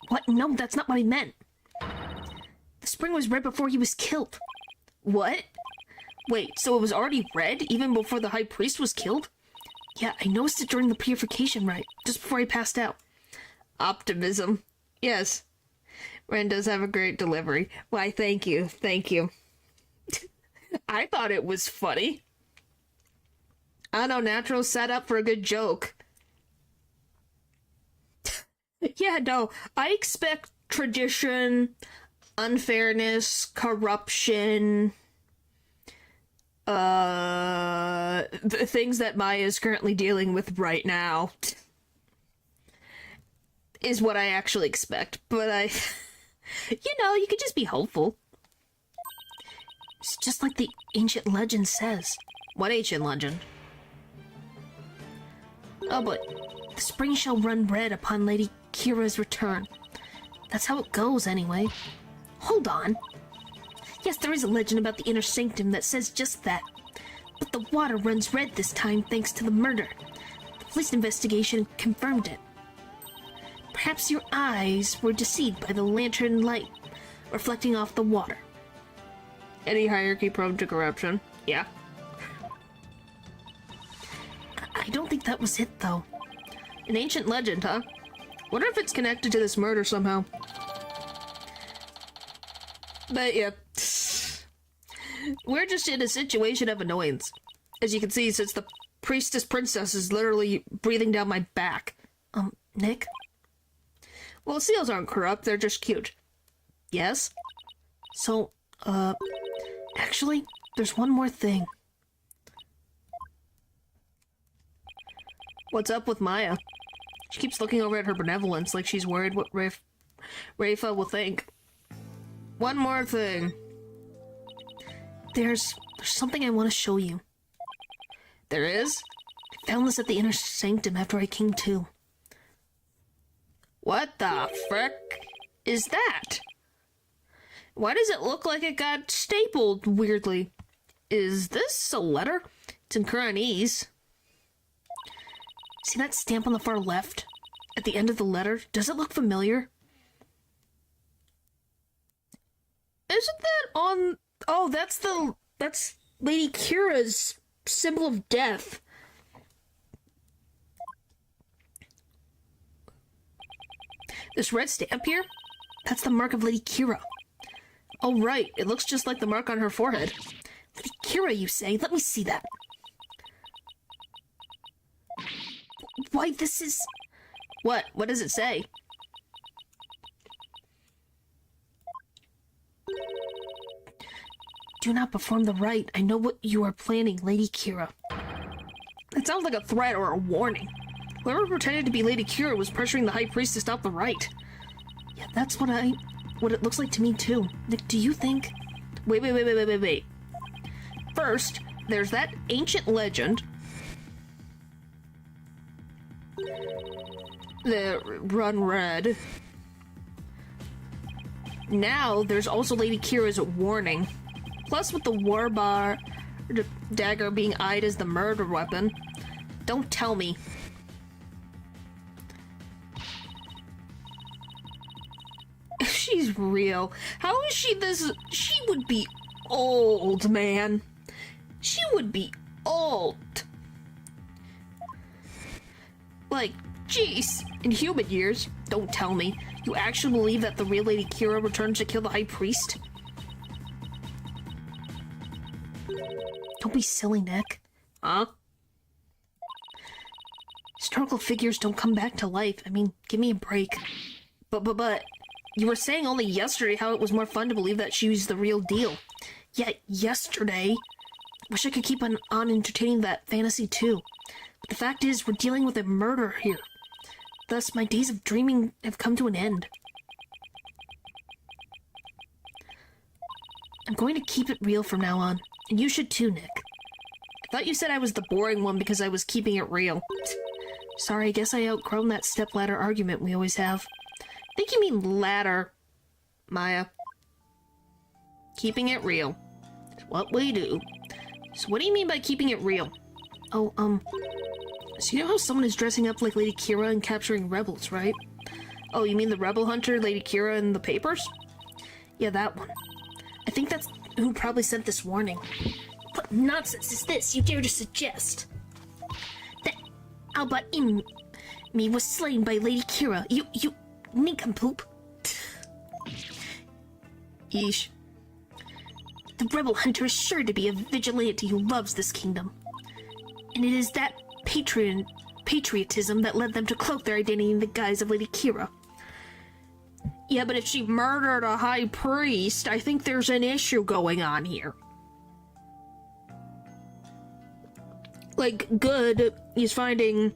What? No, that's not what I meant. The spring was red before he was killed. What? Wait, so it was already red even before the High Priest was killed? Yeah, I noticed it during the purification rite, just before he passed out. Optimism. Yes. Ren does have a great delivery. Why, thank you. Thank you. I thought it was funny. I know, natural setup for a good joke. Yeah, no, I expect tradition, unfairness, corruption, the things that Maya is currently dealing with right now is what I actually expect, but you could just be hopeful. It's just like the ancient legend says. What ancient legend? Oh, but the spring shall run red upon Lady Kira's return. That's how it goes, anyway. Hold on. Yes, there is a legend about the inner sanctum that says just that. But the water runs red this time thanks to the murder. The police investigation confirmed it. Perhaps your eyes were deceived by the lantern light reflecting off the water. Any hierarchy prone to corruption? Yeah. I don't think that was it, though. An ancient legend, huh? Wonder if it's connected to this murder somehow. But yeah. We're just in a situation of annoyance. As you can see, since the priestess princess is literally breathing down my back. Nick? Well, seals aren't corrupt, they're just cute. Yes? So, actually, there's one more thing. What's up with Maya? She keeps looking over at her benevolence like she's worried what Rafa will think. One more thing. There's something I want to show you. There is? I found this at the inner sanctum after I came to. What the frick is that? Why does it look like it got stapled weirdly? Is this a letter? It's in Kuranese. See that stamp on the far left? At the end of the letter? Does it look familiar? Isn't that on... Oh, that's Lady Kira's symbol of death. This red stamp here? That's the mark of Lady Kira. Oh, right. It looks just like the mark on her forehead. Lady Kira, you say? Let me see that. Why, this is... What? What does it say? Do not perform the rite. I know what you are planning, Lady Kira. It sounds like a threat or a warning. Whoever pretended to be Lady Kira was pressuring the High Priest to stop the rite. Yeah, that's what it looks like to me too. Nick, do you think... Wait. First, there's that ancient legend. The run red. Now, there's also Lady Kira's warning. Plus, with the warbar dagger being eyed as the murder weapon. Don't tell me. She's real. How is she this? She would be old, man. She would be old. Like, jeez, in human years. Don't tell me. You actually believe that the real Lady Kira returned to kill the High Priest? Don't be silly, Nick. Huh? Historical figures don't come back to life. I mean, give me a break. But, you were saying only yesterday how it was more fun to believe that she was the real deal. Yeah, yesterday. Wish I could keep on entertaining that fantasy too. But the fact is, we're dealing with a murder here. Thus, my days of dreaming have come to an end. I'm going to keep it real from now on. And you should too, Nick. I thought you said I was the boring one because I was keeping it real. Sorry, I guess I outgrown that stepladder argument we always have. I think you mean ladder, Maya. Keeping it real. It's what we do. So what do you mean by keeping it real? Oh, so you know how someone is dressing up like Lady Kira and capturing rebels, right? Oh, you mean the rebel hunter, Lady Kira, in the papers? Yeah, that one. I think that's who probably sent this warning. What nonsense is this you dare to suggest? That Albert me was slain by Lady Kira. You nincompoop. Yeesh. The rebel hunter is sure to be a vigilante who loves this kingdom. And it is that patriotism that led them to cloak their identity in the guise of Lady Kira. Yeah, but if she murdered a high priest, I think there's an issue going on here. Like, good, he's finding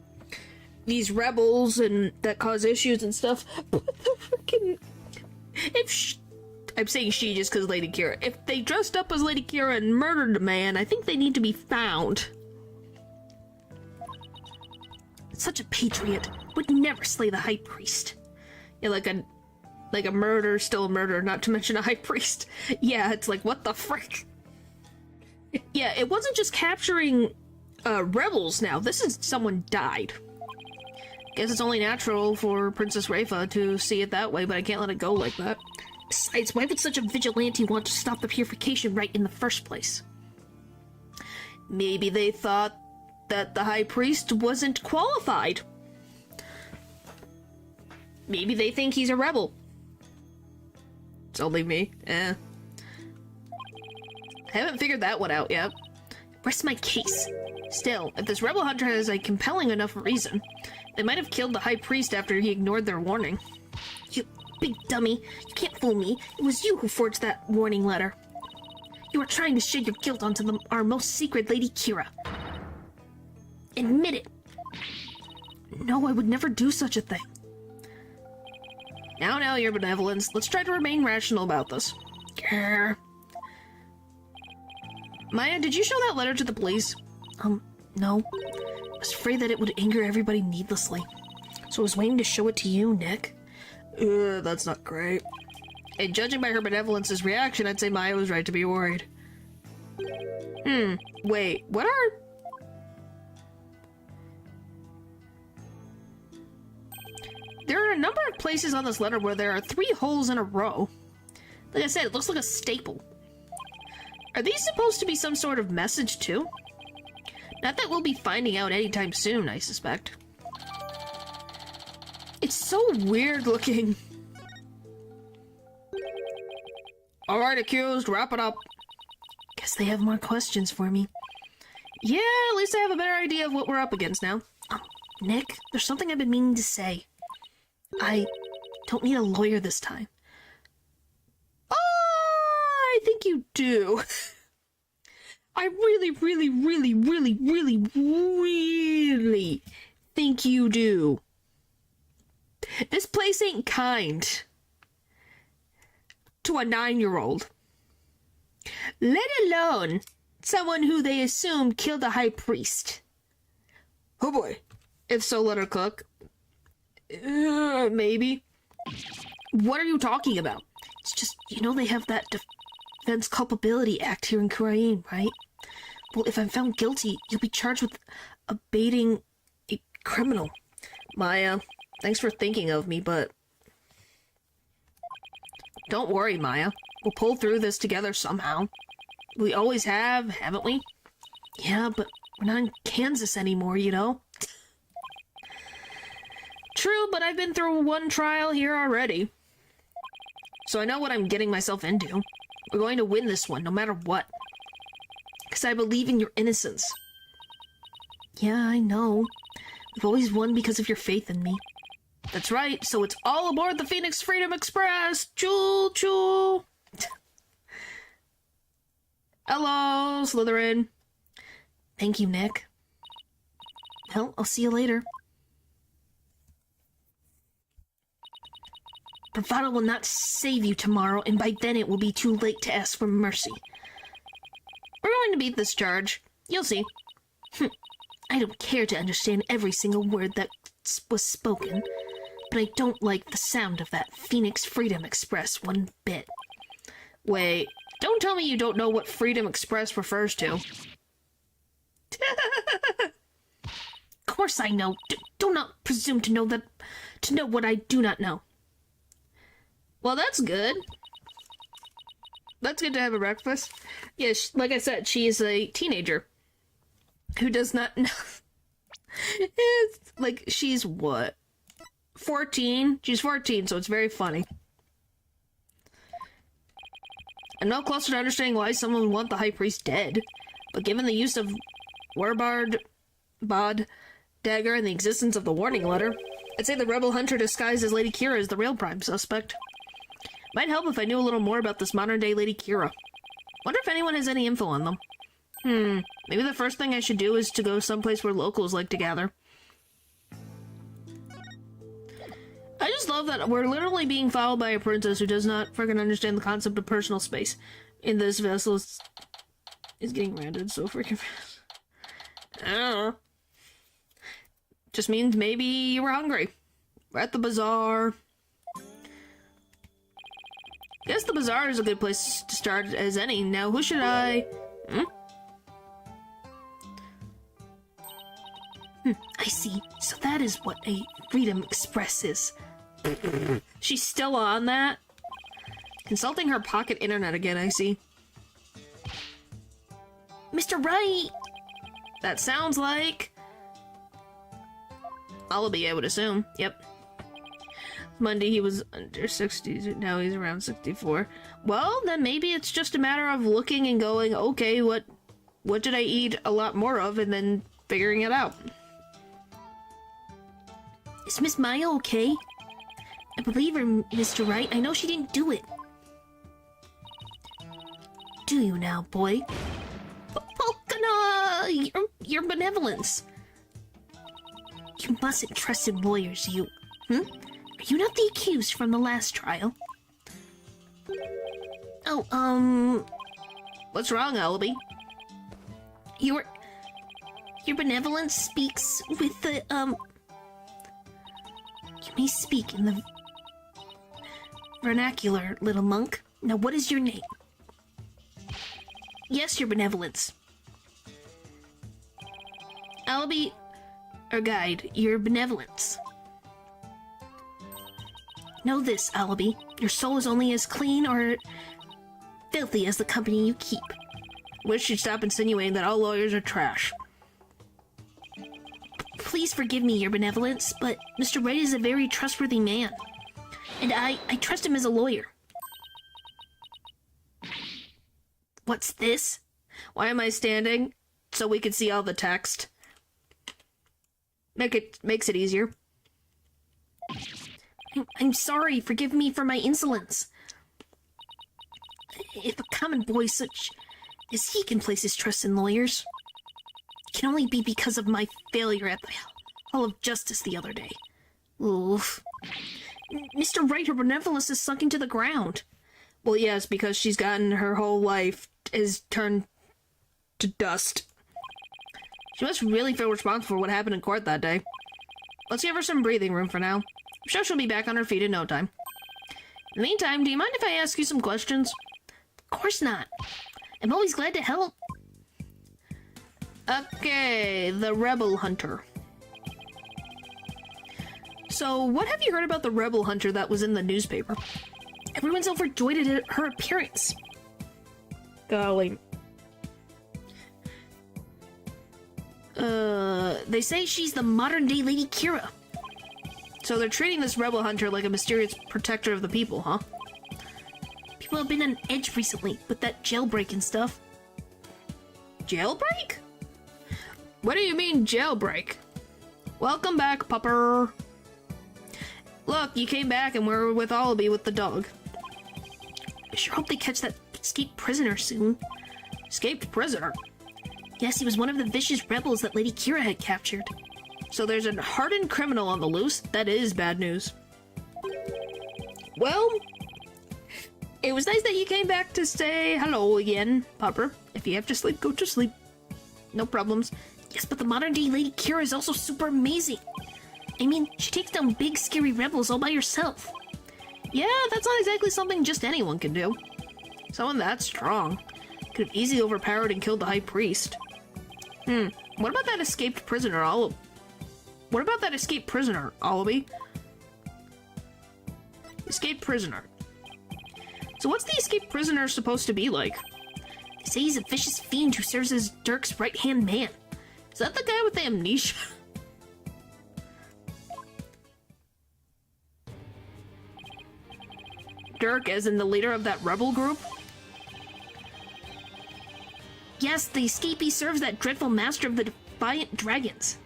these rebels and that cause issues and stuff, but the freaking... I'm saying she just because Lady Kira. If they dressed up as Lady Kira and murdered a man, I think they need to be found. Such a patriot would never slay the high priest. Yeah, like a murder, still a murder, not to mention a high priest. Yeah, it's like, what the frick? Yeah, it wasn't just capturing rebels now. This is someone died. Guess it's only natural for Princess Rafa to see it that way, but I can't let it go like that. Besides, why would such a vigilante want to stop the purification rite in the first place? Maybe they thought that the high priest wasn't qualified. Maybe they think he's a rebel. It's only me. I haven't figured that one out yet. Rest my case. Still, if this rebel hunter has a compelling enough reason, they might have killed the high priest after he ignored their warning. You big dummy. You can't fool me. It was you who forged that warning letter. You were trying to shed your guilt onto our most secret Lady Kira. Admit it. No, I would never do such a thing. Now, your benevolence. Let's try to remain rational about this. Grr. Maya, did you show that letter to the police? No. I was afraid that it would anger everybody needlessly. So I was waiting to show it to you, Nick. That's not great. And judging by her benevolence's reaction, I'd say Maya was right to be worried. Wait, what are... There are a number of places on this letter where there are 3 holes in a row. Like I said, it looks like a staple. Are these supposed to be some sort of message, too? Not that we'll be finding out anytime soon, I suspect. It's so weird looking. Alright, accused, wrap it up. Guess they have more questions for me. Yeah, at least I have a better idea of what we're up against now. Nick, there's something I've been meaning to say. I don't need a lawyer this time. I think you do. I really think you do. This place ain't kind to a 9-year-old. Let alone someone who they assume killed a high priest. Oh boy. If so, let her cook. Maybe. What are you talking about? It's just, you know they have that Defense Culpability Act here in Korean, right? Well, if I'm found guilty, you'll be charged with abating a criminal. Maya, thanks for thinking of me, but... Don't worry, Maya. We'll pull through this together somehow. We always have, haven't we? Yeah, but we're not in Kansas anymore, you know? True, but I've been through one trial here already. So I know what I'm getting myself into. We're going to win this one, no matter what. Because I believe in your innocence. Yeah, I know. You've always won because of your faith in me. That's right, so it's all aboard the Phoenix Freedom Express! Choo choo! Hello, Slytherin. Thank you, Nick. Well, I'll see you later. Bravado will not save you tomorrow, and by then it will be too late to ask for mercy. We're going to beat this charge. You'll see. I don't care to understand every single word that was spoken, but I don't like the sound of that Phoenix Freedom Express one bit. Wait, don't tell me you don't know what Freedom Express refers to. Of course I know. Do not presume to know what I do not know. Well, that's good. That's good to have a breakfast. Yes, like I said, she is a teenager who does not know. It's like, she's what? 14? She's 14, so it's very funny. I'm no closer to understanding why someone would want the High Priest dead, but given the use of Warbard, Bod, Dagger, and the existence of the warning letter, I'd say the rebel hunter disguised as Lady Kira is the real prime suspect. Might help if I knew a little more about this modern-day Lady Kira. Wonder if anyone has any info on them. Maybe the first thing I should do is to go someplace where locals like to gather. I just love that we're literally being followed by a princess who does not freaking understand the concept of personal space. In this vessel is getting rounded so freaking fast. I don't know. Just means maybe you were hungry. We're at the bazaar. Guess the bazaar is a good place to start as any. Now, who should I... I see. So that is what a Freedom Express is. She's still on that? Consulting her pocket internet again, I see. Mr. Wright! That sounds like... Alibi, I would assume. Yep. Monday he was under 60, now he's around 64. Well, then maybe it's just a matter of looking and going, okay, what did I eat a lot more of, and then figuring it out. Is Miss Maya okay? I believe her, Mr. Wright. I know she didn't do it. Do you now, boy? Your benevolence. You mustn't trust in lawyers, you... Are you not the accused from the last trial? Oh, what's wrong, Alibi? Your benevolence speaks with the, You may speak in the vernacular, little monk. Now, what is your name? Yes, your benevolence. Alibi, or guide, your benevolence. Know this, Alibi. Your soul is only as clean or filthy as the company you keep. Wish you'd stop insinuating that all lawyers are trash. Please forgive me, your benevolence, but Mr. Wright is a very trustworthy man. And I trust him as a lawyer. What's this? Why am I standing? So we can see all the text. Makes it easier. I'm sorry, forgive me for my insolence. If a common boy such as he can place his trust in lawyers, it can only be because of my failure at the Hall of Justice the other day. Oof. Mr. Wright, her benevolence is sunk into the ground. Well, yes, because she's gotten her whole life is turned to dust. She must really feel responsible for what happened in court that day. Let's give her some breathing room for now. I'm sure she'll be back on her feet in no time. In the meantime, do you mind if I ask you some questions? Of course not. I'm always glad to help. Okay, the Rebel Hunter. So, what have you heard about the Rebel Hunter that was in the newspaper? Everyone's overjoyed at her appearance. Golly. They say she's the modern-day Lady Kira. So they're treating this Rebel Hunter like a mysterious protector of the people, huh? People have been on edge recently with that jailbreak and stuff. Jailbreak? What do you mean, jailbreak? Welcome back, pupper. Look, you came back and we're with Allaby with the dog. I sure hope they catch that escaped prisoner soon. Escaped prisoner? Yes, he was one of the vicious rebels that Lady Kira had captured. So there's a hardened criminal on the loose? That is bad news. Well, it was nice that you came back to say hello again, pupper. If you have to sleep, go to sleep. No problems. Yes, but the modern-day Lady Kira is also super amazing. I mean, she takes down big, scary rebels all by herself. Yeah, that's not exactly something just anyone can do. Someone that strong could have easily overpowered and killed the High Priest. What about that escaped prisoner, What about that escaped prisoner, Allaby? Escaped prisoner. So what's the escaped prisoner supposed to be like? They say he's a vicious fiend who serves as Dirk's right-hand man. Is that the guy with the amnesia? Dirk, as in the leader of that rebel group? Yes, the escapee serves that dreadful master of the Defiant Dragons.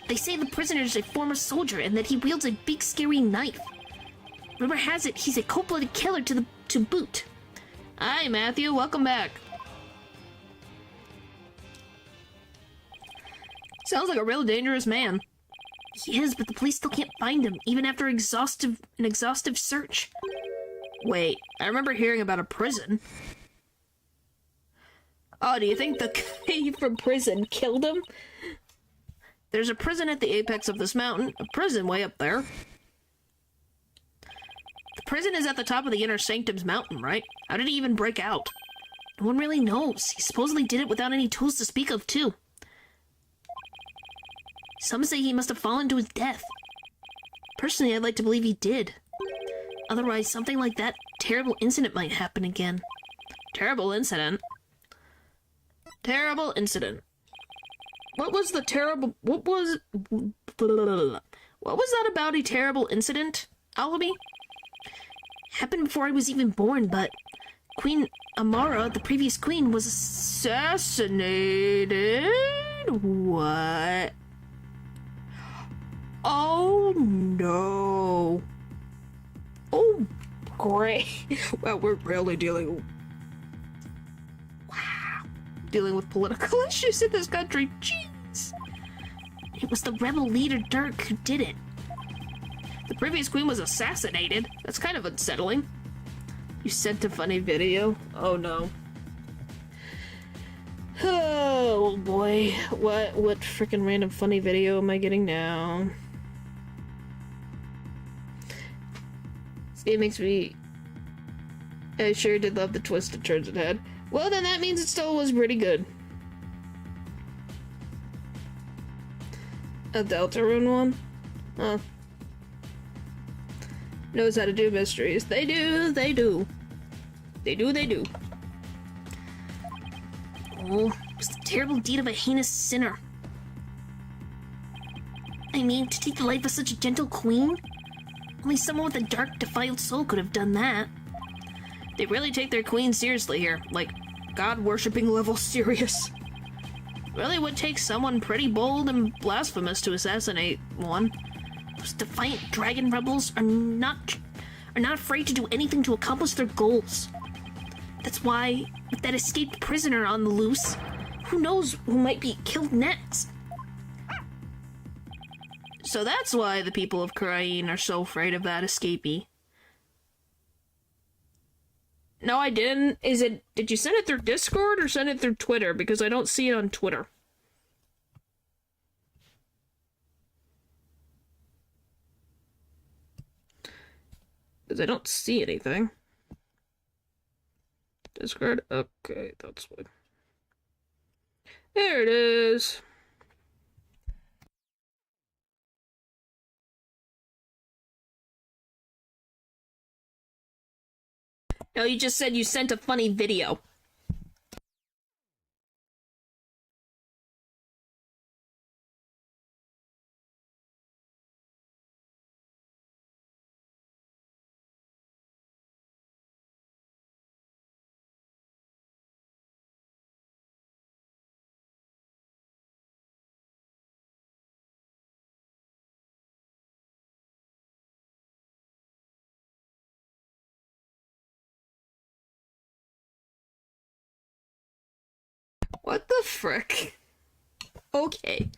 They say the prisoner is a former soldier and that he wields a big scary knife. Rumor has it he's a cold-blooded killer to boot. Hi, Matthew. Welcome back. Sounds like a real dangerous man. He is, but the police still can't find him, even after an exhaustive search. Wait, I remember hearing about a prison. Oh, do you think the guy from prison killed him? There's a prison at the apex of this mountain. A prison way up there. The prison is at the top of the Inner Sanctum's mountain, right? How did he even break out? No one really knows. He supposedly did it without any tools to speak of, too. Some say he must have fallen to his death. Personally, I'd like to believe he did. Otherwise, something like that terrible incident might happen again. Terrible incident? Terrible incident. What was the terrible... What was that about a terrible incident, Allaby? Happened before I was even born, but... Queen Amara, the previous queen, was assassinated? What? Oh, no. Oh, great. Well, we're really dealing with political issues in this country. Jeez. It was the rebel leader Dirk who did it. The previous queen was assassinated. That's kind of unsettling. You sent a funny video? Oh, no. Oh, boy. What freaking random funny video am I getting now? This game makes me... I sure did love the twist and turns it had. Well, then that means it still was pretty good. A Deltarune one? Huh. Knows how to do mysteries. They do, they do. They do, they do. Oh, it was the terrible deed of a heinous sinner. I mean, to take the life of such a gentle queen? Only someone with a dark, defiled soul could have done that. They really take their queen seriously here. Like, God-worshipping level serious. Really would take someone pretty bold and blasphemous to assassinate one. Those defiant dragon rebels are not afraid to do anything to accomplish their goals. That's why, with that escaped prisoner on the loose, who knows who might be killed next? So that's why the people of Karain are so afraid of that escapee. No, I didn't. Did you send it through Discord or send it through Twitter? Because I don't see it on Twitter. Because I don't see anything. Discord? Okay, that's what. There it is. No, you just said you sent a funny video. What the frick? Okay.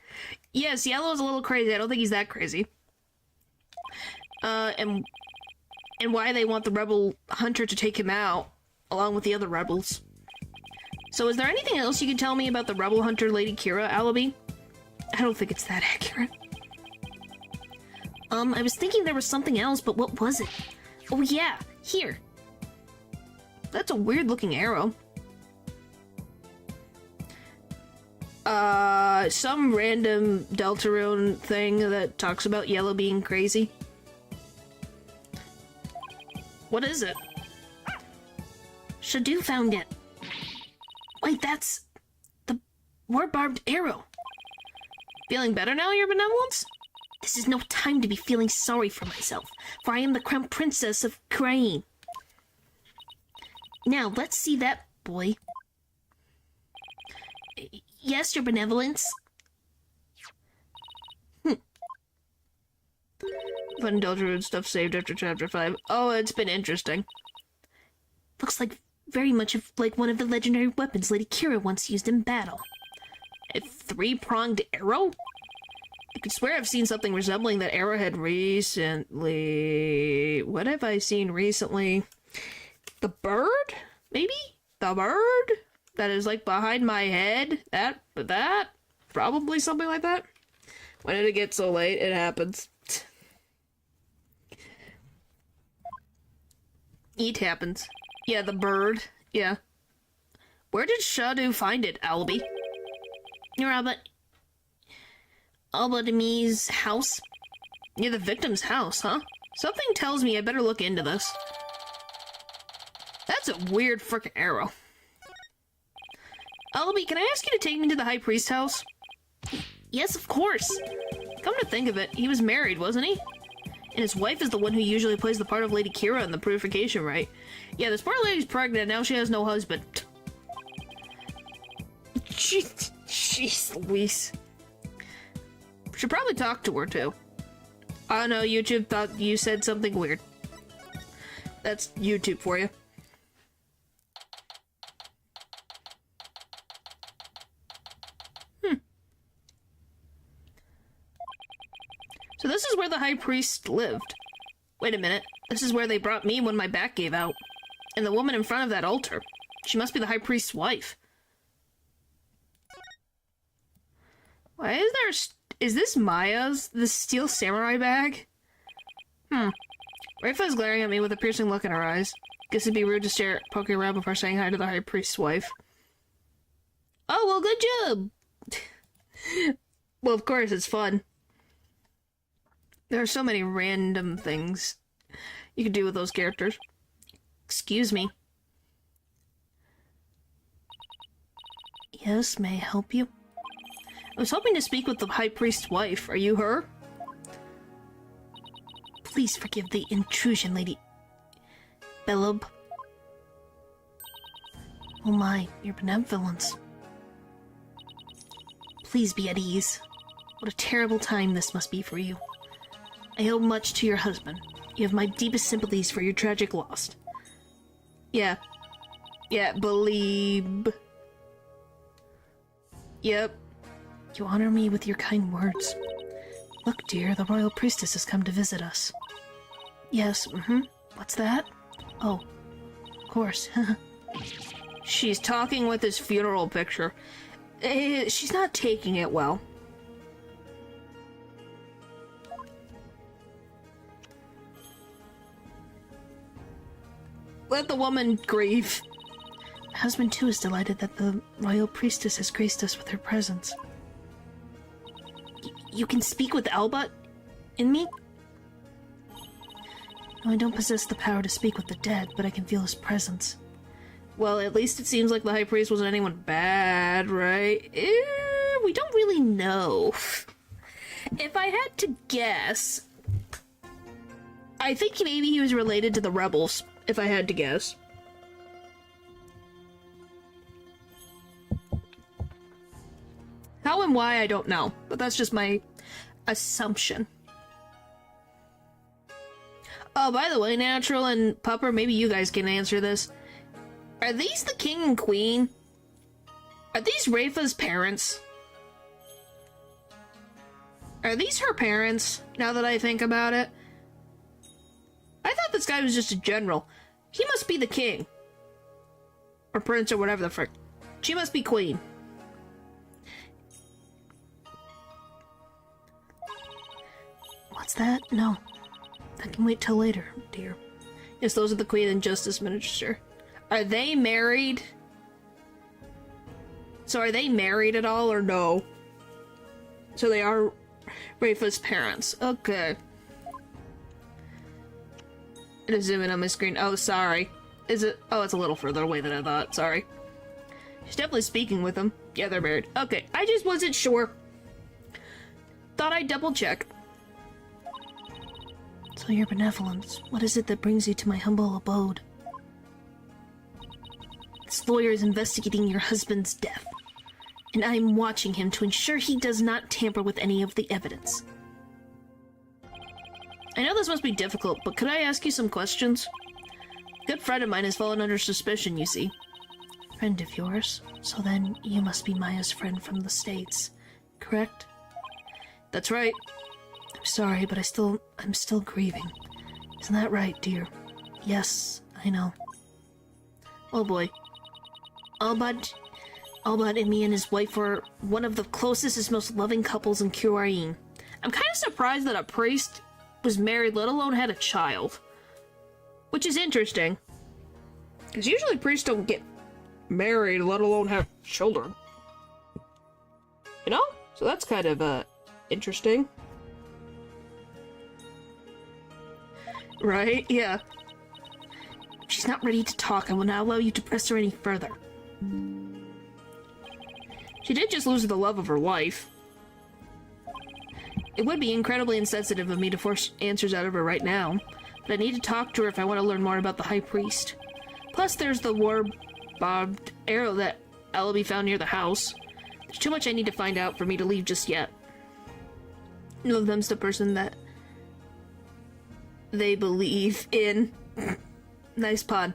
Yes, Yellow's a little crazy. I don't think he's that crazy. And why they want the rebel hunter to take him out, along with the other rebels. So is there anything else you can tell me about the rebel hunter Lady Kira, Alibi? I don't think it's that accurate. I was thinking there was something else, but what was it? Oh yeah, here. That's a weird looking arrow. Some random Deltarune thing that talks about Yellow being crazy. What is it? Shadu found it. Wait, that's the war-barbed arrow. Feeling better now, Your Benevolence? This is no time to be feeling sorry for myself, for I am the Crown Princess of Crane. Now, let's see that boy. Yes, Your Benevolence. Fun Deltarune stuff saved after Chapter 5. Oh, it's been interesting. Looks like very much like one of the legendary weapons Lady Kira once used in battle. A three-pronged arrow? I could swear I've seen something resembling that arrowhead recently. What have I seen recently? The bird? Maybe? The bird? That is like behind my head? That? Probably something like that? When did it get so late? It happens. It happens. Yeah, the bird. Yeah. Where did Shadu find it, Albie? Near Albadami's house? Near the victim's house, huh? Something tells me I better look into this. That's a weird frickin' arrow. Albie, can I ask you to take me to the High Priest's house? Yes, of course. Come to think of it, he was married, wasn't he? And his wife is the one who usually plays the part of Lady Kira in the Purification Rite. Yeah, this poor lady's pregnant, now she has no husband. Jeez Louise. Should probably talk to her, too. Oh no, YouTube thought you said something weird. That's YouTube for you. So this is where the High Priest lived. Wait a minute. This is where they brought me when my back gave out. And the woman in front of that altar. She must be the High Priest's wife. Why is there... Is this Maya's? The steel samurai bag? Raifa is glaring at me with a piercing look in her eyes. Guess it'd be rude to stare at poking around before saying hi to the High Priest's wife. Oh, well, good job! Well, of course, it's fun. There are so many random things you can do with those characters. Excuse me. Yes, may I help you? I was hoping to speak with the High Priest's wife. Are you her? Please forgive the intrusion, Lady Belub. Oh my, your benevolence. Please be at ease. What a terrible time this must be for you. I owe much to your husband. You have my deepest sympathies for your tragic loss. Yeah. Yeah, believe. Yep. You honor me with your kind words. Look, dear, the royal priestess has come to visit us. Yes, What's that? Oh, of course. She's talking with his funeral picture. She's not taking it well. Let the woman grieve. My husband, too, is delighted that the royal priestess has graced us with her presence. You can speak with Albot in me? No, I don't possess the power to speak with the dead, but I can feel his presence. Well, at least it seems like the High Priest wasn't anyone bad, right? We don't really know. If I had to guess, I think maybe he was related to the rebels, if I had to guess. How and why, I don't know, but that's just my assumption. Oh, by the way, Natural and Pupper, maybe you guys can answer this. Are these the king and queen? Are these Rafa's parents? Are these her parents, now that I think about it? I thought this guy was just a general. He must be the king. Or prince or whatever the frick. She must be queen. What's that? No. That can wait till later, dear. Yes, those are the queen and justice minister. Are they married? So are they married at all or no? So they are Rafa's parents. Okay. It is zooming on my screen. Oh, sorry. Is it? Oh, it's a little further away than I thought. Sorry. She's definitely speaking with him. Yeah, they're married. Okay, I just wasn't sure. Thought I'd double check. So your benevolence, what is it that brings you to my humble abode? This lawyer is investigating your husband's death, and I am watching him to ensure he does not tamper with any of the evidence. I know this must be difficult, but could I ask you some questions? A good friend of mine has fallen under suspicion, you see. Friend of yours? So then you must be Maya's friend from the States, correct? That's right. I'm sorry, but I'm still grieving. Isn't that right, dear? Yes, I know. Oh boy. Albad and me and his wife were one of the closest and most loving couples in Kurain. I'm kind of surprised that a priest was married, let alone had a child. Which is interesting. Because usually priests don't get married, let alone have children. You know? So that's kind of, interesting. Right? Yeah. She's not ready to talk. I will not allow you to press her any further. She did just lose the love of her life. It would be incredibly insensitive of me to force answers out of her right now, but I need to talk to her if I want to learn more about the High Priest. Plus, there's the war-bobbed arrow that Ellaby found near the house. There's too much I need to find out for me to leave just yet. None of them's the person that they believe in. Nice pun.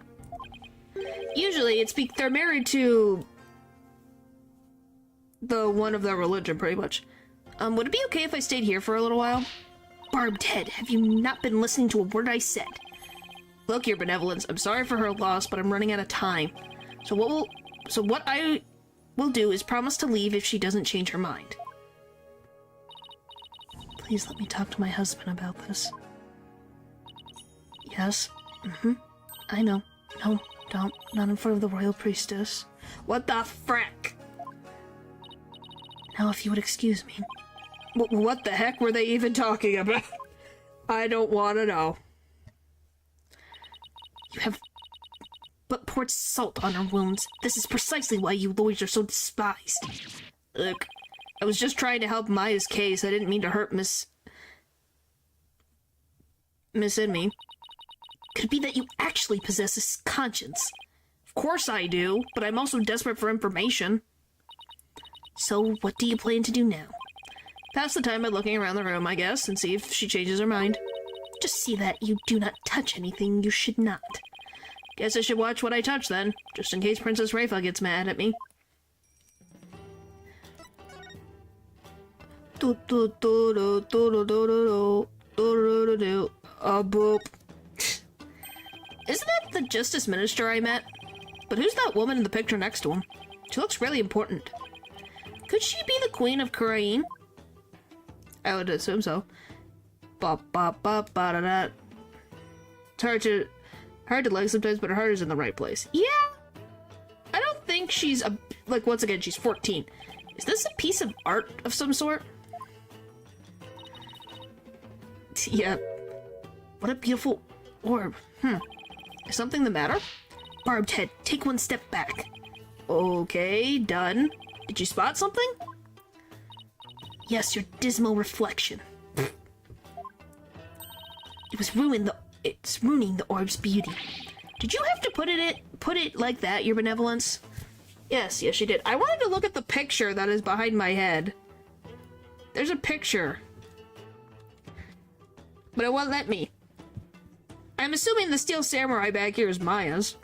Usually, they're married to the one of their religion, pretty much. Would it be okay if I stayed here for a little while? Barbed head, have you not been listening to a word I said? Look, your benevolence, I'm sorry for her loss, but I'm running out of time. So what I will do is promise to leave if she doesn't change her mind. Please let me talk to my husband about this. Yes? I know. No, don't. Not in front of the royal priestess. What the frick? Now if you would excuse me. What the heck were they even talking about? I don't want to know. You have but poured salt on her wounds. This is precisely why you lawyers are so despised. Look, I was just trying to help Maya's case. I didn't mean to hurt Miss Inme. Could it be that you actually possess a conscience? Of course I do, but I'm also desperate for information. So, what do you plan to do now? Pass the time by looking around the room, I guess, and see if she changes her mind. Just see that you do not touch anything you should not. Guess I should watch what I touch then, just in case Princess Rafa gets mad at me. Boop. Isn't that the Justice Minister I met? But who's that woman in the picture next to him? She looks really important. Could she be the Queen of Kurain? I would assume so. Ba-ba-ba-ba-da-da. It's hard to like sometimes, but her heart is in the right place. Yeah! I don't think she's once again, she's 14. Is this a piece of art of some sort? Yeah. What a beautiful orb. Is something the matter? Barbed head, take one step back. Okay, done. Did you spot something? Yes, your dismal reflection. It's ruining the orb's beauty. Did you have to put it like that, your benevolence? Yes, you did. I wanted to look at the picture that is behind my head. There's a picture. But it won't let me. I'm assuming the steel samurai back here is Maya's.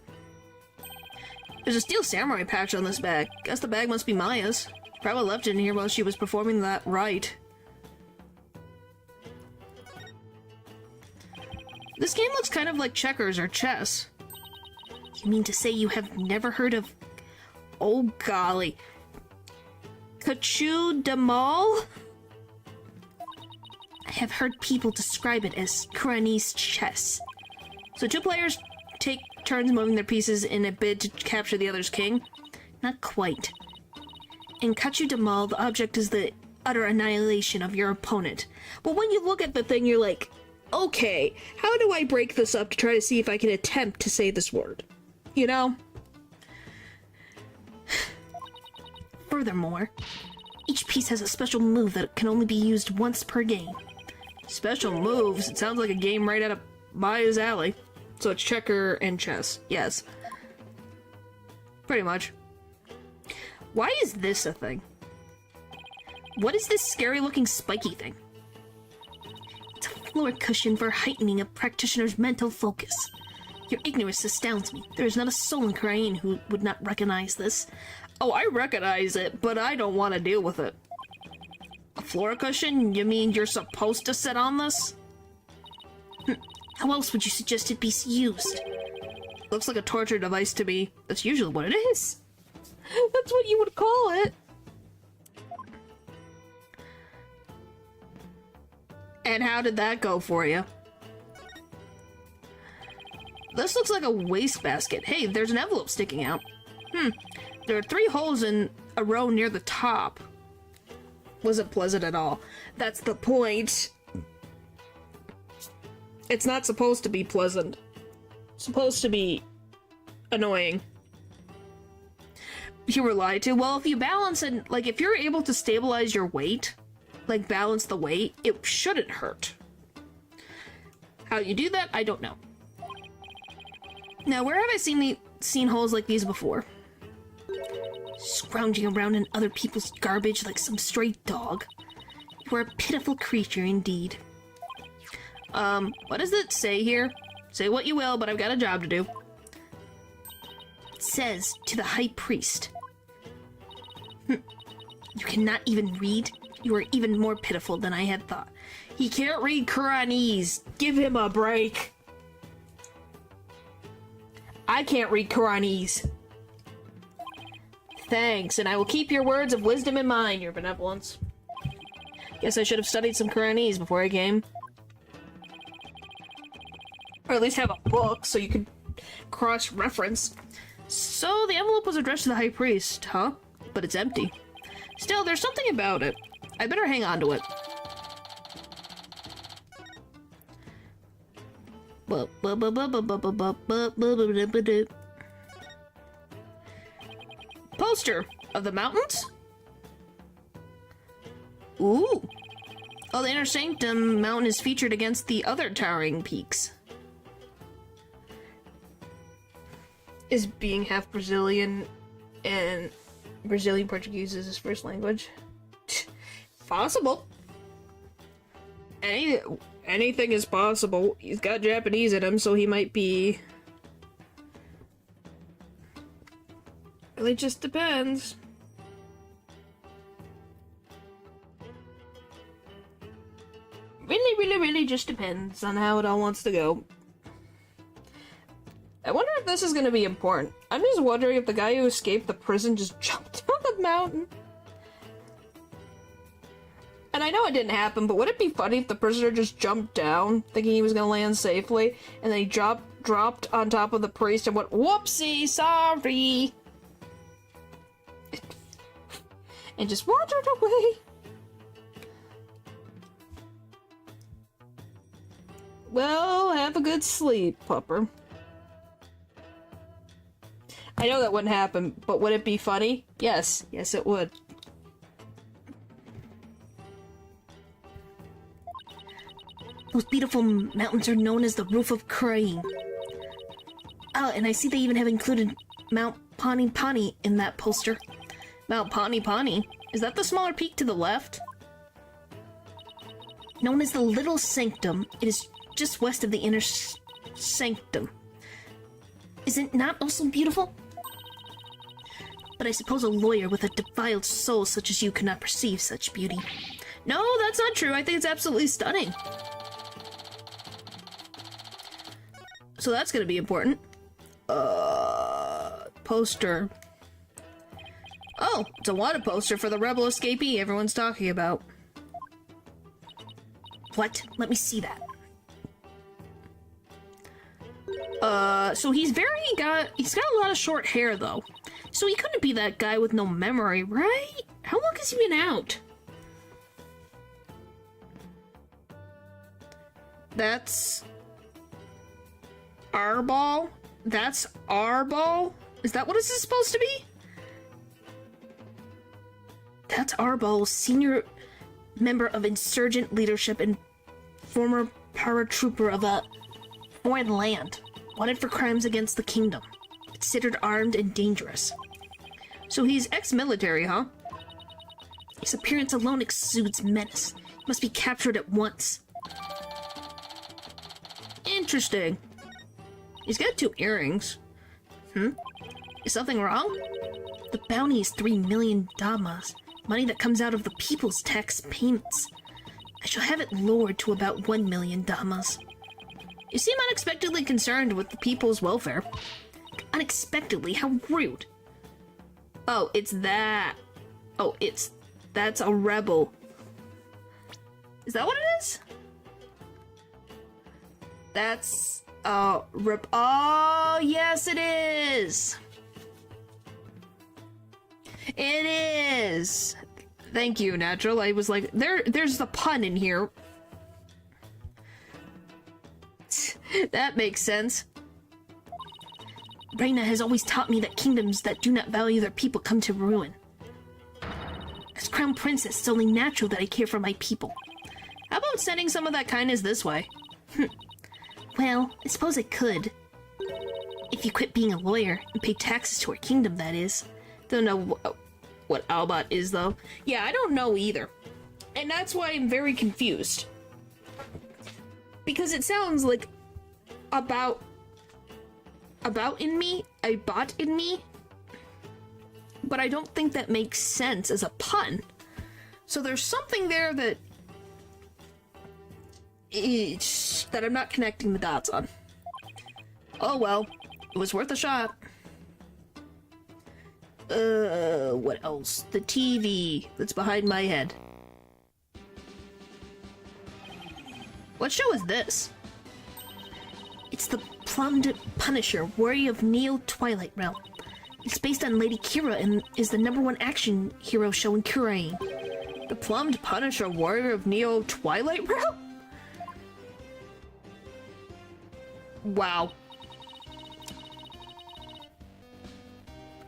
There's a steel samurai patch on this bag. Guess the bag must be Maya's. Probably left it in here while she was performing that rite. This game looks kind of like checkers or chess. You mean to say you have never heard of... Oh golly. Kachu Damal? I have heard people describe it as Kuranese chess. So two players take turns moving their pieces in a bid to capture the other's king? Not quite. In Kachu Damal, the object is the utter annihilation of your opponent. But when you look at the thing, you're like, okay, how do I break this up to try to see if I can attempt to say this word? You know? Furthermore, each piece has a special move that can only be used once per game. Special moves? It sounds like a game right out of Maya's alley. So it's checker and chess. Yes. Pretty much. Why is this a thing? What is this scary-looking spiky thing? It's a floor cushion for heightening a practitioner's mental focus. Your ignorance astounds me. There is not a soul in Krain who would not recognize this. Oh, I recognize it, but I don't want to deal with it. A floor cushion? You mean you're supposed to sit on this? How else would you suggest it be used? Looks like a torture device to me. That's usually what it is. That's what you would call it. And how did that go for you? This looks like a wastebasket. Hey, there's an envelope sticking out. There are 3 holes in a row near the top. Wasn't pleasant at all. That's the point. It's not supposed to be pleasant. It's supposed to be annoying. You were lied to. Well, if you balance and, like, if you're able to stabilize your weight, like balance the weight, it shouldn't hurt. How you do that, I don't know. Now, where have I seen holes like these before? Scrounging around in other people's garbage like some stray dog. You are a pitiful creature indeed. What does it say here? Say what you will, but I've got a job to do. It says, to the high priest. You cannot even read? You are even more pitiful than I had thought. He can't read Kuranese. Give him a break. I can't read Kuranese. Thanks, and I will keep your words of wisdom in mind, your benevolence. Guess I should have studied some Kuranese before I came. Or at least have a book so you could cross-reference. So the envelope was addressed to the high priest, huh? But it's empty. Still, there's something about it. I better hang on to it. Poster of the mountains? Ooh. Oh, the Inner Sanctum mountain is featured against the other towering peaks. Is being half Brazilian and Brazilian Portuguese is his first language. Possible. Anything is possible. He's got Japanese in him, so he might be... Really just depends. Really just depends on how it all wants to go. I wonder if this is going to be important. I'm just wondering if the guy who escaped the prison just jumped down the mountain. And I know it didn't happen, but would it be funny if the prisoner just jumped down, thinking he was going to land safely, and then he dropped on top of the priest and went, whoopsie, sorry! And just wandered away. Well, have a good sleep, pupper. I know that wouldn't happen, but would it be funny? Yes. Yes, it would. Those beautiful mountains are known as the Roof of Crane. Oh, and I see they even have included Mount Pani Pani in that poster. Mount Pani Pani? Is that the smaller peak to the left? Known as the Little Sanctum, it is just west of the Inner Sanctum. Is it not also beautiful? But I suppose a lawyer with a defiled soul such as you cannot perceive such beauty. No, that's not true. I think it's absolutely stunning. So that's gonna be important. Poster. Oh, it's a wanted poster for the rebel escapee everyone's talking about. What? Let me see that. So he's got a lot of short hair though. So he couldn't be that guy with no memory, right? How long has he been out? That's our ball? That's our ball? Is that what this is supposed to be? That's our ball, senior member of insurgent leadership and former paratrooper of a foreign land, wanted for crimes against the kingdom, considered armed and dangerous. So he's ex-military, huh? His appearance alone exudes menace. He must be captured at once. Interesting. He's got 2 earrings. Is something wrong? The bounty is 3 million damas, money that comes out of the people's tax payments. I shall have it lowered to about 1 million damas. You seem unexpectedly concerned with the people's welfare. Unexpectedly? How rude. Oh, it's that. Oh, that's a rebel. Is that what it is? That's oh, yes it is. It is. Thank you, Natural. I was like, there's the pun in here. That makes sense. Reina has always taught me that kingdoms that do not value their people come to ruin. As crown princess, it's only natural that I care for my people. How about sending some of that kindness this way? Well, I suppose I could. If you quit being a lawyer and pay taxes to our kingdom, that is. Don't know what Albot is, though. Yeah, I don't know either. And that's why I'm very confused. Because it sounds like about in me, a bot in me. But I don't think that makes sense as a pun. So there's something there that I'm not connecting the dots on. Oh well, it was worth a shot. What else? The TV that's behind my head. What show is this? It's the Plumbed Punisher, warrior of Neo Twilight Realm. It's based on Lady Kira and is the #1 action hero show in Kurain. The Plumbed Punisher, warrior of Neo Twilight Realm? Wow.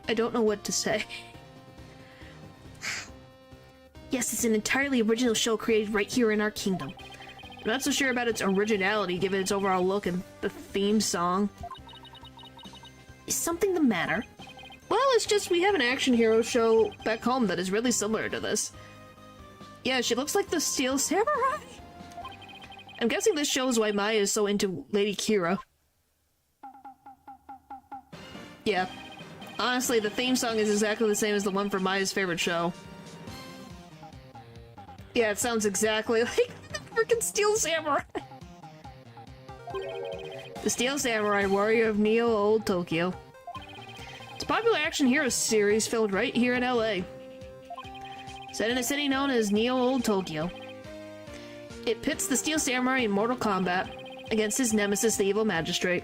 I don't know what to say. Yes, it's an entirely original show created right here in our kingdom. I'm not so sure about its originality given its overall look and the theme song. Is something the matter? Well, it's just we have an action hero show back home that is really similar to this. Yeah, she looks like the Steel Samurai. I'm guessing this shows why Maya is so into Lady Kira. Yeah. Honestly, the theme song is exactly the same as the one from Maya's favorite show. Yeah, it sounds exactly like the freaking Steel Samurai. The Steel Samurai, warrior of Neo Old Tokyo. It's a popular action hero series filmed right here in LA. Set in a city known as Neo Old Tokyo. It pits the Steel Samurai in Mortal Kombat against his nemesis, the Evil Magistrate.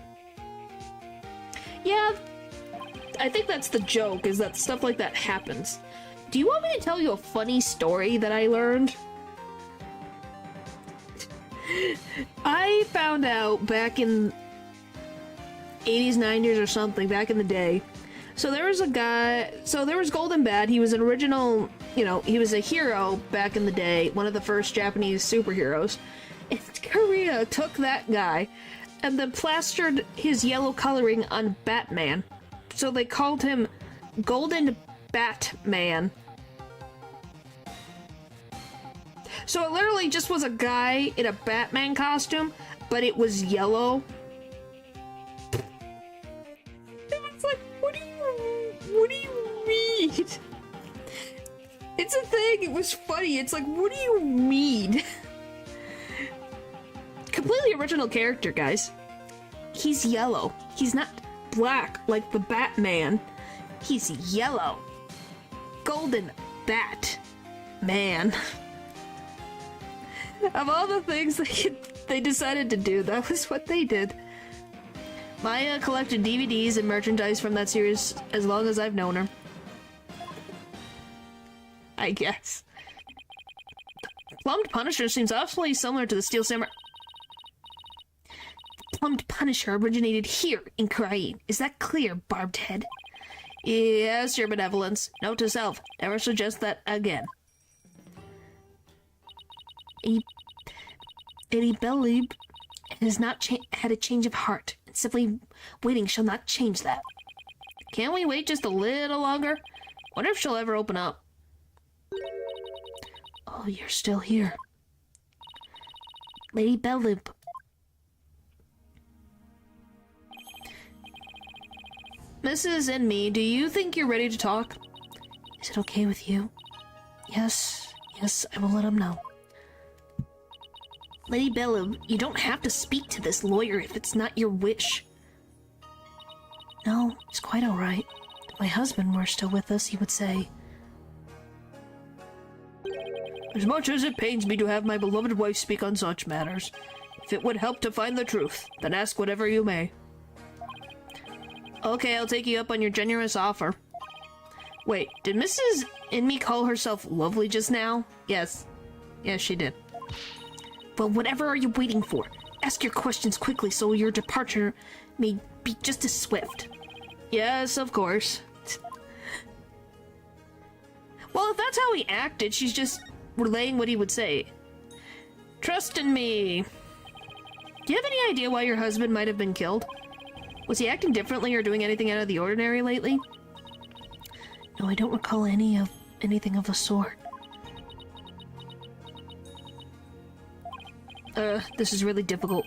Yeah, I think that's the joke, is that stuff like that happens. Do you want me to tell you a funny story that I learned? I found out back in 80s, 90s or something, back in the day. So there was a guy, there was Golden Bat, he was an original, he was a hero back in the day, one of the first Japanese superheroes. And Korea took that guy and then plastered his yellow coloring on Batman. So they called him Golden Batman. So it literally just was a guy in a Batman costume, but it was yellow. It was like, what do you mean? right? It's a thing. It was funny. It's like, what do you mean? Completely original character, guys. He's yellow. He's not black like the Batman. He's yellow. Golden Bat Man. Of all the things they decided to do, that was what they did. Maya collected DVDs and merchandise from that series as long as I've known her. I guess. Plumbed Punisher seems awfully similar to the Steel Samurai. The Plumbed Punisher originated here in Korea. Is that clear, Barbed Head? Yes, your benevolence. Note to self, never suggest that again. Lady Bellib has not had a change of heart. Simply waiting shall not change that. Can't we wait just a little longer? Wonder if she'll ever open up. Oh, you're still here. Lady Bellib. Mrs. and me, do you think you're ready to talk? Is it okay with you? Yes, I will let him know. Lady Bellib, you don't have to speak to this lawyer if it's not your wish. No, it's quite alright. If my husband were still with us, he would say, as much as it pains me to have my beloved wife speak on such matters, if it would help to find the truth, then ask whatever you may. Okay, I'll take you up on your generous offer. Wait, did Mrs. Inme call herself lovely just now? Yes. Yes, she did. Well, whatever are you waiting for? Ask your questions quickly so your departure may be just as swift. Yes, of course. Well, if that's how he acted, she's just relaying what he would say. Trust in me. Do you have any idea why your husband might have been killed? Was he acting differently or doing anything out of the ordinary lately? No, I don't recall anything of the sort. This is really difficult.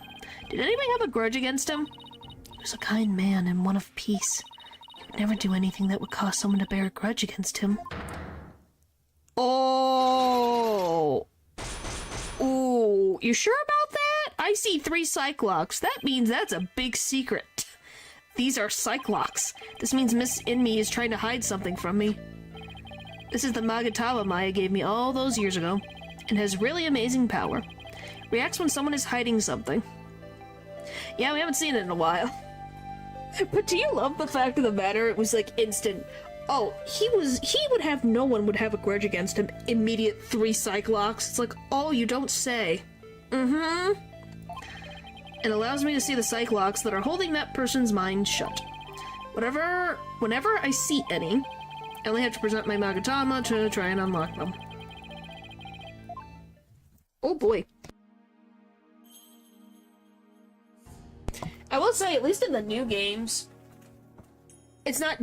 Did anybody have a grudge against him? He was a kind man and one of peace. He would never do anything that would cause someone to bear a grudge against him. Oh! Ooh, you sure about that? I see 3 Cyclops. That means that's a big secret. These are Cyclops. This means Miss Inme is trying to hide something from me. This is the Magatama Maya gave me all those years ago, and has really amazing power. Reacts when someone is hiding something. Yeah, we haven't seen it in a while. But do you love the fact of the matter? It was like instant. Oh, he would have, no one would have a grudge against him. Immediate 3 Cyclops. It's like, oh, you don't say. Mm-hmm. It allows me to see the Cyclops that are holding that person's mind shut. Whenever I see any, I only have to present my Magatama to try and unlock them. Oh boy. I will say, at least in the new games, it's not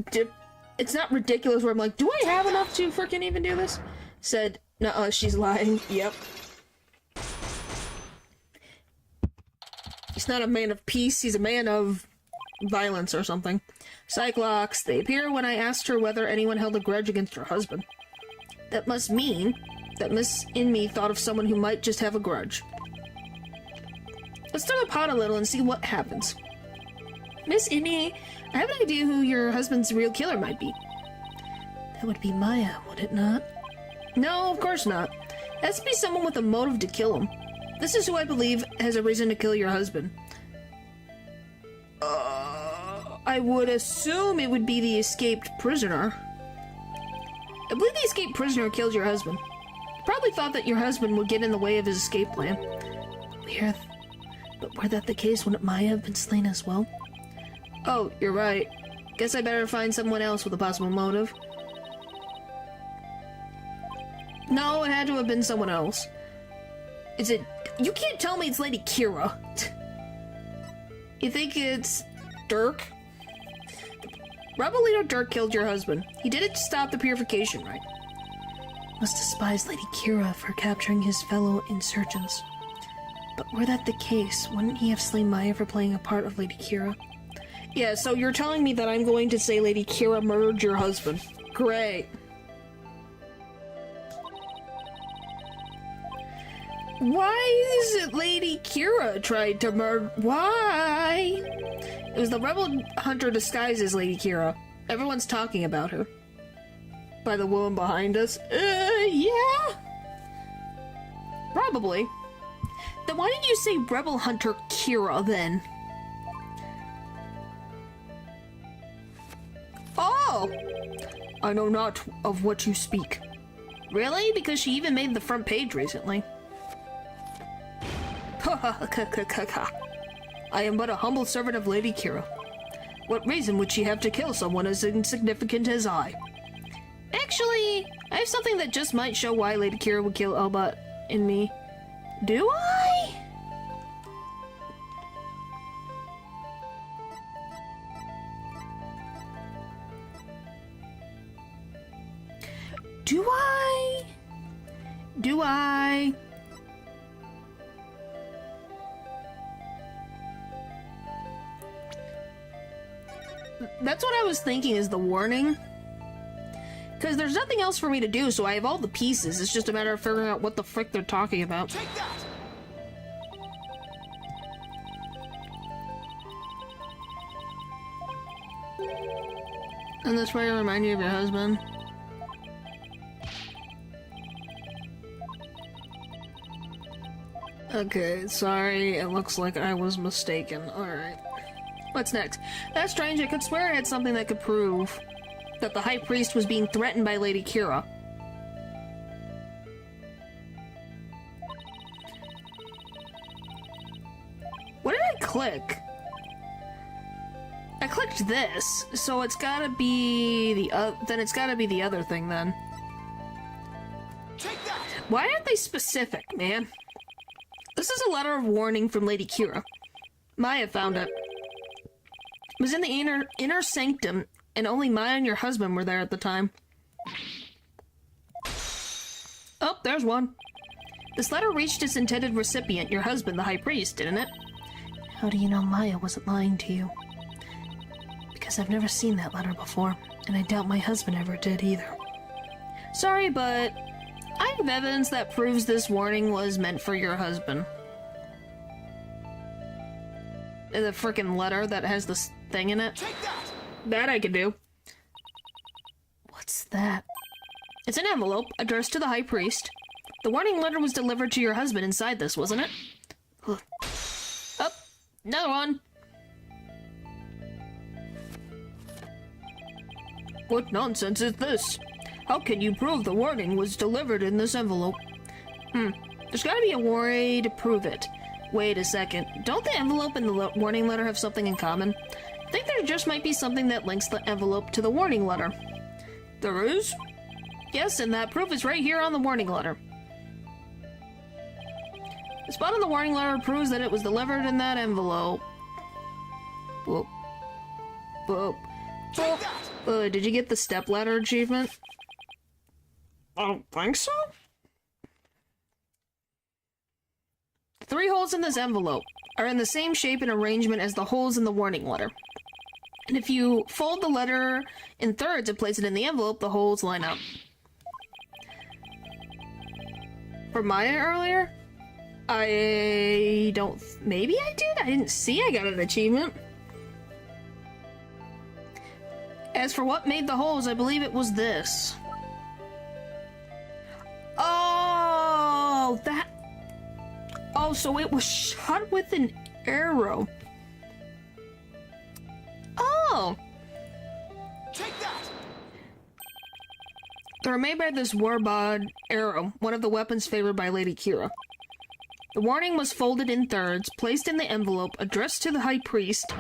ridiculous where I'm like, do I have enough to freaking even do this? Said, nuh-uh, she's lying. Yep. He's not a man of peace, he's a man of violence or something. Cyclops, they appear when I asked her whether anyone held a grudge against her husband. That must mean that Miss Inme thought of someone who might just have a grudge. Let's stir the pot a little and see what happens. Miss Inme, I have an idea who your husband's real killer might be. That would be Maya, would it not? No, of course not. It has to be someone with a motive to kill him. This is who I believe has a reason to kill your husband. I would assume it would be the escaped prisoner. I believe the escaped prisoner killed your husband. He probably thought that your husband would get in the way of his escape plan. Weird. But were that the case, wouldn't Maya have been slain as well? Oh, you're right. Guess I better find someone else with a possible motive. No, it had to have been someone else. Is it... You can't tell me it's Lady Kira. You think it's... Dirk? Rebel leader Dirk killed your husband. He did it to stop the purification, right? Must despise Lady Kira for capturing his fellow insurgents. But were that the case, wouldn't he have slain Maya for playing a part of Lady Kira? Yeah, so you're telling me that I'm going to say Lady Kira murdered your husband. Great. Why is it Lady Kira tried to murder? Why? It was the rebel hunter disguised as Lady Kira. Everyone's talking about her. By the woman behind us. Yeah? Probably. Then why didn't you say rebel hunter Kira then? Oh! I know not of what you speak. Really? Because she even made the front page recently. I am but a humble servant of Lady Kira. What reason would she have to kill someone as insignificant as I? Actually, I have something that just might show why Lady Kira would kill Elba and me. Do I? Do I? Do I? That's what I was thinking is the warning. Because there's nothing else for me to do, so I have all the pieces. It's just a matter of figuring out what the frick they're talking about. Take that! And this way to remind you of your husband. Okay, sorry, it looks like I was mistaken. Alright. What's next? That's strange, I could swear I had something that could prove that the High Priest was being threatened by Lady Kira. What did I click? I clicked this, so it's gotta be the then it's gotta be the other thing then. Take that! Why aren't they specific, man? This is a letter of warning from Lady Kira. Maya found it. It was in the inner sanctum, and only Maya and your husband were there at the time. Oh, there's one. This letter reached its intended recipient, your husband, the High Priest, didn't it? How do you know Maya wasn't lying to you? Because I've never seen that letter before, and I doubt my husband ever did either. Sorry, but I have evidence that proves this warning was meant for your husband. The frickin' letter that has this thing in it. Take that! That I can do. What's that? It's an envelope addressed to the High Priest. The warning letter was delivered to your husband inside this, wasn't it? Oh, another one. What nonsense is this? How can you prove the warning was delivered in this envelope? There's gotta be a way to prove it. Wait a second. Don't the envelope and the warning letter have something in common? I think there just might be something that links the envelope to the warning letter. There is? Yes, and that proof is right here on the warning letter. The spot on the warning letter proves that it was delivered in that envelope. Whoop. Whoop. Whoop. Did you get the stepladder achievement? I don't think so. 3 holes in this envelope are in the same shape and arrangement as the holes in the warning letter. And if you fold the letter in thirds and place it in the envelope, the holes line up. For Maya earlier? I don't... Maybe I did? I didn't see I got an achievement. As for what made the holes, I believe it was this. Oh, that... Oh, so it was shot with an arrow. Oh! Take that! They were made by this warbod arrow, one of the weapons favored by Lady Kira. The warning was folded in thirds, placed in the envelope, addressed to the High Priest,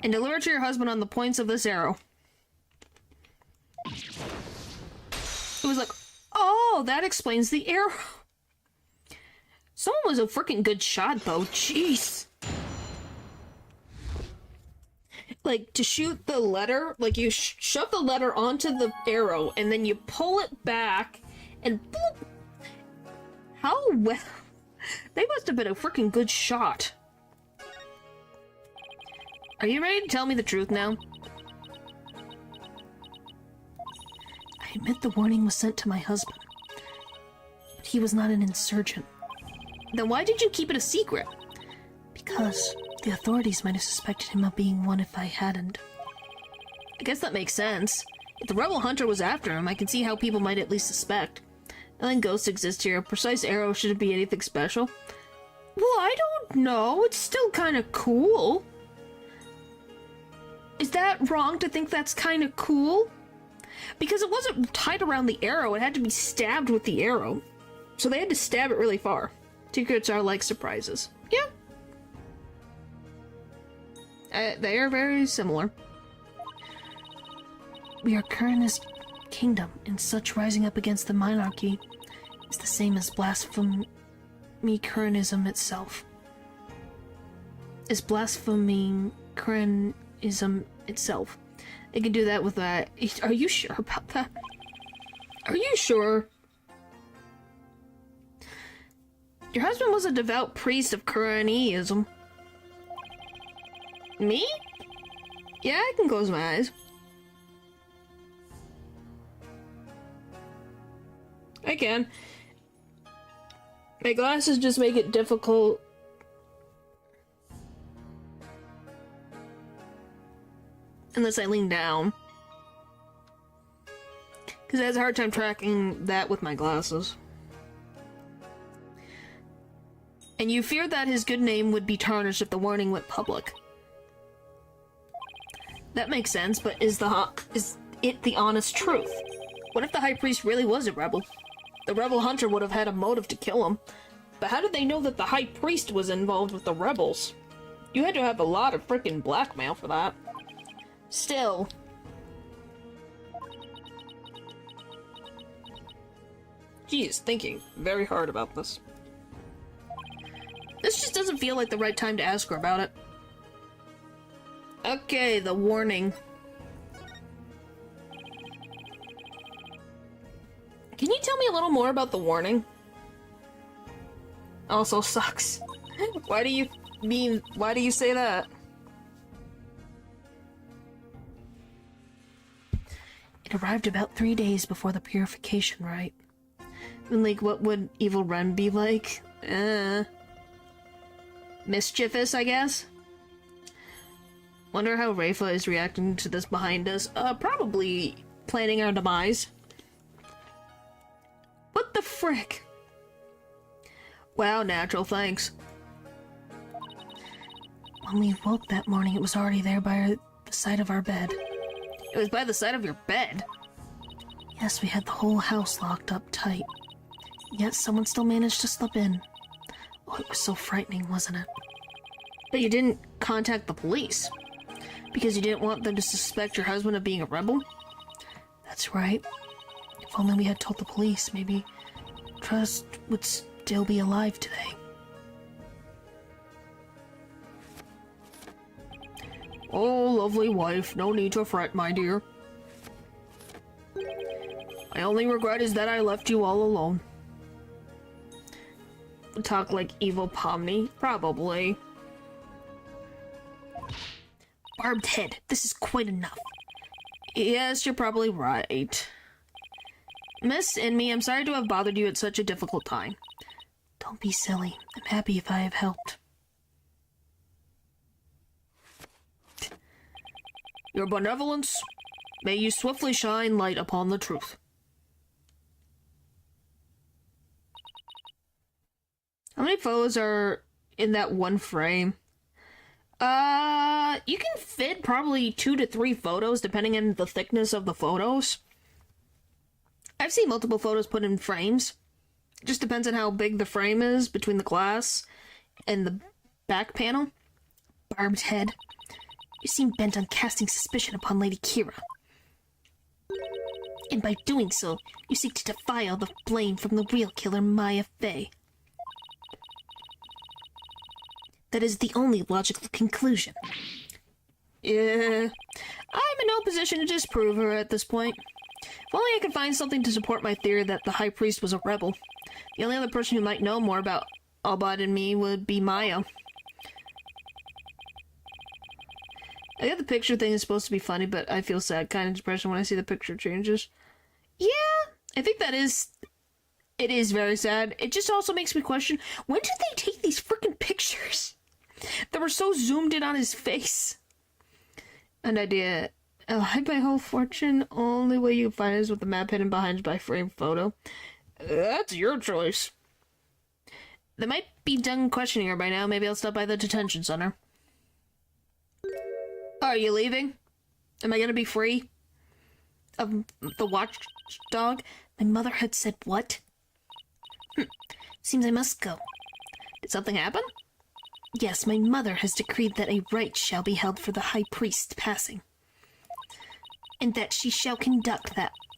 and delivered to your husband on the points of this arrow. It was like, oh, that explains the arrow. Someone was a freaking good shot, though. Jeez. Like, to shoot the letter, like, you shove the letter onto the arrow, and then you pull it back, and boop! How well... They must have been a freaking good shot. Are you ready to tell me the truth now? I admit the warning was sent to my husband, but he was not an insurgent. Then why did you keep it a secret? Because the authorities might have suspected him of being one if I hadn't. I guess that makes sense. If the rebel hunter was after him, I can see how people might at least suspect. And then ghosts exist here. A precise arrow shouldn't be anything special. Well, I don't know. It's still kind of cool. Is that wrong to think that's kind of cool? Because it wasn't tied around the arrow. It had to be stabbed with the arrow. So they had to stab it really far. Secrets are like surprises. Yeah. They are very similar. We are Kern's kingdom, and such rising up against the monarchy is the same as blasphemy Kernism itself. Is blaspheming Kernism itself. They can do that with that. Are you sure about that? Are you sure? Your husband was a devout priest of Keranism. Me? Yeah, I can close my eyes. I can. My glasses just make it difficult. Unless I lean down. Because I have a hard time tracking that with my glasses. And you feared that his good name would be tarnished if the warning went public. That makes sense, but is it the honest truth? What if the High Priest really was a rebel? The rebel hunter would have had a motive to kill him. But how did they know that the High Priest was involved with the rebels? You had to have a lot of frickin' blackmail for that. Still. She is thinking very hard about this. This just doesn't feel like the right time to ask her about it. Okay, the warning. Can you tell me a little more about the warning? Also sucks. Why do you say that? It arrived about 3 days before the purification rite. And like, what would Evil Ren be like? Mischievous, I guess? Wonder how Rafa is reacting to this behind us. Probably planning our demise. What the frick? Wow, natural, thanks. When we woke that morning, it was already there by the side of our bed. It was by the side of your bed? Yes, we had the whole house locked up tight. Yet someone still managed to slip in. Oh, it was so frightening, wasn't it? But you didn't contact the police. Because you didn't want them to suspect your husband of being a rebel? That's right. If only we had told the police, maybe Trust would still be alive today. Oh, lovely wife, no need to fret, my dear. My only regret is that I left you all alone. Talk like evil Pomni? Probably. Barbed head, this is quite enough. Yes, you're probably right. Miss Inmi, I'm sorry to have bothered you at such a difficult time. Don't be silly. I'm happy if I have helped. Your benevolence, may you swiftly shine light upon the truth. How many photos are in that one frame? You can fit probably 2 to 3 photos depending on the thickness of the photos. I've seen multiple photos put in frames. It just depends on how big the frame is between the glass and the back panel. Barbed head. You seem bent on casting suspicion upon Lady Kira. And by doing so, you seek to defile the blame from the real killer, Maya Fey. That is the only logical conclusion. Yeah, I'm in no position to disprove her at this point. If only I could find something to support my theory that the High Priest was a rebel. The only other person who might know more about Albad and me would be Maya. I get the picture thing is supposed to be funny, but I feel sad kind of depression when I see the picture changes. Yeah, I think that is It is very sad. It just also makes me question, when did they take these freaking pictures that were so zoomed in on his face? An idea. I'll hide my whole fortune. Only way you can find it is with the map hidden behind my framed photo. That's your choice. They might be done questioning her by now. Maybe I'll stop by the detention center. Are you leaving? Am I gonna be free of the watchdog? My mother had said what? Seems I must go. Did something happen? Yes, my mother has decreed that a rite shall be held for the high priest passing, and that she shall conduct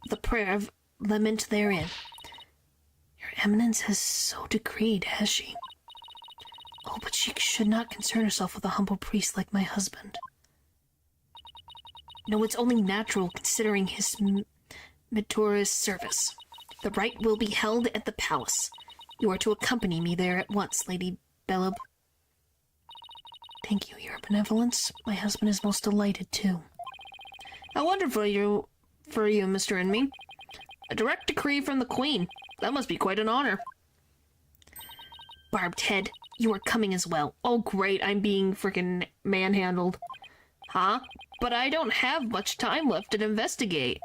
the prayer of lament therein. Your Eminence has so decreed, has she? Oh, but she should not concern herself with a humble priest like my husband. No, it's only natural considering his meritorious service. The rite will be held at the palace. You are to accompany me there at once, Lady Belub. Thank you, Your Benevolence. My husband is most delighted, too. How wonderful for you, Mr. and me. A direct decree from the Queen. That must be quite an honor. Barbed Head, you are coming as well. Oh, great, I'm being frickin' manhandled. Huh? But I don't have much time left to investigate.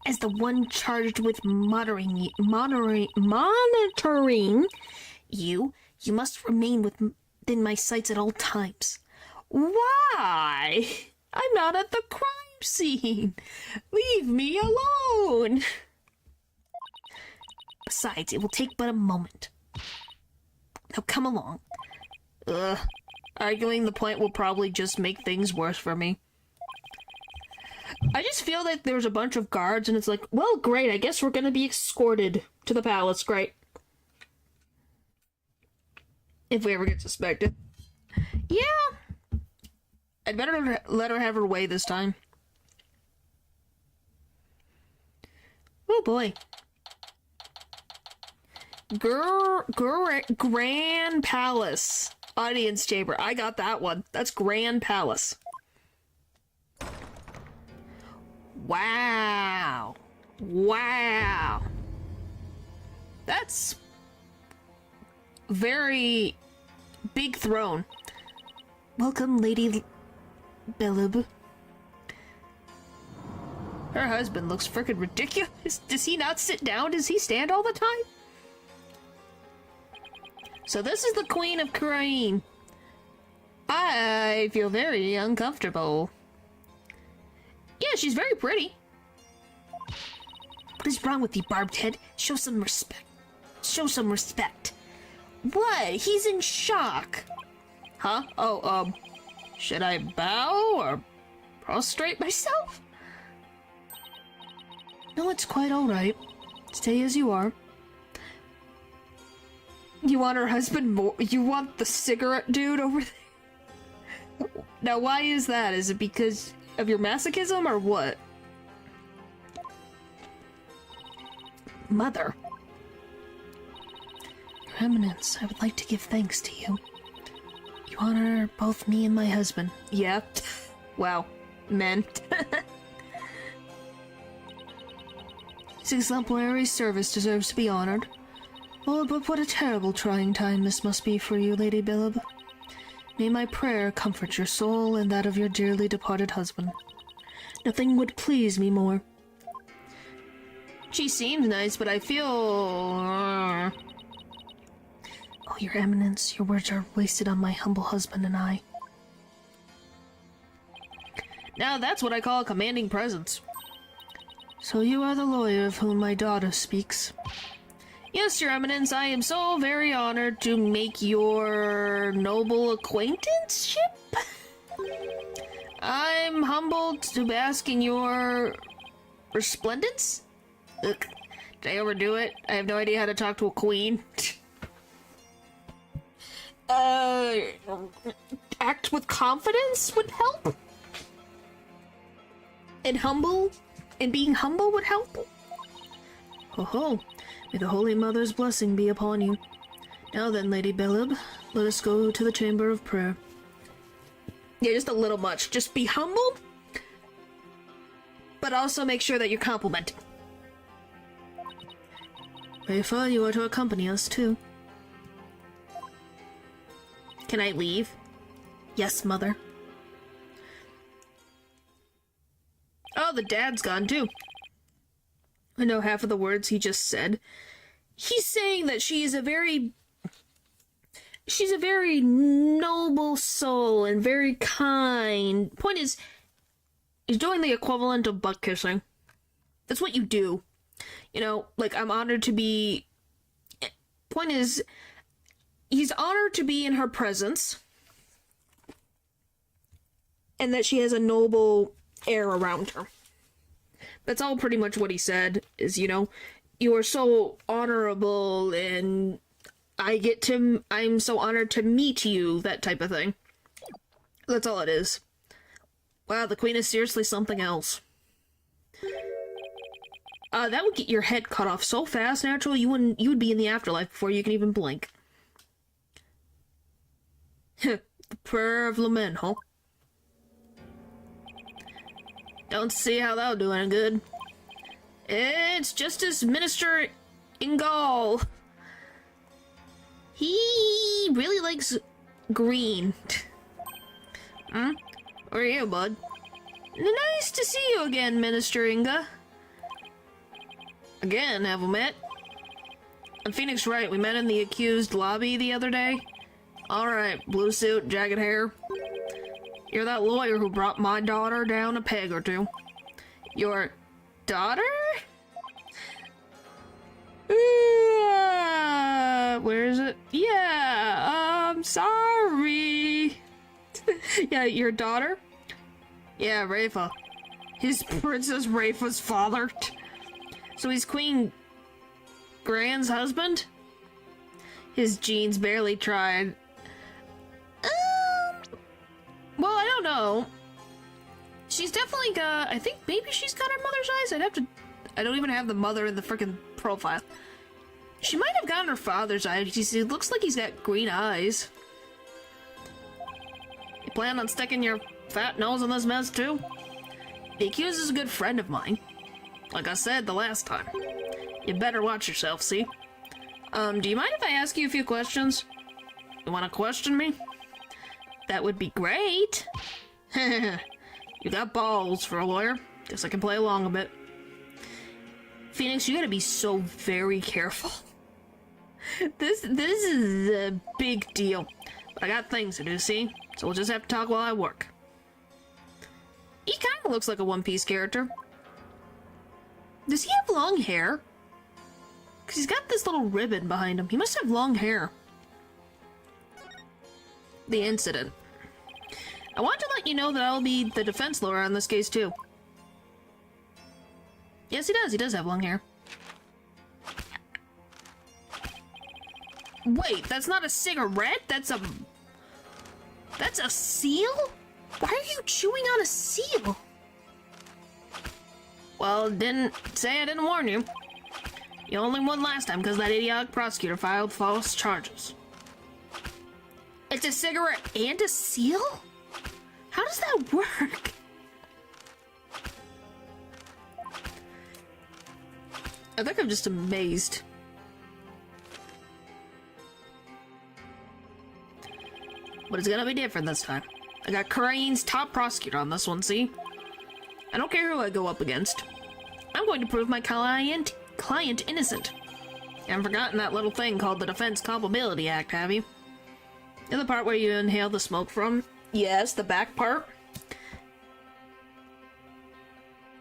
As the one charged with monitoring you, you must remain within my sights at all times. Why? I'm not at the crime scene. Leave me alone. Besides, it will take but a moment. Now come along. Arguing the point will probably just make things worse for me. I just feel that there's a bunch of guards and it's like, well, great, I guess we're gonna be escorted to the palace, great. If we ever get suspected. Yeah. I'd better let her have her way this time. Oh boy. Grand Palace. Audience chamber. I got that one. That's Grand Palace. Wow. Wow. That's very big throne. Welcome, Lady Belub. Her husband looks frickin' ridiculous. Does he not sit down? Does he stand all the time? So this is the Queen of Crane. I feel very uncomfortable. Yeah, she's very pretty. What is wrong with you, Barbed Head? Show some respect. Show some respect. What? He's in shock. Huh? Oh, should I bow or prostrate myself? No, it's quite alright. Stay as you are. You want her husband more? You want the cigarette dude over there? Now, why is that? Is it because of your masochism or what? Mother. Your Eminence, I would like to give thanks to you. You honor both me and my husband. Yeah. Wow. Men. His exemplary service deserves to be honored. Oh, but what a terrible trying time this must be for you, Lady Billup. May my prayer comfort your soul and that of your dearly departed husband. Nothing would please me more. She seems nice, but I feel... Oh, Your Eminence, your words are wasted on my humble husband and I. Now that's what I call a commanding presence. So you are the lawyer of whom my daughter speaks. Yes, Your Eminence, I am so very honored to make your noble acquaintanceship. I'm humbled to bask in your resplendence. Ugh, did I overdo it? I have no idea how to talk to a queen. Act with confidence would help. And being humble would help. Ho ho. May the Holy Mother's blessing be upon you. Now then, Lady Belub, let us go to the chamber of prayer. Yeah, just a little much. Just be humble, but also make sure that you're complimenting. Rafa, you are to accompany us, too. Can I leave? Yes, Mother. Oh, the dad's gone, too. I know half of the words he just said. He's saying that she's a very noble soul and very kind. Point is, he's doing the equivalent of butt kissing. That's what you do. You know, like, I'm honored to be... Point is, he's honored to be in her presence. And that she has a noble air around her. That's all pretty much what he said, is, you know, you are so honorable and I'm so honored to meet you, that type of thing. That's all it is. Wow, the queen is seriously something else. That would get your head cut off so fast, Natural, you would be in the afterlife before you can even blink. The prayer of lament, huh? Don't see how that'll do any good. It's just as Minister Ingall. He really likes green. Hmm? Where are you, bud? Nice to see you again, Minister Inga. Again, have we met? And Phoenix right, we met in the accused lobby the other day. Alright, blue suit, jagged hair. You're that lawyer who brought my daughter down a peg or two. Your daughter? Where is it? Yeah, I'm sorry. Yeah, your daughter? Yeah, Rafa. He's Princess Rafa's father. So he's Queen Gran's husband? His genes barely tried. Well, I don't know. She's definitely got... I think maybe she's got her mother's eyes. I don't even have the mother in the freaking profile. She might have gotten her father's eyes. It looks like he's got green eyes. You plan on sticking your fat nose in this mess, too? The accused is a good friend of mine. Like I said the last time. You better watch yourself, see? Do you mind if I ask you a few questions? You want to question me? That would be great. You got balls for a lawyer. Guess I can play along a bit. Phoenix, you gotta be so very careful. This is a big deal. But I got things to do, see? So we'll just have to talk while I work. He kinda looks like a One Piece character. Does he have long hair? Because he's got this little ribbon behind him. He must have long hair. The incident. I want to let you know that I'll be the defense lawyer on this case, too. Yes, he does. He does have long hair. Wait, that's not a cigarette? That's a seal? Why are you chewing on a seal? Well, didn't say I didn't warn you. You only won last time because that idiotic prosecutor filed false charges. It's a cigarette and a seal? How does that work? I think I'm just amazed. But it's gonna be different this time. I got Crane's top prosecutor on this one, see? I don't care who I go up against. I'm going to prove my client innocent. You haven't forgotten that little thing called the Defense Culpability Act, have you? In the part where you inhale the smoke from? Yes, the back part.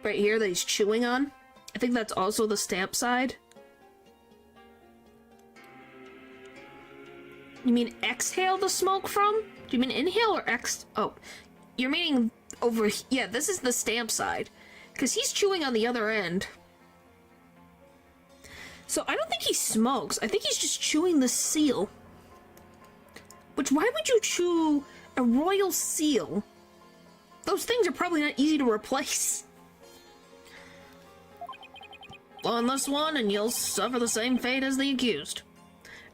Right here that he's chewing on. I think that's also the stamp side. You mean exhale the smoke from? Do you mean inhale or Oh, you're meaning over... Yeah, this is the stamp side. Because he's chewing on the other end. So I don't think he smokes. I think he's just chewing the seal. Which, why would you chew a royal seal? Those things are probably not easy to replace. On this one, and you'll suffer the same fate as the accused.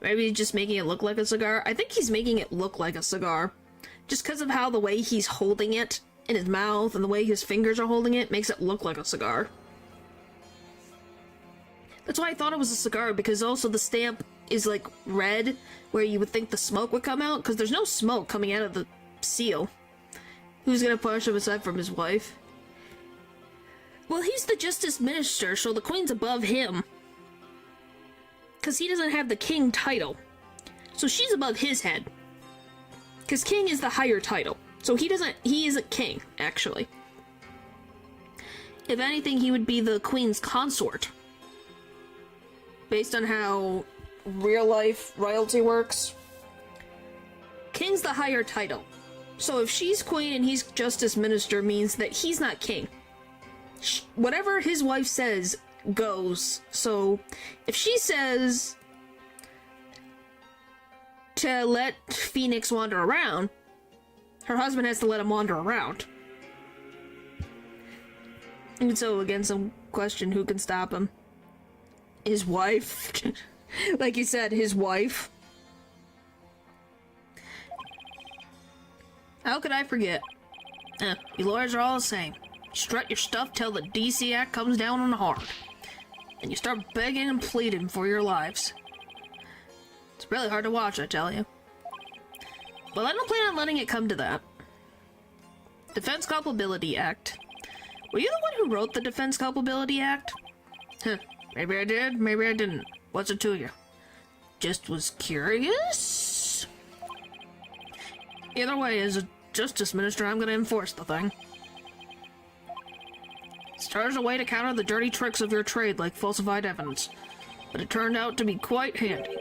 Maybe he's just making it look like a cigar. I think he's making it look like a cigar. Just because of how the way he's holding it in his mouth and the way his fingers are holding it makes it look like a cigar. That's why I thought it was a cigar, because also the stamp is like red, where you would think the smoke would come out, because there's no smoke coming out of the seal. Who's gonna push him aside from his wife? Well, he's the Justice Minister, so the Queen's above him. Because he doesn't have the King title. So she's above his head. Because King is the higher title. So he isn't King, actually. If anything, he would be the Queen's consort. Based on how real-life royalty works. King's the higher title. So if she's Queen and he's Justice Minister, means that he's not King. Whatever his wife says goes. So if she says to let Phoenix wander around, her husband has to let him wander around. And so again, some question, who can stop him? His wife. Like you said, his wife. How could I forget? You lawyers are all the same. You strut your stuff till the DC Act comes down on hard. And you start begging and pleading for your lives. It's really hard to watch, I tell you. Well, I don't plan on letting it come to that. Defense Culpability Act. Were you the one who wrote the Defense Culpability Act? Maybe I did, maybe I didn't. What's it to you? Just was curious? Either way, as a Justice Minister, I'm gonna enforce the thing. Started a way to counter the dirty tricks of your trade, like falsified evidence. But it turned out to be quite handy.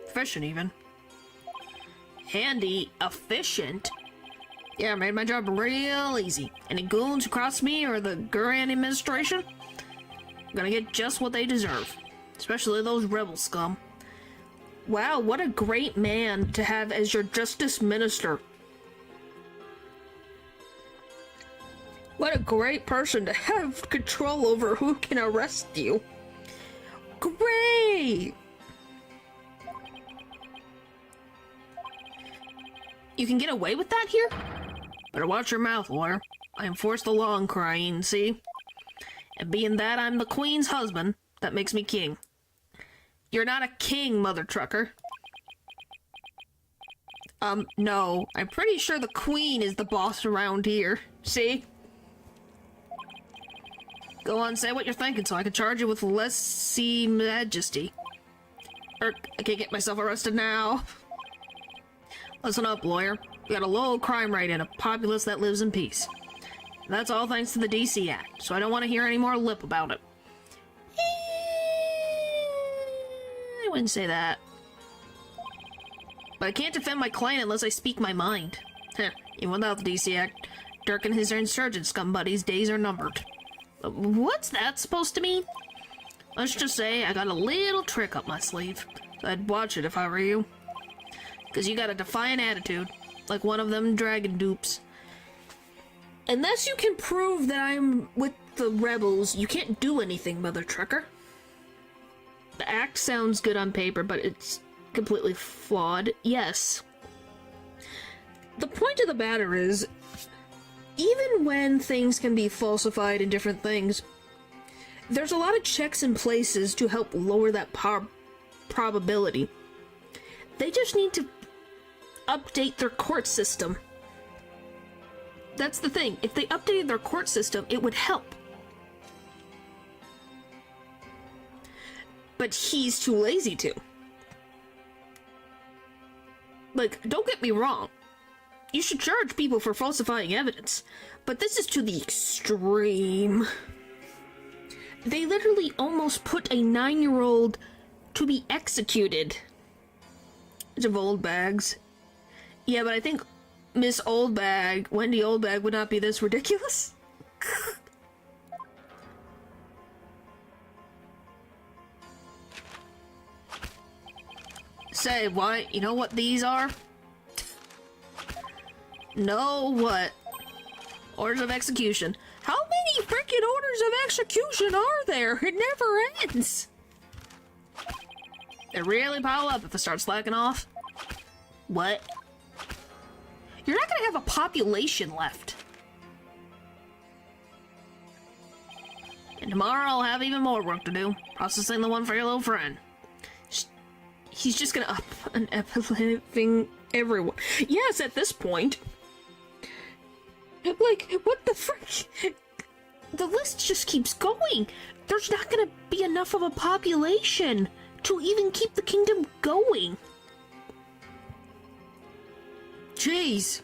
Efficient, even. Handy? Efficient? Yeah, made my job real easy. Any goons who cross me or the Guran administration? I'm gonna get just what they deserve. Especially those rebel scum. Wow, what a great man to have as your Justice Minister. What a great person to have control over who can arrest you. Great! You can get away with that here? Better watch your mouth, lawyer. I enforce the law in Cryene, see? And being that I'm the Queen's husband, that makes me king. You're not a king, mother trucker. No. I'm pretty sure the Queen is the boss around here. See? Go on, say what you're thinking so I can charge you with lessee majesty. I can't get myself arrested now. Listen up, lawyer. We got a low crime rate and a populace that lives in peace. And that's all thanks to the DC Act, so I don't want to hear any more lip about it. I wouldn't say that. But I can't defend my client unless I speak my mind. Even without the DC Act, Dirk and his insurgent scum buddies' days are numbered. What's that supposed to mean? Let's just say I got a little trick up my sleeve. So I'd watch it if I were you. Because you got a defiant attitude, like one of them dragon dupes. Unless you can prove that I'm with the rebels, you can't do anything, mother trucker. The act sounds good on paper, but it's completely flawed. Yes. The point of the matter is, even when things can be falsified and different things, there's a lot of checks in places to help lower that probability. They just need to update their court system. That's the thing. If they updated their court system, it would help. But he's too lazy to. Like, don't get me wrong. You should charge people for falsifying evidence, but this is to the extreme. They literally almost put a 9-year-old to be executed. Bunch of old bags. Yeah, but I think Miss Oldbag, Wendy Oldbag, would not be this ridiculous. Say, what? You know what these are? No, what? Orders of execution. How many freaking orders of execution are there? It never ends. They really pile up if it starts slacking off. What? You're not gonna have a population left. And tomorrow I'll have even more work to do, processing the one for your little friend. He's just gonna up an epiliving everyone. Yes, at this point. Like, what the frick? The list just keeps going. There's not gonna be enough of a population to even keep the kingdom going. Jeez.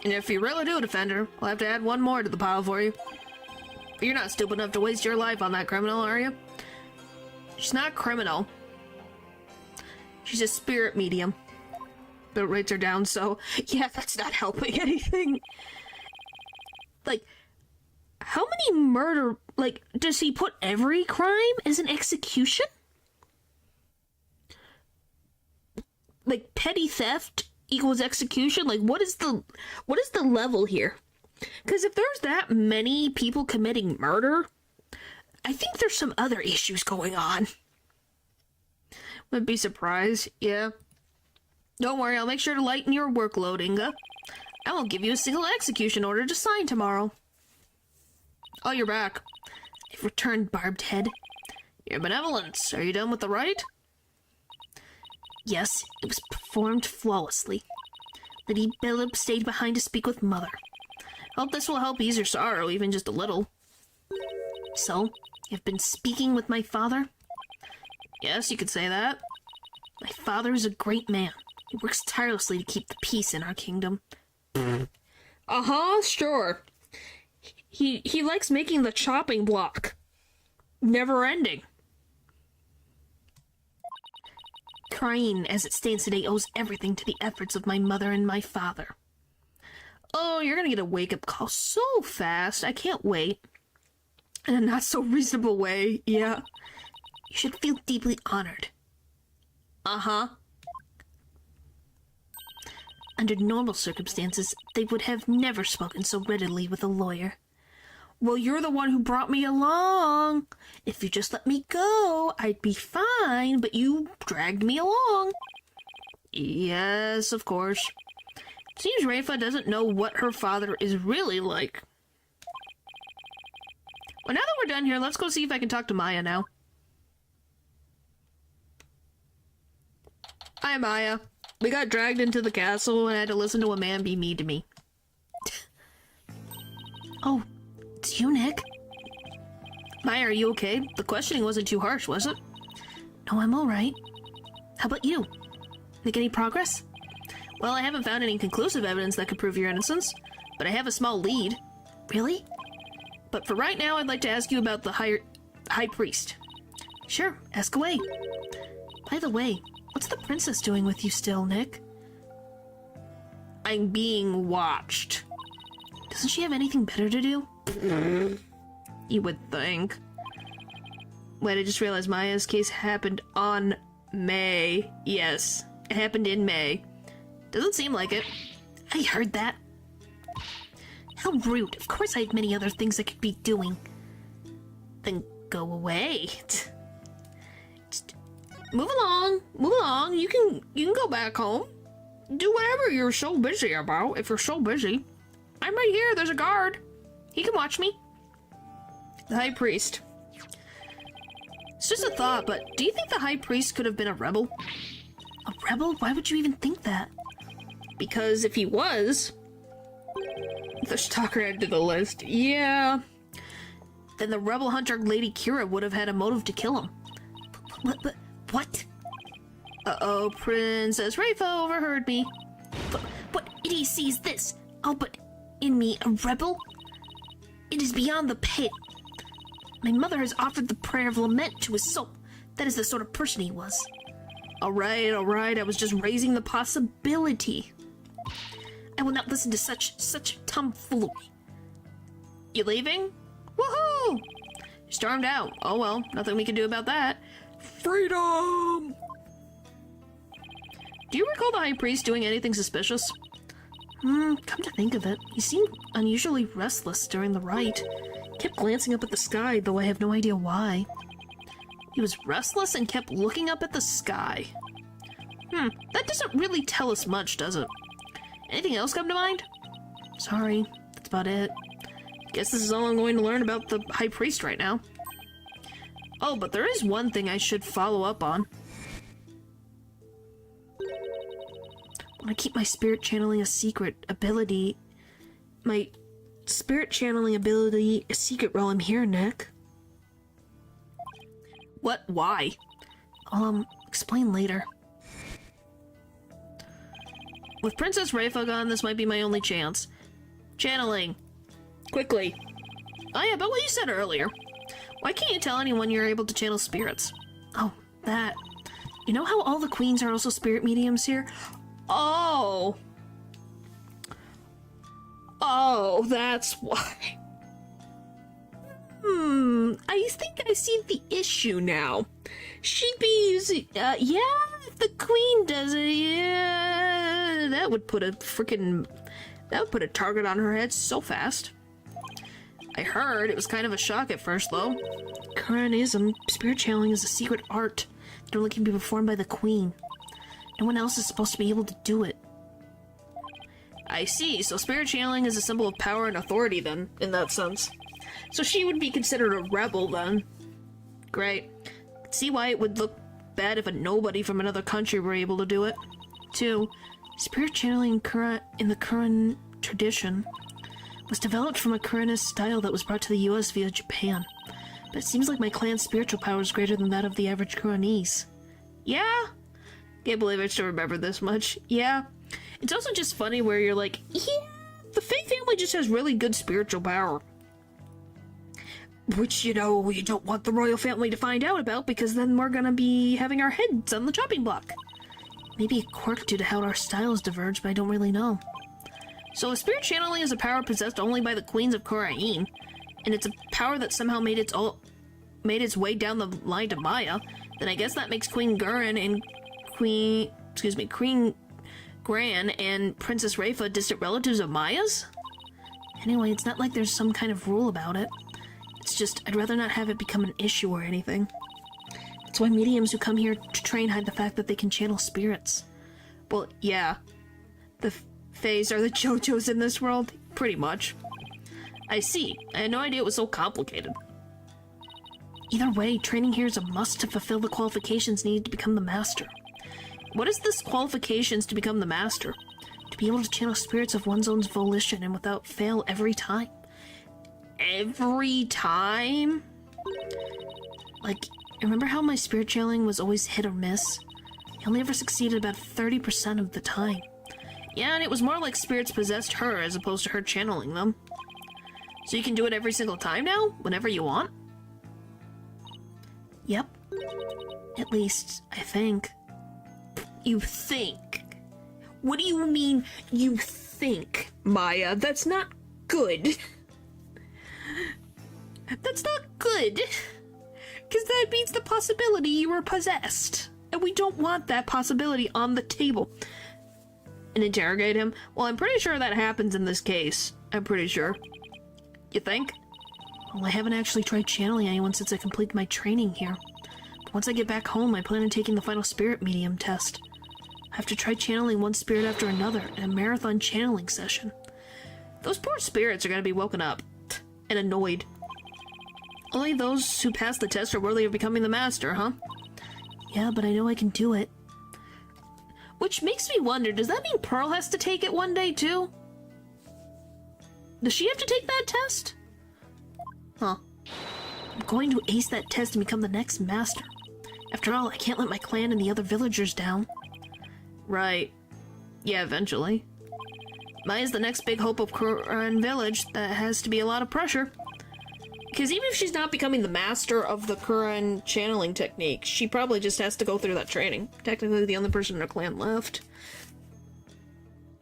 And if you really do defend her, we'll have to add one more to the pile for you. You're not stupid enough to waste your life on that criminal, are you? She's not a criminal. She's a spirit medium. But rates are down, so yeah, that's not helping anything. Like, how many murder... Like, does he put every crime as an execution? Like, petty theft equals execution? Like, what is the level here? Because if there's that many people committing murder, I think there's some other issues going on. Wouldn't be surprised, yeah. Don't worry, I'll make sure to lighten your workload, Inga. I won't give you a single execution order to sign tomorrow. Oh, you're back. I've returned, Barbed Head. Your benevolence. Are you done with the rite? Yes, it was performed flawlessly. Lady Bellib stayed behind to speak with Mother. Hope this will help ease your sorrow, even just a little. So, you've been speaking with my father? Yes, you could say that. My father is a great man. He works tirelessly to keep the peace in our kingdom. Uh-huh, sure. He likes making the chopping block never ending. Crying as it stands today owes everything to the efforts of my mother and my father. Oh, you're gonna get a wake-up call so fast. I can't wait. In a not-so-reasonable way, yeah. You should feel deeply honored. Uh-huh. Under normal circumstances, they would have never spoken so readily with a lawyer. Well, you're the one who brought me along. If you just let me go, I'd be fine, but you dragged me along. Yes, of course. Seems Rafa doesn't know what her father is really like. Well, now that we're done here, let's go see if I can talk to Maya now. Hi, Maya. We got dragged into the castle and I had to listen to a man be mean to me. Oh, it's you, Nick. Maya, are you okay? The questioning wasn't too harsh, was it? No, I'm alright. How about you? Make any progress? Well, I haven't found any conclusive evidence that could prove your innocence, but I have a small lead. Really? But for right now, I'd like to ask you about the High Priest. Sure, ask away. By the way, what's the princess doing with you still, Nick? I'm being watched. Doesn't she have anything better to do? You would think. Wait, I just realized Maya's case happened on May. Yes, it happened in May. Doesn't seem like it. I heard that. How rude. Of course I have many other things I could be doing. Then go away. Just move along. Move along. You can go back home. Do whatever you're so busy about, if you're so busy. I'm right here. There's a guard. He can watch me. The High Priest. It's just a thought, but do you think the High Priest could have been a rebel? A rebel? Why would you even think that? Because if he was... The stalker added to the list. Yeah. Then the rebel hunter Lady Kira would have had a motive to kill him. What? Uh-oh, Princess Rafa overheard me. What idiocy is this? Oh, but in me, a rebel? It is beyond the pale. My mother has offered the prayer of lament to his soul. That is the sort of person he was. Alright, I was just raising the possibility. I will not listen to such tomfoolery. You leaving? Woohoo! You stormed out. Oh well, nothing we can do about that. Freedom! Do you recall the High Priest doing anything suspicious? Come to think of it, he seemed unusually restless during the rite. Kept glancing up at the sky, though I have no idea why. He was restless and kept looking up at the sky. That doesn't really tell us much, does it? Anything else come to mind? Sorry, that's about it. Guess this is all I'm going to learn about the High Priest right now. Oh, but there is one thing I should follow up on. I want to keep my spirit channeling a secret ability. My spirit channeling ability a secret while I'm here, Nick. What? Why? I'll, explain later. With Princess Rayfa gone, this might be my only chance. Channeling. Quickly. Oh yeah, but what you said earlier. Why can't you tell anyone you're able to channel spirits? Oh, that. You know how all the queens are also spirit mediums here? Oh. Oh, that's why. I think I see the issue now. She'd be using, yeah, if the queen does it, yeah, that would put a target on her head so fast. I heard it was kind of a shock at first, though. Coronism, spirit channeling is a secret art that only can be performed by the queen. No one else is supposed to be able to do it. I see, so spirit channeling is a symbol of power and authority then, in that sense. So she would be considered a rebel then. Great. See why it would look bad if a nobody from another country were able to do it. 2. Spirit channeling in the current tradition was developed from a Kuranist style that was brought to the US via Japan. But it seems like my clan's spiritual power is greater than that of the average Kuranese. Yeah? Can't believe I still remember this much. Yeah. It's also just funny where you're like, yeah, the Fae family just has really good spiritual power. Which, you know, you don't want the royal family to find out about because then we're gonna be having our heads on the chopping block. Maybe a quirk due to how our styles diverge, but I don't really know. So if spirit channeling is a power possessed only by the queens of Khura'in, and it's a power that somehow made its way down the line to Maya, then I guess that makes Queen Gurren and Queen Gran and Princess Rayfa distant relatives of Maya's? Anyway, it's not like there's some kind of rule about it. It's just, I'd rather not have it become an issue or anything. That's why mediums who come here to train hide the fact that they can channel spirits. Well, yeah. The Faes are the JoJos in this world, pretty much. I see. I had no idea it was so complicated. Either way, training here is a must to fulfill the qualifications needed to become the master. What is this qualifications to become the master? To be able to channel spirits of one's own volition and without fail every time. Every time? Like, remember how my spirit channeling was always hit or miss? I only ever succeeded about 30% of the time. Yeah, and it was more like spirits possessed her as opposed to her channeling them. So you can do it every single time now? Whenever you want? Yep. At least, I think. You think? What do you mean, you think, Maya? That's not good. That's not good. Because that means the possibility you were possessed. And we don't want that possibility on the table. And interrogate him? Well, I'm pretty sure that happens in this case. I'm pretty sure. You think? Well, I haven't actually tried channeling anyone since I completed my training here. But once I get back home, I plan on taking the final spirit medium test. I have to try channeling one spirit after another in a marathon channeling session. Those poor spirits are gonna be woken up and annoyed. Only those who pass the test are worthy of becoming the master, huh? Yeah, but I know I can do it. Which makes me wonder, does that mean Pearl has to take it one day too? Does she have to take that test? Huh. I'm going to ace that test and become the next master. After all, I can't let my clan and the other villagers down. Right. Yeah, eventually. Maya's the next big hope of Kuran Village. That has to be a lot of pressure. Because even if she's not becoming the master of the Kuran channeling technique, she probably just has to go through that training. Technically the only person in her clan left.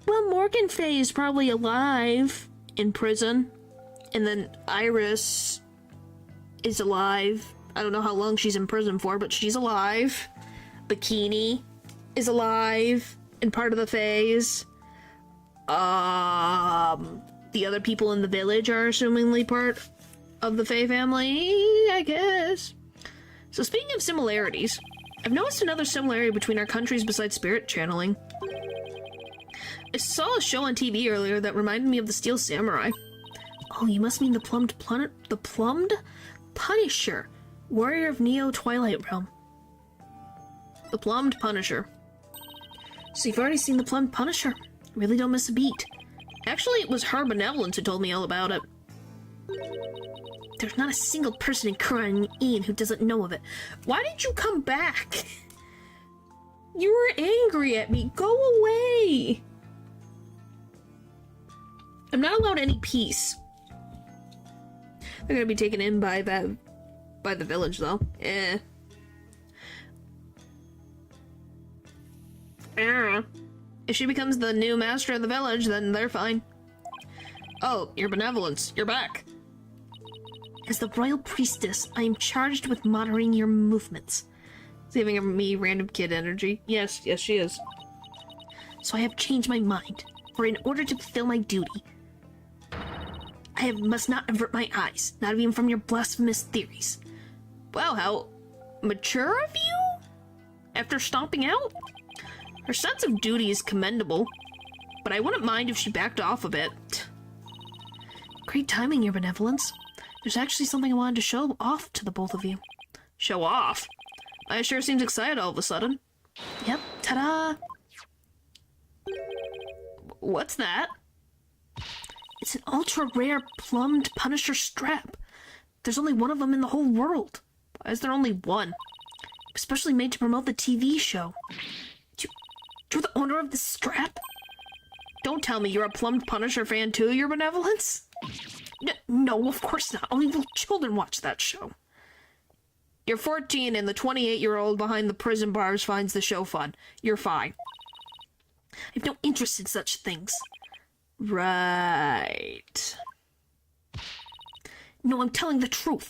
Well, Morgan Faye is probably alive in prison. And then Iris is alive. I don't know how long she's in prison for, but she's alive. Bikini is alive and part of the Fays. The other people in the village are assumingly part of the Fae family, I guess. So speaking of similarities, I've noticed another similarity between our countries besides spirit channeling. I saw a show on TV earlier that reminded me of the Steel Samurai. Oh, you must mean the plumbed Punisher, warrior of Neo Twilight Realm. The plumbed Punisher. So you've already seen the plumbed Punisher. Really don't miss a beat. Actually, it was her benevolence who told me all about it. There's not a single person in Korean who doesn't know of it. Why did you come back? You were angry at me. Go away. I'm not allowed any peace. They're gonna be taken in by the village, though. Eh. If she becomes the new master of the village, then they're fine. Oh, your benevolence. You're back. As the royal priestess, I am charged with monitoring your movements. Saving me random kid energy. Yes, she is. So I have changed my mind. For in order to fulfill my duty, must not avert my eyes, not even from your blasphemous theories. Wow, how mature of you? After stomping out? Her sense of duty is commendable, but I wouldn't mind if she backed off a bit. Great timing, your benevolence. There's actually something I wanted to show off to the both of you. Show off? Maya sure seems excited all of a sudden. Yep, ta-da! What's that? It's an ultra-rare plumbed Punisher strap. There's only one of them in the whole world. Why is there only one? Especially made to promote the TV show. You're the owner of this strap? Don't tell me you're a plumbed Punisher fan too, your benevolence? No, of course not. Only little children watch that show. You're 14 and the 28-year-old behind the prison bars finds the show fun. You're fine. I have no interest in such things. Right. No, I'm telling the truth.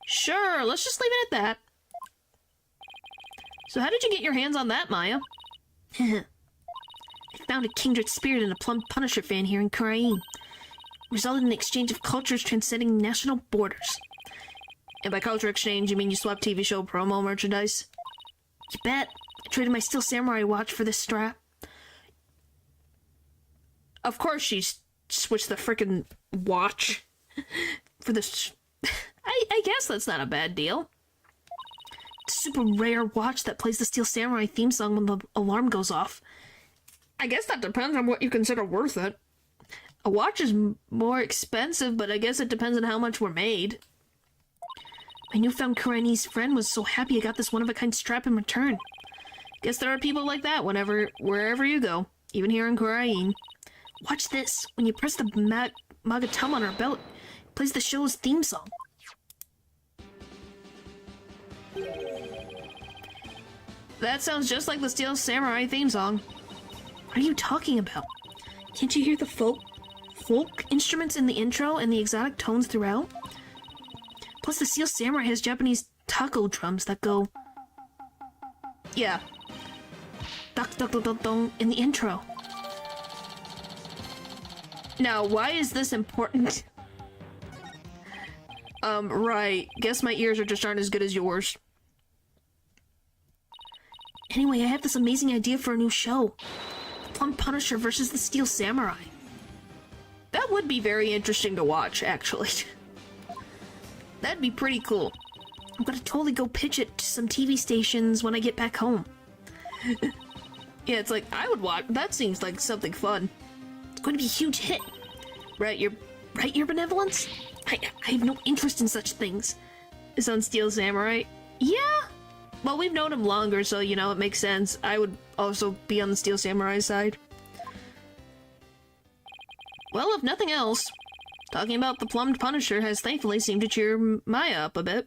Sure, let's just leave it at that. So how did you get your hands on that, Maya? I found a kindred spirit in a plumb Punisher fan here in Korean. Resulted in an exchange of cultures transcending national borders. And by culture exchange, you mean you swapped TV show promo merchandise? You bet. I traded my Steel Samurai watch for this strap. Of course she switched the frickin' watch for this. I guess that's not a bad deal. It's a super rare watch that plays the Steel Samurai theme song when the alarm goes off. I guess that depends on what you consider worth it. A watch is more expensive, but I guess it depends on how much were made. My newfound Koreanese friend was so happy I got this one-of-a-kind strap in return. Guess there are people like that wherever you go, even here in Korean. Watch this. When you press the magatum on her belt, it plays the show's theme song. That sounds just like the Steel Samurai theme song. What are you talking about? Can't you hear the folk instruments in the intro and the exotic tones throughout? Plus, the Steel Samurai has Japanese taco drums that go... Yeah. Dong in the intro. Now, why is this important? Right. Guess my ears just aren't as good as yours. Anyway, I have this amazing idea for a new show. The Plum Punisher versus the Steel Samurai. That would be very interesting to watch, actually. That'd be pretty cool. I'm gonna totally go pitch it to some TV stations when I get back home. Yeah, it's like, I would watch. That seems like something fun. It's going to be a huge hit. Right, your benevolence? I have no interest in such things. Is on Steel Samurai? Yeah. Well, we've known him longer, so, you know, it makes sense. I would also be on the Steel Samurai side. Well, if nothing else, talking about the plumbed Punisher has thankfully seemed to cheer Maya up a bit.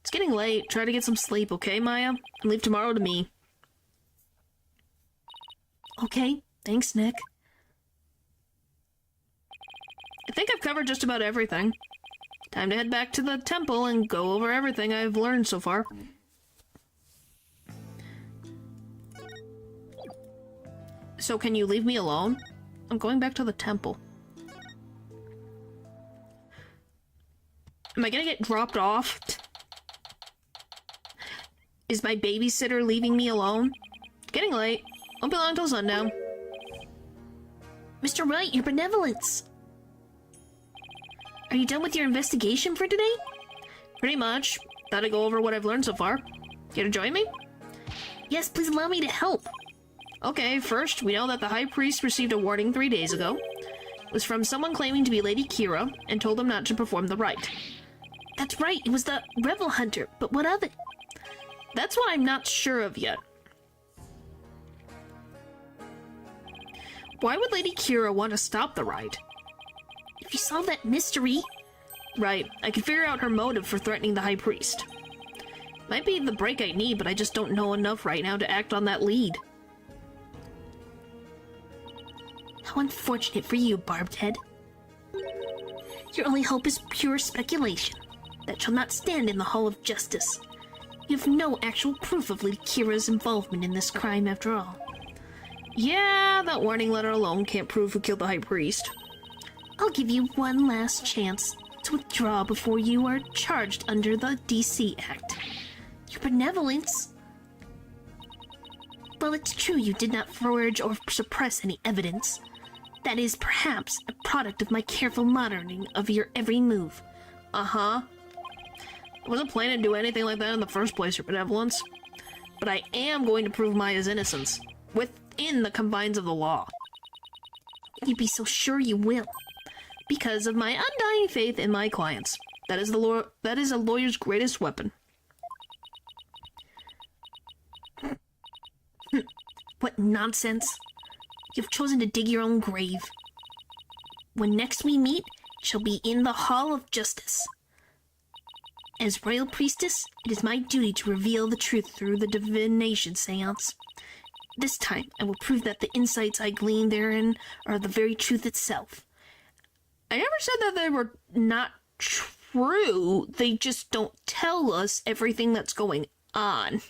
It's getting late. Try to get some sleep, okay, Maya? And leave tomorrow to me. Okay. Thanks, Nick. I think I've covered just about everything. Time to head back to the temple and go over everything I've learned so far. So can you leave me alone? I'm going back to the temple. Am I gonna get dropped off? Is my babysitter leaving me alone? Getting late. Won't be long till sundown. Mr. Wright, your benevolence! Are you done with your investigation for today? Pretty much. Thought to go over what I've learned so far. Here to join me? Yes, please allow me to help. Okay, first, we know that the High Priest received a warning 3 days ago. It was from someone claiming to be Lady Kira, and told him not to perform the rite. That's right, it was the Rebel Hunter, but what of it? That's what I'm not sure of yet. Why would Lady Kira want to stop the rite? If you solve that mystery... Right, I can figure out her motive for threatening the High Priest. Might be the break I need, but I just don't know enough right now to act on that lead. How unfortunate for you, Barbed Head. Your only hope is pure speculation. That shall not stand in the Hall of Justice. You have no actual proof of Lady Kira's involvement in this crime after all. Yeah, that warning letter alone can't prove who killed the High Priest. I'll give you one last chance to withdraw before you are charged under the DC Act. Your benevolence... Well, it's true you did not forge or suppress any evidence. That is perhaps a product of my careful monitoring of your every move. Uh-huh. I wasn't planning to do anything like that in the first place, your benevolence. But I am going to prove Maya's innocence, within the confines of the law. You'd be so sure you will. Because of my undying faith in my clients. That is a lawyer's greatest weapon. What nonsense. You've chosen to dig your own grave. When next we meet, it shall be in the Hall of Justice. As Royal Priestess, it is my duty to reveal the truth through the divination seance. This time, I will prove that the insights I gleaned therein are the very truth itself. I never said that they were not true, they just don't tell us everything that's going on.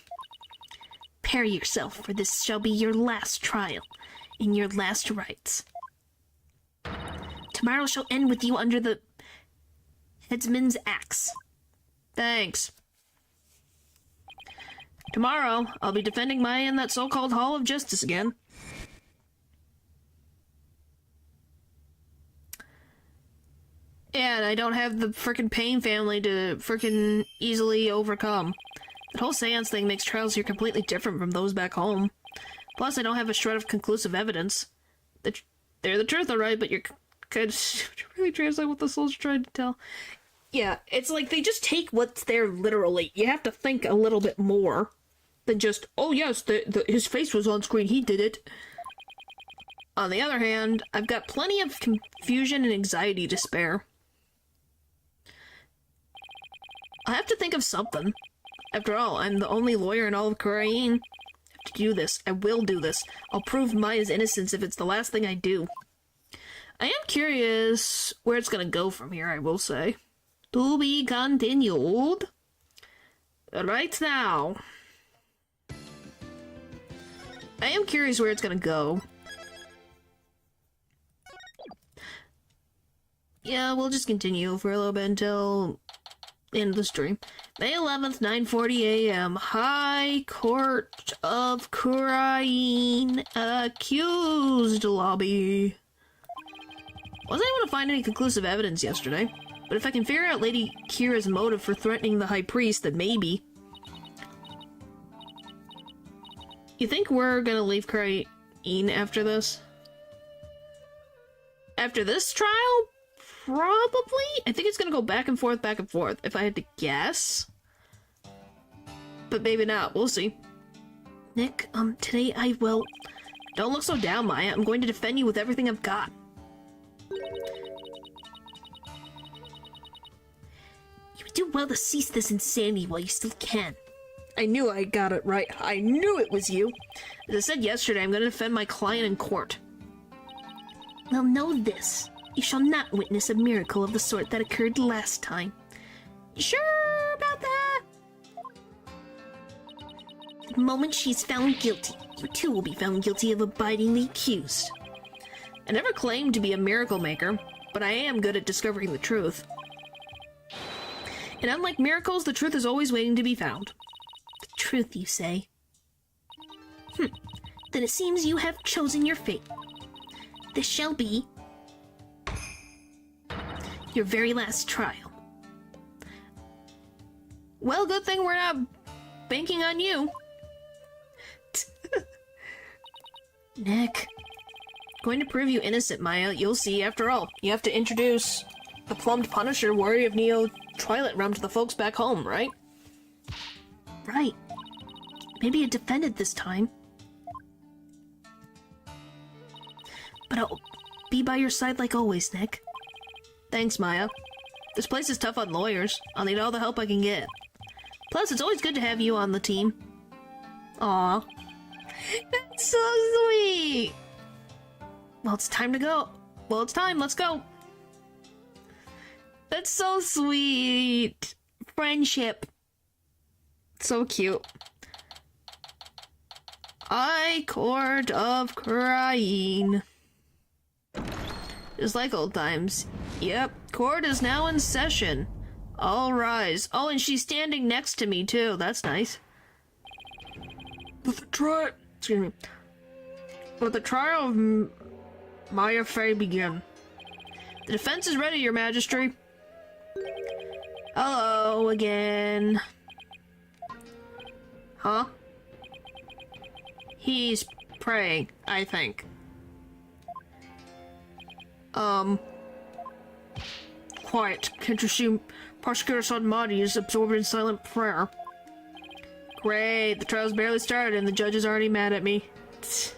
Prepare yourself, for this shall be your last trial, in your last rites. Tomorrow shall end with you under the headsman's axe. Thanks. Tomorrow, I'll be defending Maya in that so-called Hall of Justice again. Yeah, and I don't have the frickin' Payne family to frickin' easily overcome. That whole seance thing makes trials here completely different from those back home. Plus, I don't have a shred of conclusive evidence. They're the truth, alright, but could really translate what the soul's trying to tell. Yeah, it's like they just take what's there literally. You have to think a little bit more than just, oh yes, his face was on screen, he did it. On the other hand, I've got plenty of confusion and anxiety to spare. I have to think of something. After all, I'm the only lawyer in all of Korean. I have to do this. I will do this. I'll prove Maya's innocence if it's the last thing I do. I am curious where it's gonna go from here, I will say. To be continued. Right now. I am curious where it's gonna go. Yeah, we'll just continue for a little bit until the end of the stream. May 11th, 9:40 a.m. High Court of Korean Accused Lobby. Wasn't able to find any conclusive evidence yesterday, but if I can figure out Lady Kira's motive for threatening the High Priest, then maybe. You think we're gonna leave Korean after this? After this trial? Probably? I think it's gonna go back and forth, if I had to guess. But maybe not, we'll see. Nick, today I will... Don't look so down, Maya. I'm going to defend you with everything I've got. You would do well to cease this insanity while you still can. I knew I got it right. I knew it was you. As I said yesterday, I'm going to defend my client in court. Well, know this. You shall not witness a miracle of the sort that occurred last time. You sure about that? The moment she's found guilty, you too will be found guilty of abiding the accused. I never claimed to be a miracle maker, but I am good at discovering the truth. And unlike miracles, the truth is always waiting to be found. The truth, you say? Then it seems you have chosen your fate. This shall be... Your very last trial. Well, good thing we're not banking on you. Nick. Going to prove you innocent, Maya. You'll see. After all, you have to introduce the plumbed Punisher, warrior of Neo Twilight Realm, to the folks back home, right? Right. Maybe it defended this time. But I'll be by your side like always, Nick. Thanks, Maya. This place is tough on lawyers. I'll need all the help I can get. Plus, it's always good to have you on the team. Aw. That's so sweet! Well, it's time to go. Well, it's time. Let's go. That's so sweet. Friendship. So cute. Court of Crying. Just like old times. Yep, court is now in session. All rise. Oh, and she's standing next to me, too. That's nice. Excuse me. Let the trial of Maya Fey begin. The defense is ready, Your Majesty. Hello again. Huh? He's praying, I think. Quiet. Can't you see Prosecutor Sadmati is absorbed in silent prayer? Great. The trial's barely started and the judge is already mad at me. He's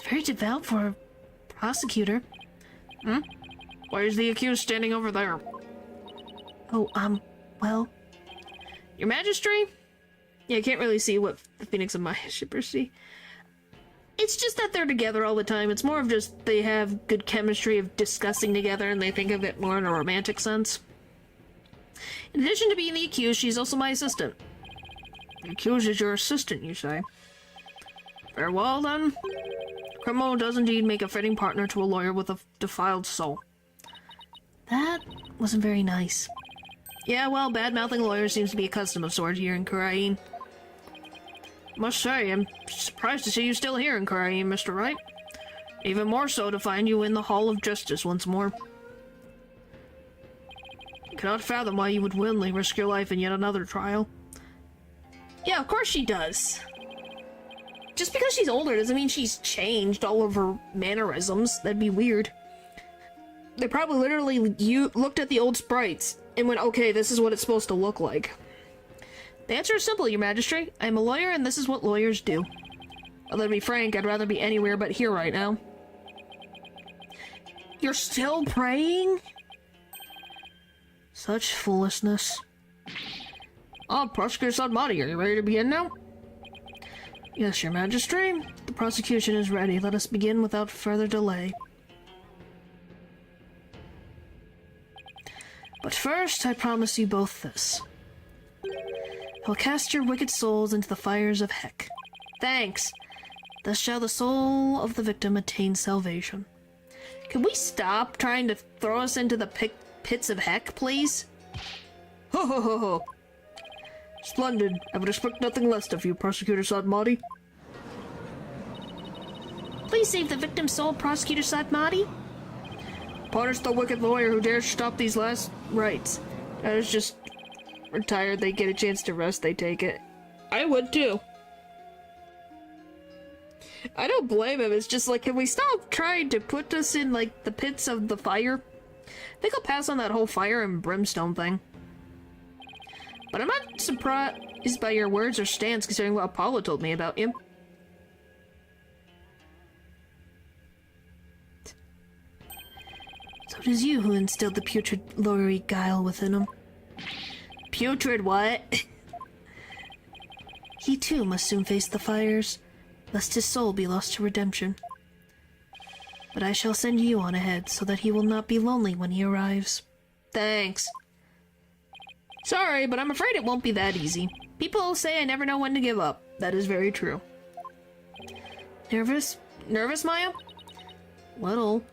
very devout for a prosecutor. Hmm? Why is the accused standing over there? Oh, well... Your Majesty? Yeah, I can't really see what the Phoenix and Maya shippers see. It's just that they're together all the time. It's more of just they have good chemistry of discussing together and they think of it more in a romantic sense. In addition to being the accused, she's also my assistant. The accused is your assistant, you say? Farewell, then. Criminal does indeed make a fitting partner to a lawyer with a defiled soul. That wasn't very nice. Yeah, well, bad-mouthing lawyers seems to be a custom of sorts here in Karain. Must say, I'm surprised to see you still here in Karain, Mr. Wright. Even more so to find you in the Hall of Justice once more. I cannot fathom why you would willingly risk your life in yet another trial. Yeah, of course she does. Just because she's older doesn't mean she's changed all of her mannerisms. That'd be weird. They probably literally looked at the old sprites and went, okay, this is what it's supposed to look like. The answer is simple, Your Majesty. I'm a lawyer, and this is what lawyers do. Although, to be frank, I'd rather be anywhere but here right now. You're still praying? Such foolishness. Oh, Prosecutor Sadmati, are you ready to begin now? Yes, Your Majesty. The prosecution is ready. Let us begin without further delay. But first, I promise you both this. I will cast your wicked souls into the fires of heck. Thanks. Thus shall the soul of the victim attain salvation. Can we stop trying to throw us into the pits of heck, please? Ho ho ho ho. Splendid. I would expect nothing less of you, Prosecutor Sadmati. Please save the victim's soul, Prosecutor Sadmati. Punish the wicked lawyer who dares stop these last rites. I was just retired. They get a chance to rest, they take it. I would too. I don't blame him. It's just like, can we stop trying to put us in like the pits of the fire? I think I'll pass on that whole fire and brimstone thing. But I'm not surprised by your words or stance considering what Apollo told me about you. So it is you who instilled the putrid lawyery guile within him. Putrid what? He too must soon face the fires, lest his soul be lost to redemption. But I shall send you on ahead so that he will not be lonely when he arrives. Thanks. Sorry, but I'm afraid it won't be that easy. People say I never know when to give up. That is very true. Nervous? Nervous, Maya? Little.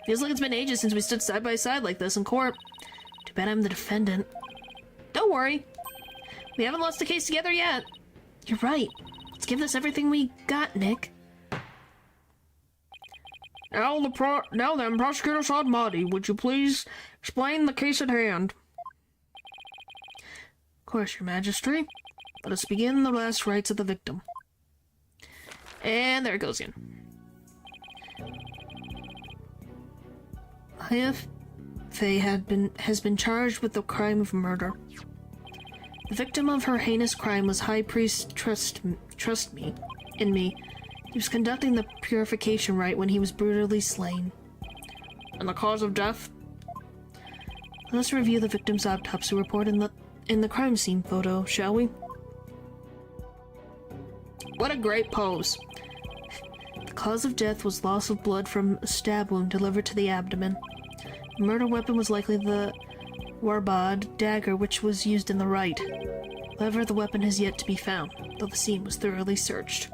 Feels like it's been ages since we stood side by side like this in court. Too bad I'm the defendant. Don't worry. We haven't lost a case together yet. You're right. Let's give this everything we got, Nick. Now then, Prosecutor Sadmati, would you please explain the case at hand? Of course, Your Majesty. Let us begin the last rites of the victim. And there it goes again. Faye has been charged with the crime of murder. The victim of her heinous crime was High Priest Trust Me. He was conducting the purification rite when he was brutally slain. And the cause of death? Let's review the victim's autopsy report in the crime scene photo, shall we? What a great pose. The cause of death was loss of blood from a stab wound delivered to the abdomen. The murder weapon was likely the warbad dagger which was used in the rite. However, the weapon has yet to be found, though the scene was thoroughly searched.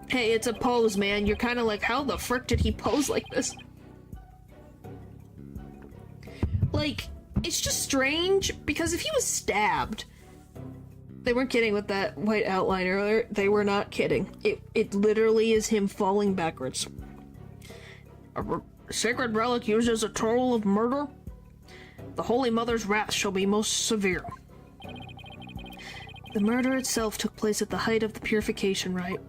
Hey, it's a pose, man. You're kind of like, how the frick did he pose like this? Like, it's just strange, because if he was stabbed... They weren't kidding with that white outline earlier. They were not kidding. It literally is him falling backwards. A sacred relic used as a tool of murder? The Holy Mother's wrath shall be most severe. The murder itself took place at the height of the purification rite.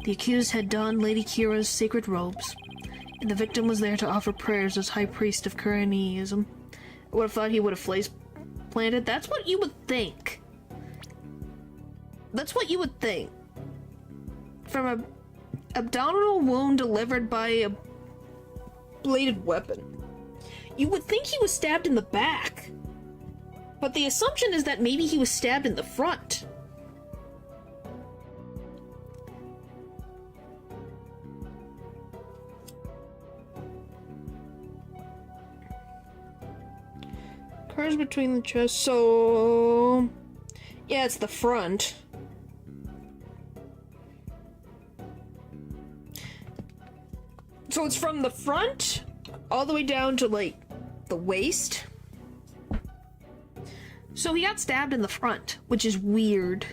The accused had donned Lady Kira's sacred robes, and the victim was there to offer prayers as High Priest of Kuranism. I would have thought he would have face planted. That's what you would think. That's what you would think. From a abdominal wound delivered by a bladed weapon. You would think he was stabbed in the back. But the assumption is that maybe he was stabbed in the front. Occurs between the chest, so... Yeah, it's the front. So it's from the front all the way down to, like, the waist. So he got stabbed in the front, which is weird.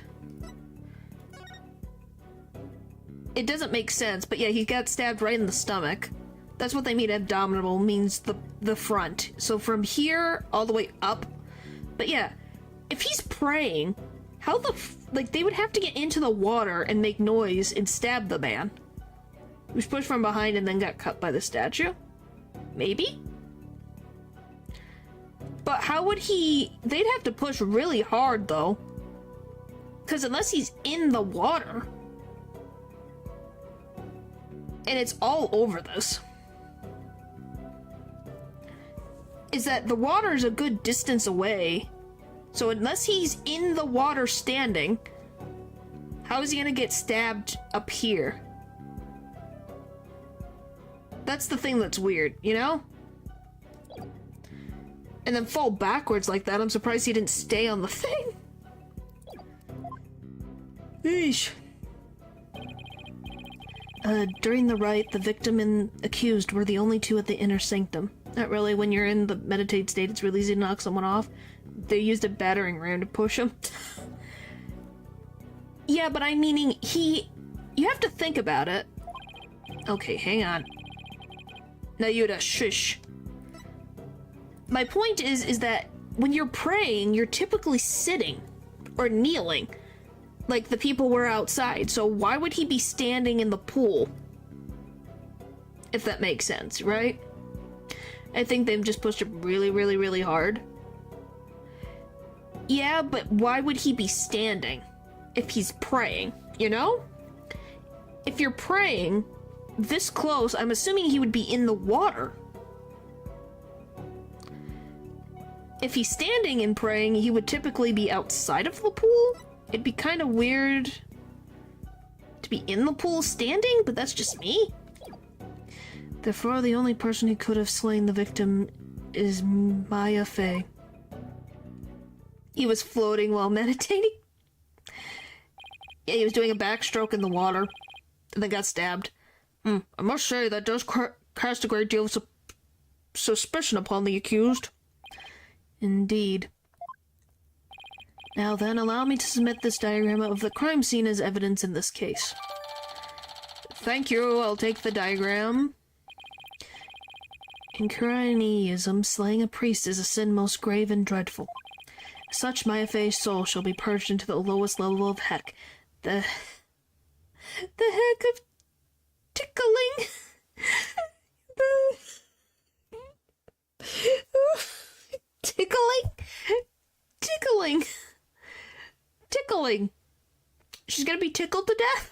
It doesn't make sense, but yeah, he got stabbed right in the stomach. That's what they mean abdominal, means the front. So from here all the way up. But yeah, if he's praying, how like, they would have to get into the water and make noise and stab the man. He was pushed from behind and then got cut by the statue? Maybe? But how would he... They'd have to push really hard, though. Because unless he's in the water... And it's all over this. Is that the water is a good distance away. So unless he's in the water standing... How is he gonna get stabbed up here? That's the thing that's weird, you know? And then fall backwards like that. I'm surprised he didn't stay on the thing. Eesh. During the rite, the victim and accused were the only two at the inner sanctum. Not really. When you're in the meditate state, it's really easy to knock someone off. They used a battering ram to push him. Yeah, but I'm meaning you have to think about it. Okay, hang on. Now Yuda, shush. My point is that when you're praying, you're typically sitting or kneeling. Like the people were outside, so why would he be standing in the pool? If that makes sense, right? I think they've just pushed him really, really, really hard. Yeah, but why would he be standing if he's praying, you know? If you're praying this close, I'm assuming he would be in the water. If he's standing and praying, he would typically be outside of the pool? It'd be kind of weird to be in the pool standing, but that's just me. Therefore, the only person who could have slain the victim is Maya Fey. He was floating while meditating. Yeah, he was doing a backstroke in the water, and then got stabbed. I must say, that does cast a great deal of suspicion upon the accused. Indeed. Now then, allow me to submit this diagram of the crime scene as evidence in this case. Thank you, I'll take the diagram. In Qur'anism, slaying a priest is a sin most grave and dreadful. As such, my effaced soul shall be purged into the lowest level of heck. The heck of tickling. Tickling. She's gonna be tickled to death.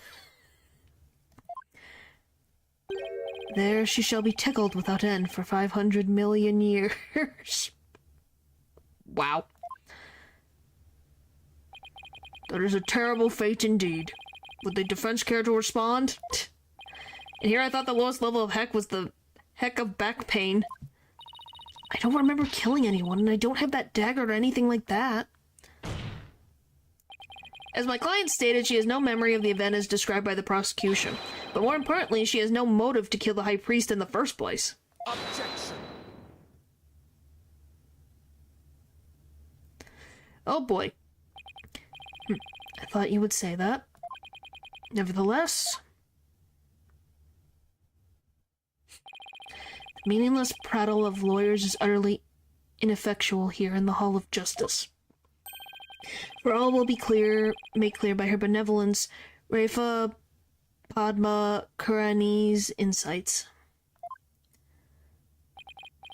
There she shall be tickled without end for 500 million years. Wow. That is a terrible fate indeed. Would the defense care to respond? And here I thought the lowest level of heck was the heck of back pain. I don't remember killing anyone, and I don't have that dagger or anything like that. As my client stated, she has no memory of the event as described by the prosecution. But more importantly, she has no motive to kill the High Priest in the first place. Objection! Oh boy. I thought you would say that. Nevertheless... the meaningless prattle of lawyers is utterly ineffectual here in the Hall of Justice. For all will be made clear by her benevolence, Rafa Padma Kurani's insights.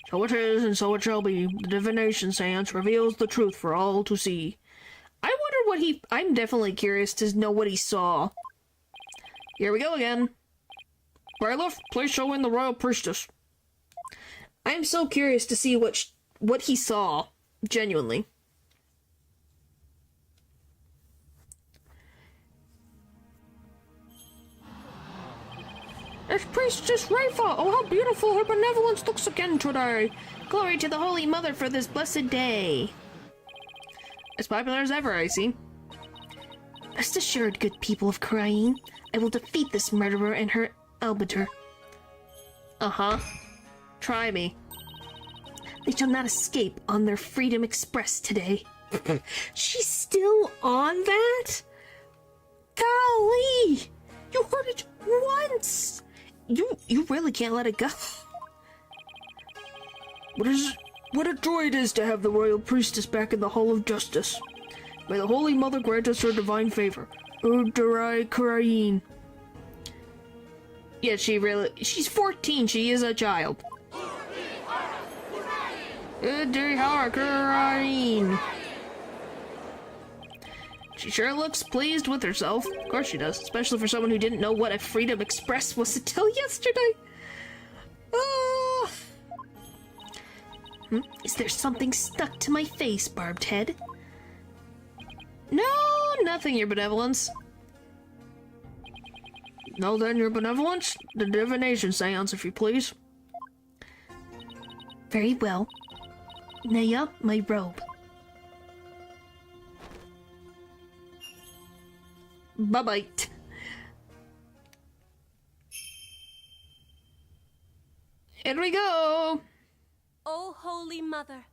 So it is, and so it shall be. The divination seance reveals the truth for all to see. I wonder what I'm definitely curious to know what he saw. Here we go again. Bailiff, please show in the royal priestess. I'm so curious to see what he saw, genuinely. It's Priestess Rafa! Oh, how beautiful her benevolence looks again today! Glory to the Holy Mother for this blessed day! As popular as ever, I see. Rest assured, good people of Karain, I will defeat this murderer and her arbiter. Uh-huh. Try me. They shall not escape on their Freedom Express today. She's still on that? Golly! You heard it once! You really can't let it go. What a joy it is to have the royal priestess back in the Hall of Justice. May the Holy Mother grant us her divine favor. Udarai Karain. Yeah, she's 14, she is a child. Udarai Karain. She sure looks pleased with herself. Of course she does, especially for someone who didn't know what a Freedom Express was until yesterday. Is there something stuck to my face, Barbed Head? No, nothing, Your Benevolence. No, then, Your Benevolence? The divination seance, if you please. Very well. Naya, my robe. Bye-bye. Here we go! O Holy Mother,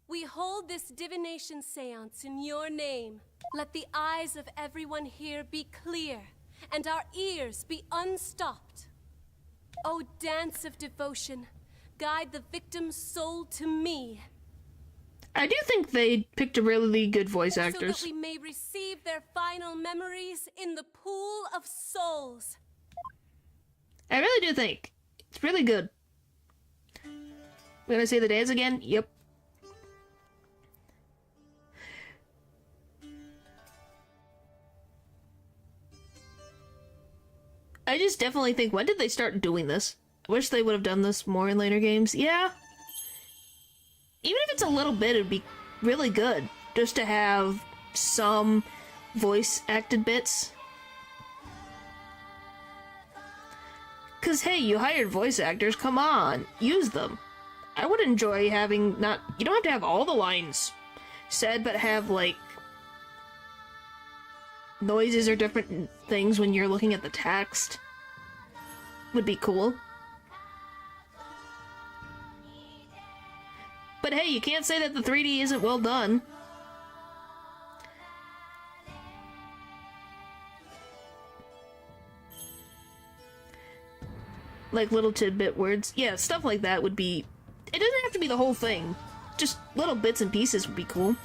we hold this divination seance in your name. Let the eyes of everyone here be clear, and our ears be unstopped. O dance of devotion, guide the victim's soul to me. I do think they picked a really good voice actors. So that we may receive their final memories in the pool of souls. I really do think it's really good. We're gonna say the dance again? Yep. I just definitely think, when did they start doing this? I wish they would have done this more in later games. Yeah. Even if it's a little bit, it'd be really good. Just to have some voice acted bits. Cause hey, you hired voice actors, come on, use them. I would enjoy having you don't have to have all the lines said, but have like noises or different things when you're looking at the text. Would be cool. But hey, you can't say that the 3D isn't well done. like little tidbit words. Yeah, stuff like that would be... It doesn't have to be the whole thing. Just little bits and pieces would be cool.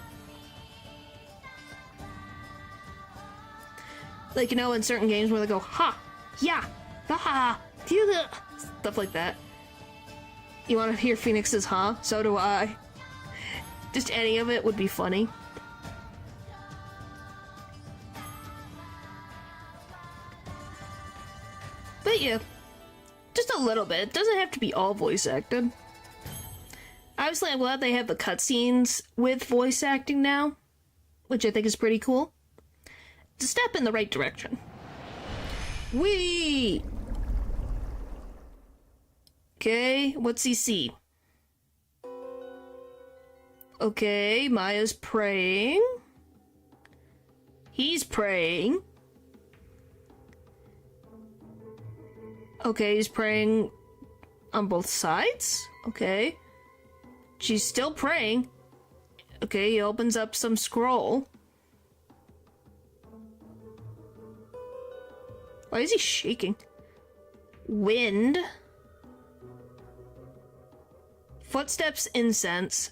Like, you know, in certain games where they go, ha, yeah, ha, stuff like that. You want to hear Phoenix's huh? So do I. Just any of it would be funny. But yeah, just a little bit. It doesn't have to be all voice acted. Obviously, I'm glad they have the cutscenes with voice acting now, which I think is pretty cool. It's a step in the right direction. Whee! Okay, what's he see? Okay, Maya's praying. He's praying. Okay, he's praying on both sides. Okay. She's still praying. Okay, he opens up some scroll. Why is he shaking? Wind. Footsteps, incense.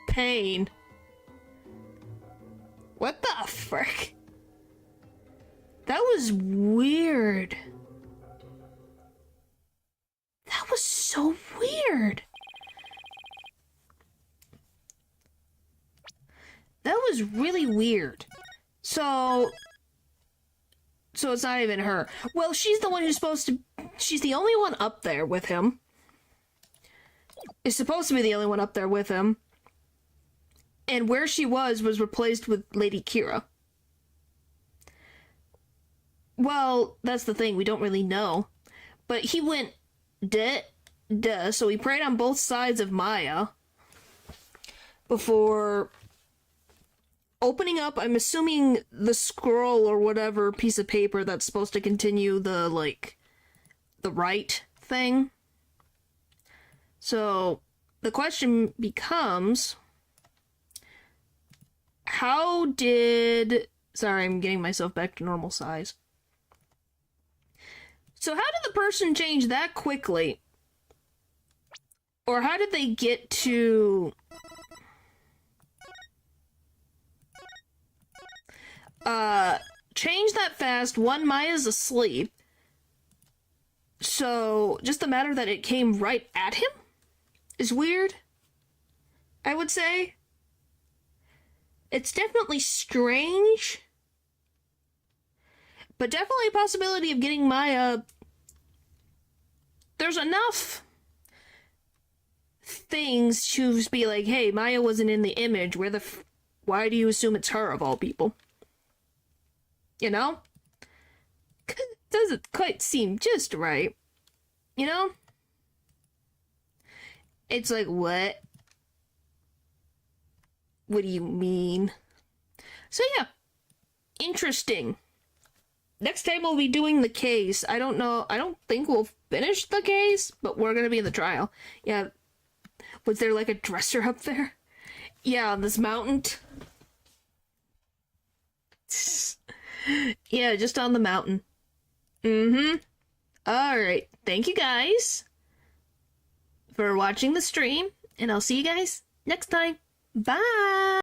Pain. What the frick? That was weird. That was so weird. That was really weird. So it's not even her. Well, she's the one who's supposed to... She's the only one up there with him. Is supposed to be the only one up there with him. And where she was replaced with Lady Kira. Well, that's the thing. We don't really know. But he went... Duh. So he prayed on both sides of Maya. Before... opening up, I'm assuming, the scroll or whatever piece of paper that's supposed to continue the, like, the right thing. So, the question becomes, how did... Sorry, I'm getting myself back to normal size. So how did the person change that quickly? Or how did they get to... change that fast? One, Maya's asleep. So, just the matter that it came right at him is weird, I would say. It's definitely strange. But definitely a possibility of getting Maya... There's enough things to be like, hey, Maya wasn't in the image. Why do you assume it's her, of all people? You know? Doesn't quite seem just right. You know? It's like, what? What do you mean? So yeah. Interesting. Next time we'll be doing the case. I don't know. I don't think we'll finish the case, but we're gonna be in the trial. Yeah. Was there like a dresser up there? Yeah, on this mountain. Yeah, just on the mountain. Alright. Thank you guys for watching the stream, and I'll see you guys next time. Bye!